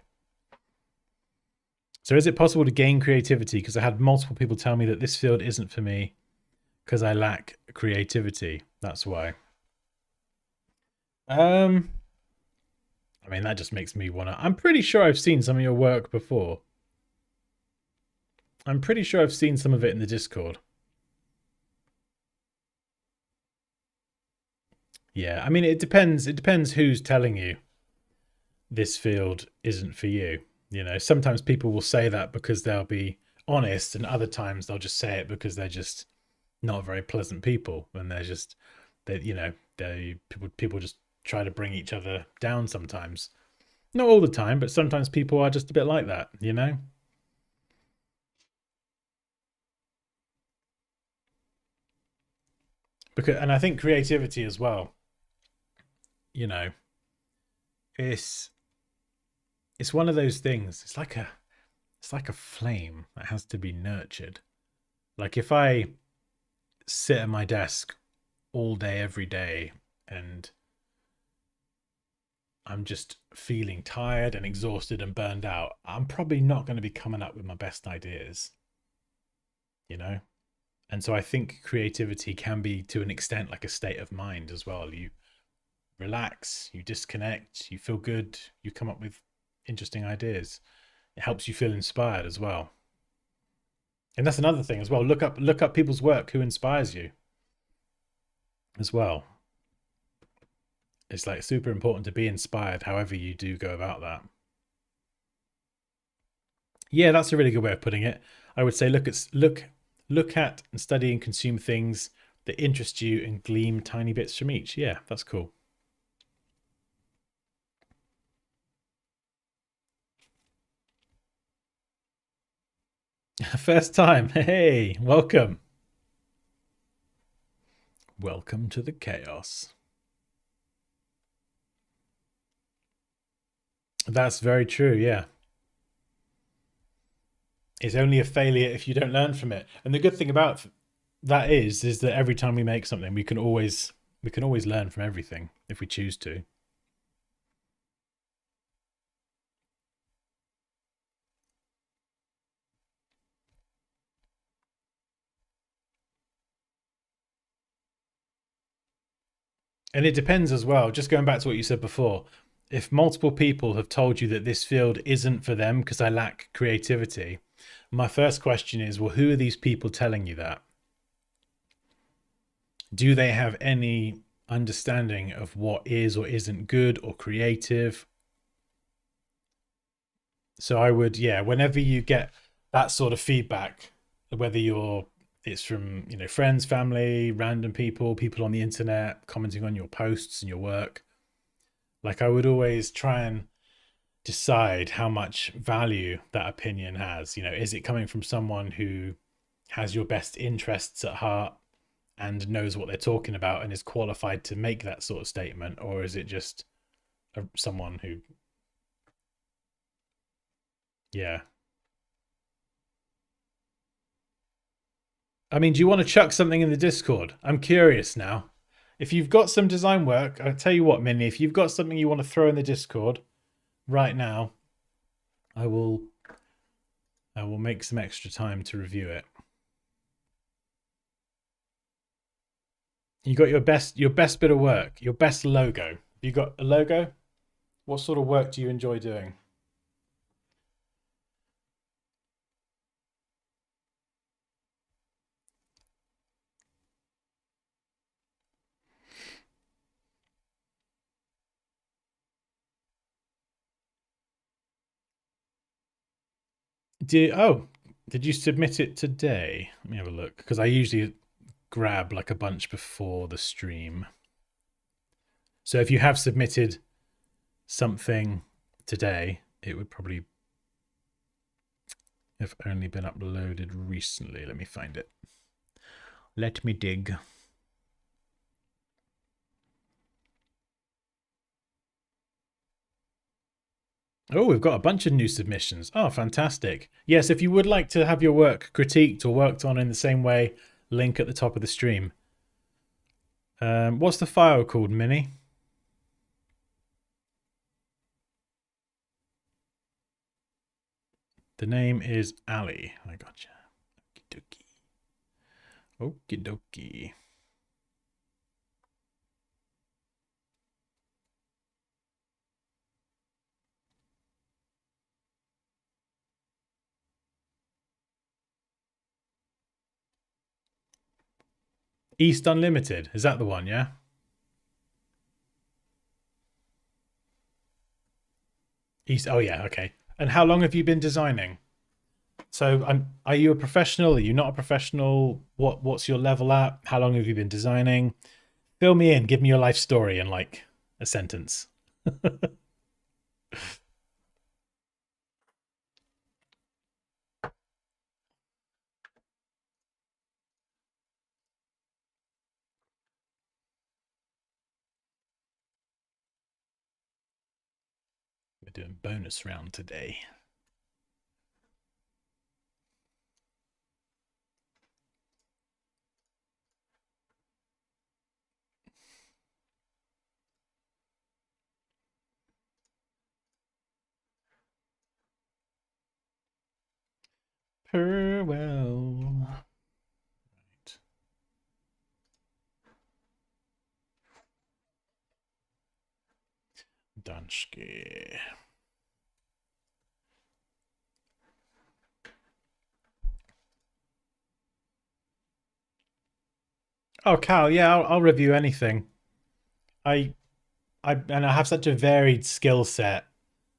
So is it possible to gain creativity? Because I had multiple people tell me that this field isn't for me because I lack creativity. That's why. Um, I mean, that just makes me wanna. I'm pretty sure I've seen some of your work before. I'm pretty sure I've seen some of it in the Discord. Yeah, I mean, it depends. It depends who's telling you this field isn't for you. You know, sometimes people will say that because they'll be honest, and other times they'll just say it because they're just not very pleasant people, and they're just they, you know, they people just try to bring each other down sometimes. Not all the time, but sometimes people are just a bit like that, you know? Because and I think creativity as well, you know, it's it's one of those things. It's like a flame that has to be nurtured. Like if I sit at my desk all day every day and I'm just feeling tired and exhausted and burned out, I'm probably not going to be coming up with my best ideas, you know? And so I think creativity can be to an extent like a state of mind as well. You relax, you disconnect, you feel good, you come up with interesting ideas. It helps you feel inspired as well. And that's another thing as well. Look up people's work who inspires you as well. It's like super important to be inspired however you do go about that. Yeah, that's a really good way of putting it. I would say look at and study and consume things that interest you and glean tiny bits from each. Yeah, that's cool. First time. Hey, welcome. Welcome to the chaos. That's very true, yeah. It's only a failure if you don't learn from it. And the good thing about that is that every time we make something, we can always learn from everything if we choose to. And it depends as well. Just going back to what you said before, if multiple people have told you that this field isn't for them because I lack creativity, my first question is, well, who are these people telling you that? Do they have any understanding of what is or isn't good or creative? So I would, yeah, whenever you get that sort of feedback, whether it's from, friends, family, random people, people on the internet commenting on your posts and your work, like I would always try and decide how much value that opinion has. Is it coming from someone who has your best interests at heart and knows what they're talking about and is qualified to make that sort of statement, or is it just someone who, yeah. I mean, do you want to chuck something in the Discord? I'm curious now. If you've got some design work, I'll tell you what, Minnie, if you've got something you want to throw in the Discord right now, I will make some extra time to review it. You got your best bit of work, your best logo. You got a logo? What sort of work do you enjoy doing? Did you submit it today? Let me have a look, because I usually grab like a bunch before the stream. So if you have submitted something today, it would probably have only been uploaded recently. Let me find it. Let me dig. Oh, we've got a bunch of new submissions. Oh, fantastic. Yes, if you would like to have your work critiqued or worked on in the same way, link at the top of the stream. What's the file called, Minnie? The name is Ali. I gotcha. Okie dokie. Okie dokie. East Unlimited. Is that the one, yeah? East. Oh, yeah, okay. And how long have you been designing? So, are you a professional? Are you not a professional? What's your level at? How long have you been designing? Fill me in. Give me your life story in like a sentence. We're doing bonus round today. Well. Right. Dansky. Oh, Cal, yeah, I'll review anything. I and I have such a varied skill set.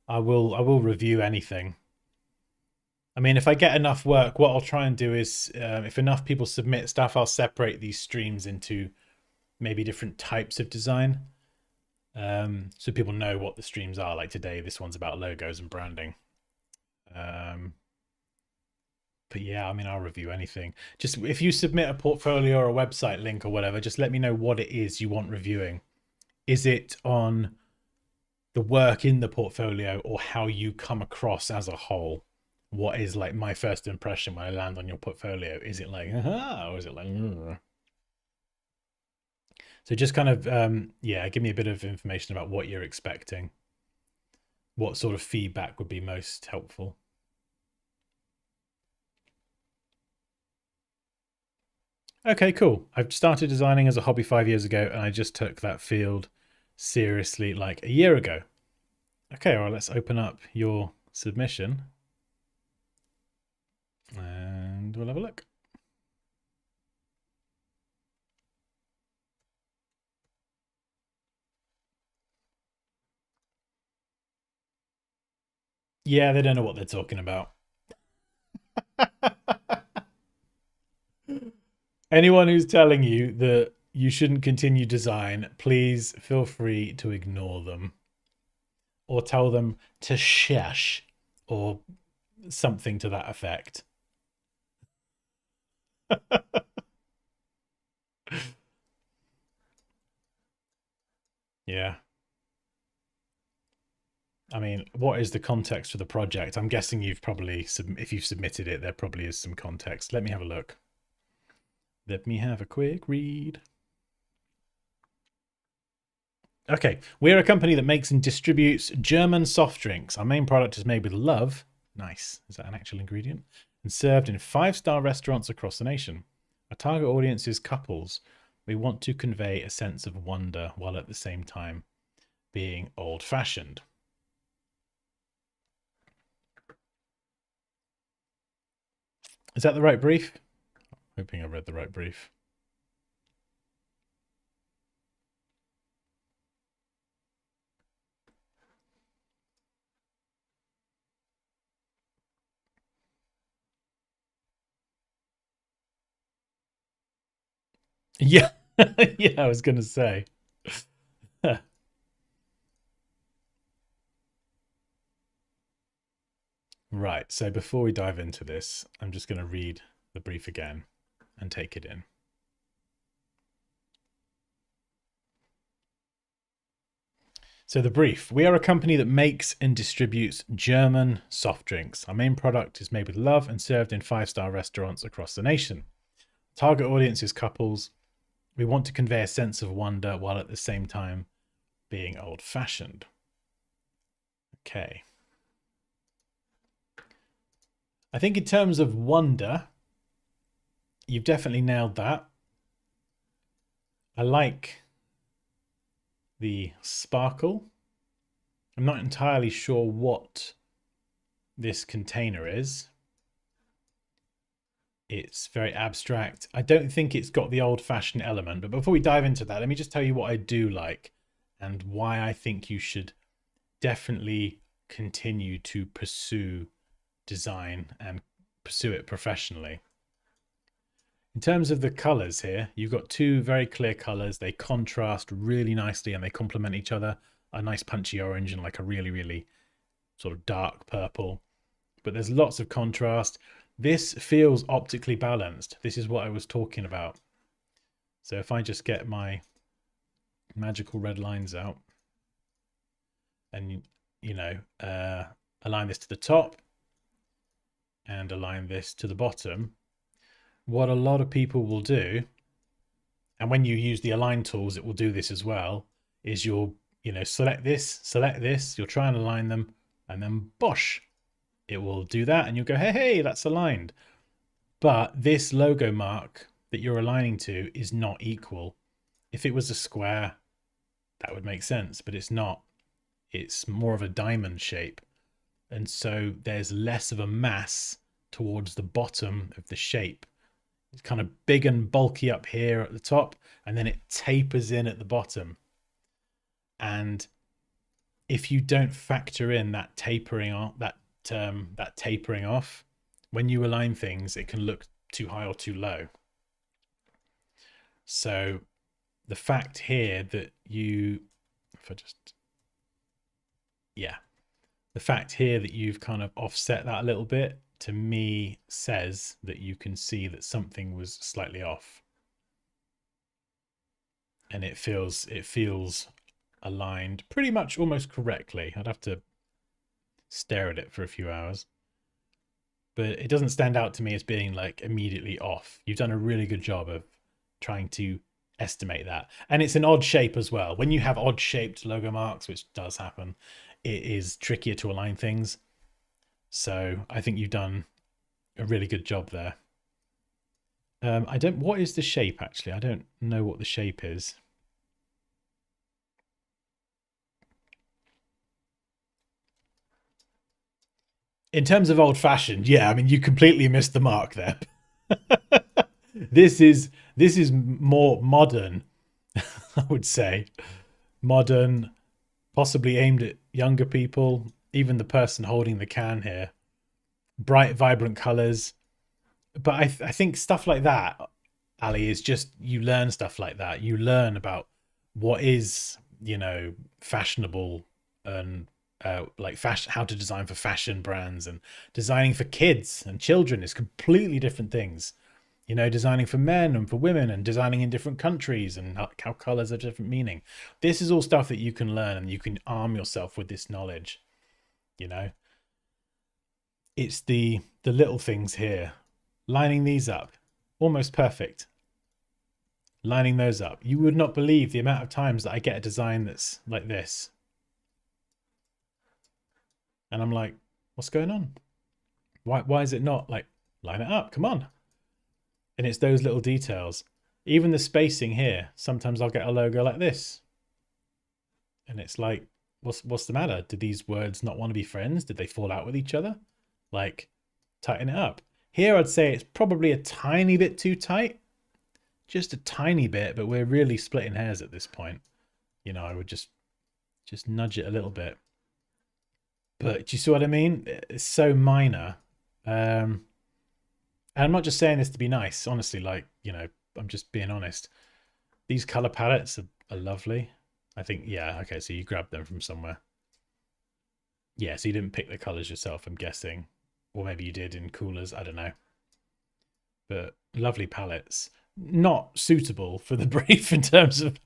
I will review anything. I mean, if I get enough work, what I'll try and do is, if enough people submit stuff, I'll separate these streams into maybe different types of design, so people know what the streams are. Like today, this one's about logos and branding. But yeah, I mean, I'll review anything. Just if you submit a portfolio or a website link or whatever, just let me know what it is you want reviewing. Is it on the work in the portfolio or how you come across as a whole? What is like my first impression when I land on your portfolio? Is it like, aha, or is it like, ugh? So just kind of, yeah, give me a bit of information about what you're expecting. What sort of feedback would be most helpful? Okay, cool. I've started designing as a hobby 5 years ago, and I just took that field seriously like a year ago. Okay, well, let's open up your submission and we'll have a look. Yeah, they don't know what they're talking about. Anyone who's telling you that you shouldn't continue design, please feel free to ignore them or tell them to shush or something to that effect. Yeah. I mean, what is the context for the project? I'm guessing you've probably, if you've submitted it, there probably is some context. Let me have a look. Let me have a quick read. Okay, we're a company that makes and distributes German soft drinks. Our main product is made with love. Nice. Is that an actual ingredient? And served in 5-star restaurants across the nation. Our target audience is couples. We want to convey a sense of wonder while at the same time being old-fashioned. Is that the right brief? Hoping I read the right brief. Yeah. Yeah, I was going to say. Right. So before we dive into this, I'm just going to read the brief again and take it in. So the brief, we are a company that makes and distributes German soft drinks. Our main product is made with love and served in 5-star restaurants across the nation. Target audience is couples. We want to convey a sense of wonder while at the same time being old-fashioned. Okay. I think in terms of wonder, you've definitely nailed that. I like the sparkle. I'm not entirely sure what this container is. It's very abstract. I don't think it's got the old-fashioned element. But before we dive into that, let me just tell you what I do like and why I think you should definitely continue to pursue design and pursue it professionally. In terms of the colors here, you've got two very clear colors. They contrast really nicely and they complement each other. A nice punchy orange and like a really, really sort of dark purple. But there's lots of contrast. This feels optically balanced. This is what I was talking about. So if I just get my magical red lines out and, you know, align this to the top and align this to the bottom, what a lot of people will do, and when you use the align tools, it will do this as well, is you'll, select this, you'll try and align them, and then bosh, it will do that, and you'll go, hey, that's aligned. But this logo mark that you're aligning to is not equal. If it was a square, that would make sense, but it's not. It's more of a diamond shape. And so there's less of a mass towards the bottom of the shape. It's kind of big and bulky up here at the top, and then it tapers in at the bottom. And if you don't factor in that tapering off, that tapering off, when you align things, it can look too high or too low. So the fact here that the fact here that you've kind of offset that a little bit, to me says that you can see that something was slightly off. And it feels aligned pretty much almost correctly. I'd have to stare at it for a few hours. But it doesn't stand out to me as being like immediately off. You've done a really good job of trying to estimate that. And it's an odd shape as well. When you have odd shaped logo marks, which does happen, it is trickier to align things. So I think you've done a really good job there. I don't, what is the shape actually? I don't know what the shape is. In terms of old fashioned, yeah, I mean, you completely missed the mark there. This is more modern, I would say. Modern, possibly aimed at younger people. Even the person holding the can here, bright, vibrant colors. But I think stuff like that, Ali, is just you learn stuff like that. You learn about what is fashionable and like fashion, how to design for fashion brands, and designing for kids and children is completely different things. Designing for men and for women, and designing in different countries, and how colors have different meaning. This is all stuff that you can learn, and you can arm yourself with this knowledge. You know, it's the little things here, lining these up, almost perfect. Lining those up, you would not believe the amount of times that I get a design that's like this, and I'm like, what's going on? Why is it not like, line it up? Come on. And it's those little details. Even the spacing here. Sometimes I'll get a logo like this, and it's like, what's the matter? Did these words not want to be friends? Did they fall out with each other? Like, tighten it up. Here I'd say it's probably a tiny bit too tight, just a tiny bit, but we're really splitting hairs at this point. I would just nudge it a little bit. But do you see what I mean? It's so minor. And I'm not just saying this to be nice, honestly. Like, I'm just being honest. These color palettes are lovely. I think, yeah, okay, so you grabbed them from somewhere. Yeah, so you didn't pick the colors yourself, I'm guessing. Or maybe you did in coolers, I don't know. But lovely palettes. Not suitable for the brief in terms of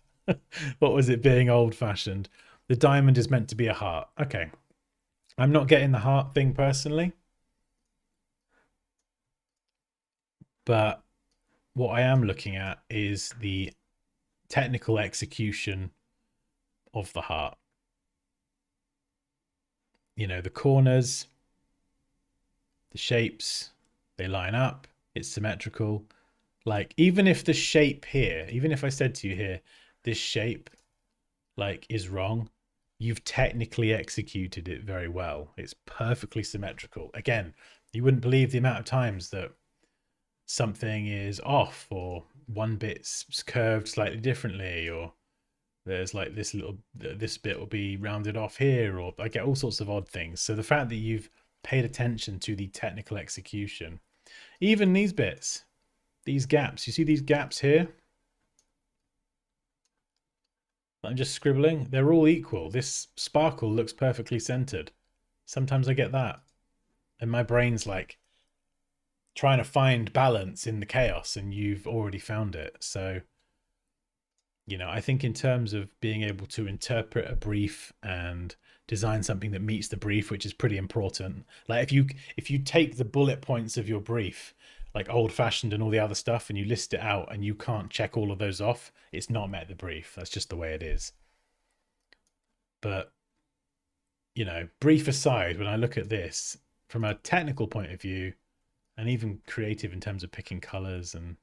what was it, being old fashioned. The diamond is meant to be a heart. Okay. I'm not getting the heart thing personally, but what I am looking at is the technical execution of the heart. The corners, the shapes, they line up, it's symmetrical. Like, even if the shape here, even if I said to you here, this shape like is wrong, you've technically executed it very well. It's perfectly symmetrical. Again, you wouldn't believe the amount of times that something is off, or one bit's curved slightly differently, or there's like this bit will be rounded off here, or I get all sorts of odd things. So the fact that you've paid attention to the technical execution, even these bits, these gaps, you see these gaps here? I'm just scribbling. They're all equal. This sparkle looks perfectly centered. Sometimes I get that. And my brain's like trying to find balance in the chaos, and you've already found it. So, I think in terms of being able to interpret a brief and design something that meets the brief, which is pretty important. Like, if you take the bullet points of your brief, like old fashioned and all the other stuff, and you list it out and you can't check all of those off, it's not met the brief. That's just the way it is. But, brief aside, when I look at this from a technical point of view, and even creative in terms of picking colors, and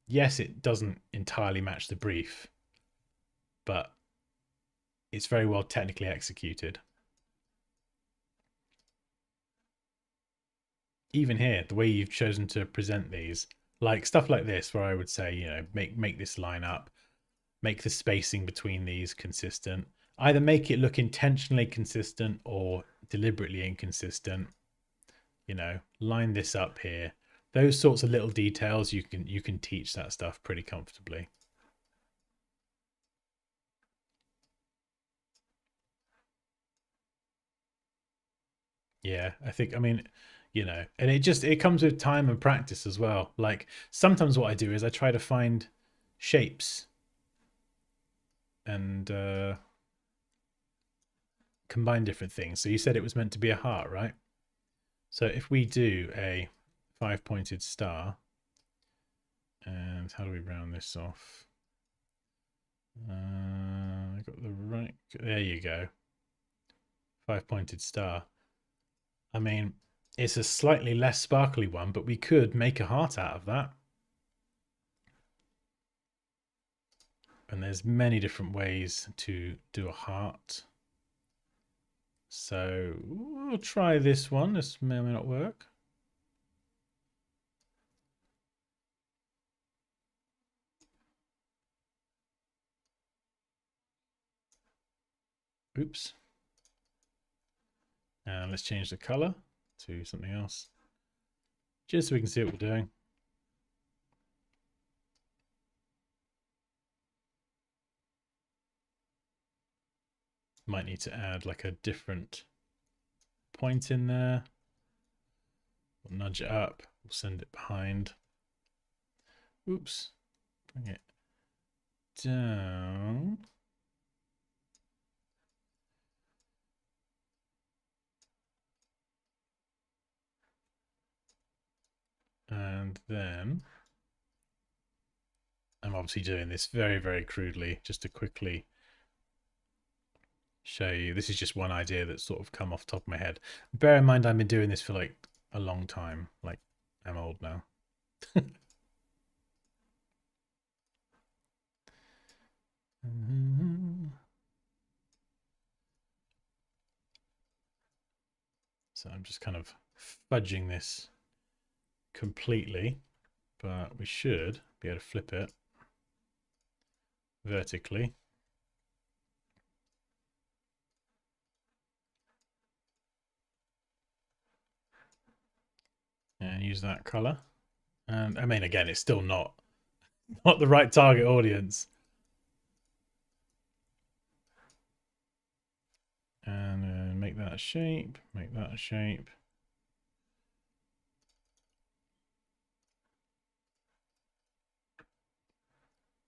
yes, it doesn't entirely match the brief, but it's very well technically executed. Even here, the way you've chosen to present these, like stuff like this, where I would say, make this line up, make the spacing between these consistent. Either make it look intentionally consistent or deliberately inconsistent. Line this up here. Those sorts of little details, you can teach that stuff pretty comfortably. Yeah, I mean, and it comes with time and practice as well. Like, sometimes what I do is I try to find shapes and combine different things. So you said it was meant to be a heart, right? So if we do a 5-pointed star, and how do we round this off? I got the right, there you go. 5-pointed star. I mean, It's a slightly less sparkly one, but we could make a heart out of that. And there's many different ways to do a heart. So we'll try this one. This may or may not work. Oops. And let's change the color to something else, just so we can see what we're doing. Might need to add like a different point in there. We'll nudge it up. We'll send it behind. Oops. Bring it down. And then I'm obviously doing this very, very crudely, just to quickly show you. This is just one idea that's sort of come off the top of my head. Bear in mind, I've been doing this for like a long time. Like, I'm old now. So I'm just kind of fudging this completely, but we should be able to flip it vertically. And use that color. And I mean, again, it's still not the right target audience. And make that a shape, make that a shape.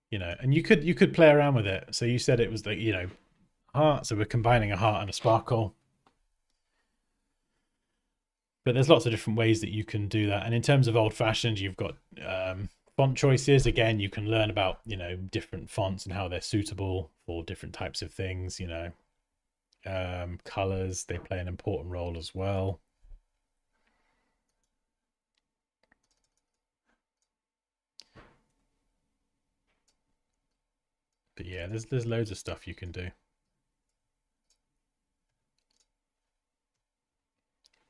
You know, and you could play around with it. So you said it was the, you know, heart. So we're combining a heart and a sparkle. But there's lots of different ways that you can do that. And in terms of old fashioned, you've got font choices. Again, you can learn about, you know, different fonts and how they're suitable for different types of things, you know. Colors, they play an important role as well. But yeah, there's loads of stuff you can do.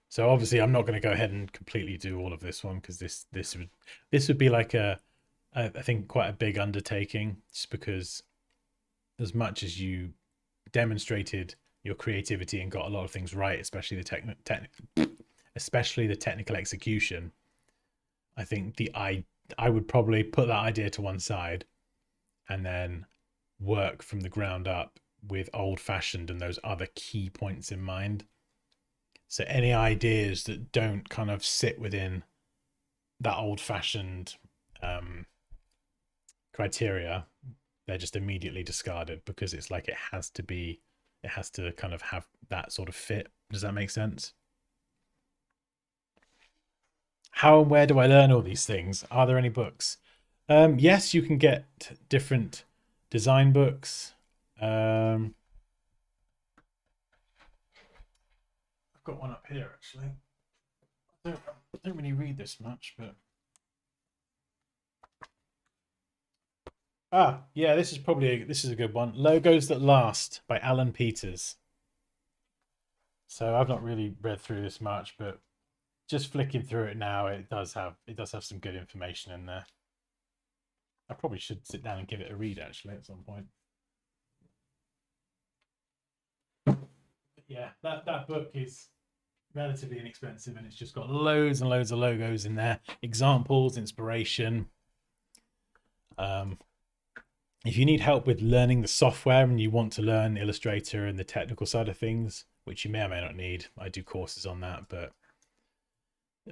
So obviously, I'm not going to go ahead and completely do all of this one because this would be like I think quite a big undertaking, just because as much as you demonstrated your creativity and got a lot of things right, especially the technical execution, I think I would probably put that idea to one side and then work from the ground up with old fashioned and those other key points in mind. So any ideas that don't kind of sit within that old fashioned criteria, they're just immediately discarded because it's like it has to kind of have that sort of fit. Does that make sense? How and where do I learn all these things? Are there any books? Yes, you can get different design books. I've got one up here actually. I don't really read this much, but yeah, this is a good one. Logos That Last by Alan Peters. So I've not really read through this much, but just flicking through it now, it does have some good information in there. I probably should sit down and give it a read actually at some point. But yeah, that book is relatively inexpensive and it's just got loads and loads of logos in there, examples, inspiration. If you need help with learning the software and you want to learn Illustrator and the technical side of things, which you may or may not need, I do courses on that, but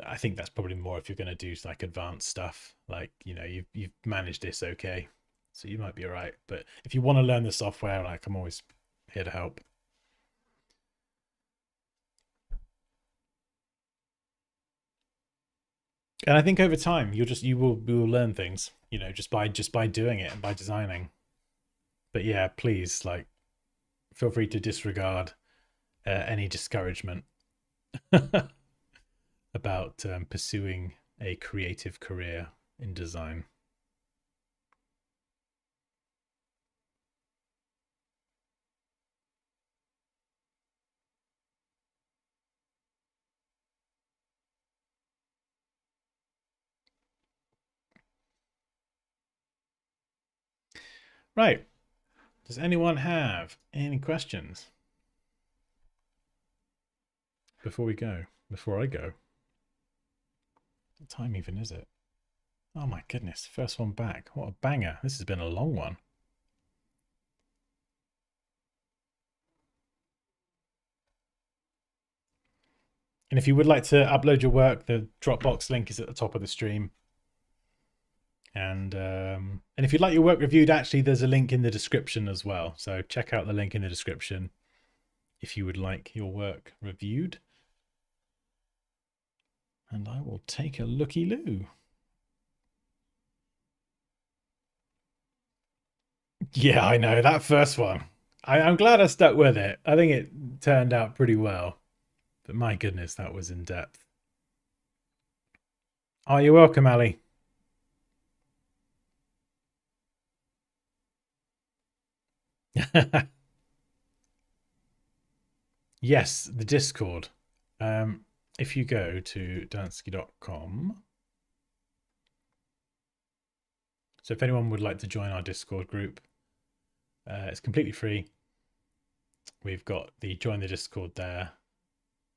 I think that's probably more if you're going to do like advanced stuff, like, you know, you've managed this okay, so you might be all right. But if you want to learn the software, like, I'm always here to help. And I think over time you will learn things, you know, just by doing it and by designing. But yeah, please, like, feel free to disregard any discouragement. about pursuing a creative career in design. Right. Does anyone have any questions before we go? Before I go? What time even is it? Oh my goodness. First one back. What a banger. This has been a long one. And if you would like to upload your work, the Dropbox link is at the top of the stream. And if you'd like your work reviewed, actually, there's a link in the description as well. So check out the link in the description if you would like your work reviewed. And I will take a looky-loo. Yeah, I know, that first one. I'm glad I stuck with it. I think it turned out pretty well. But my goodness, that was in depth. Oh, you're welcome, Ali. Yes, the Discord. If you go to dansky.com. So if anyone would like to join our Discord group, it's completely free. We've got the join the Discord there,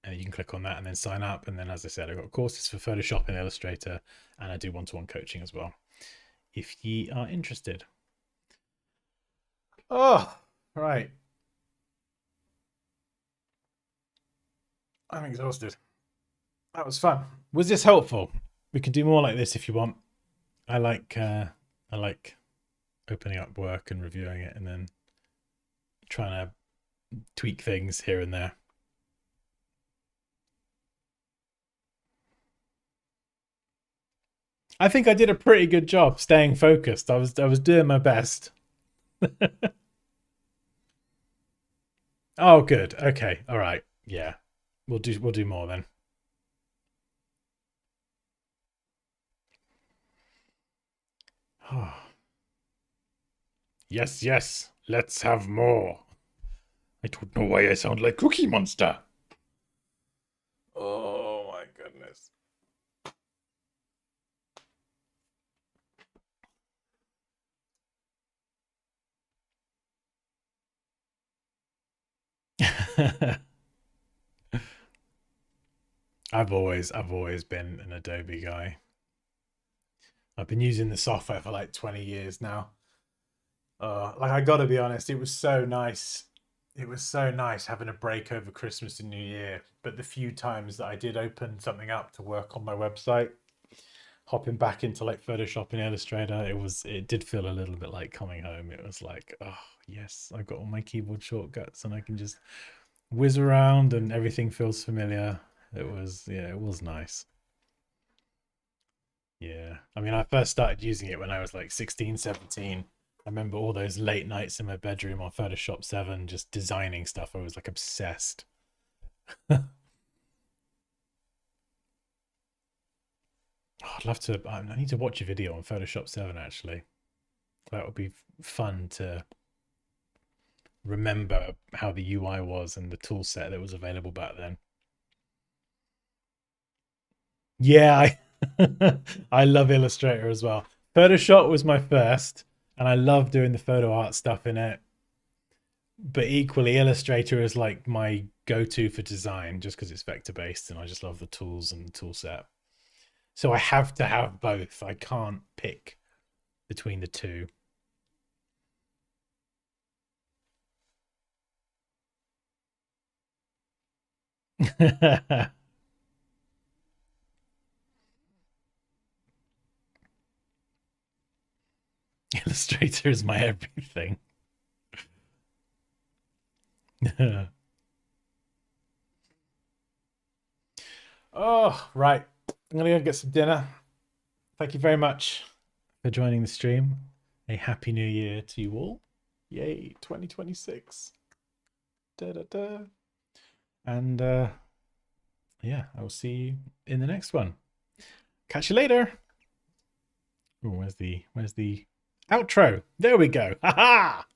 and you can click on that and then sign up. And then, as I said, I've got courses for Photoshop and Illustrator, and I do one-to-one coaching as well, if ye are interested. Oh, right. I'm exhausted. That was fun. Was this helpful? We can do more like this if you want. I like opening up work and reviewing it, and then trying to tweak things here and there. I think I did a pretty good job staying focused. I was doing my best. Oh, good. Okay. All right. Yeah. We'll do more then. Yes, yes. Let's have more. I don't know why I sound like Cookie Monster. Oh my goodness. I've always been an Adobe guy. I've been using the software for like 20 years now. Like, I gotta be honest, it was so nice. It was so nice having a break over Christmas and New Year. But the few times that I did open something up to work on my website, hopping back into like Photoshop and Illustrator, it did feel a little bit like coming home. It was like, oh yes, I've got all my keyboard shortcuts and I can just whiz around and everything feels familiar. It was nice. Yeah. I mean, I first started using it when I was like 16, 17. I remember all those late nights in my bedroom on Photoshop 7 just designing stuff. I was like obsessed. Oh, I'd love to. I need to watch a video on Photoshop 7 actually. That would be fun to remember how the UI was and the tool set that was available back then. Yeah, I love Illustrator as well. Photoshop was my first, and I love doing the photo art stuff in it. But equally, Illustrator is like my go-to for design just because it's vector-based and I just love the tools and the tool set. So I have to have both. I can't pick between the two. Illustrator is my everything. Oh, right. I'm going to go get some dinner. Thank you very much for joining the stream. A happy new year to you all. Yay, 2026. Da, da, da. And yeah, I will see you in the next one. Catch you later. Oh, where's the outro? There we go. Ha ha!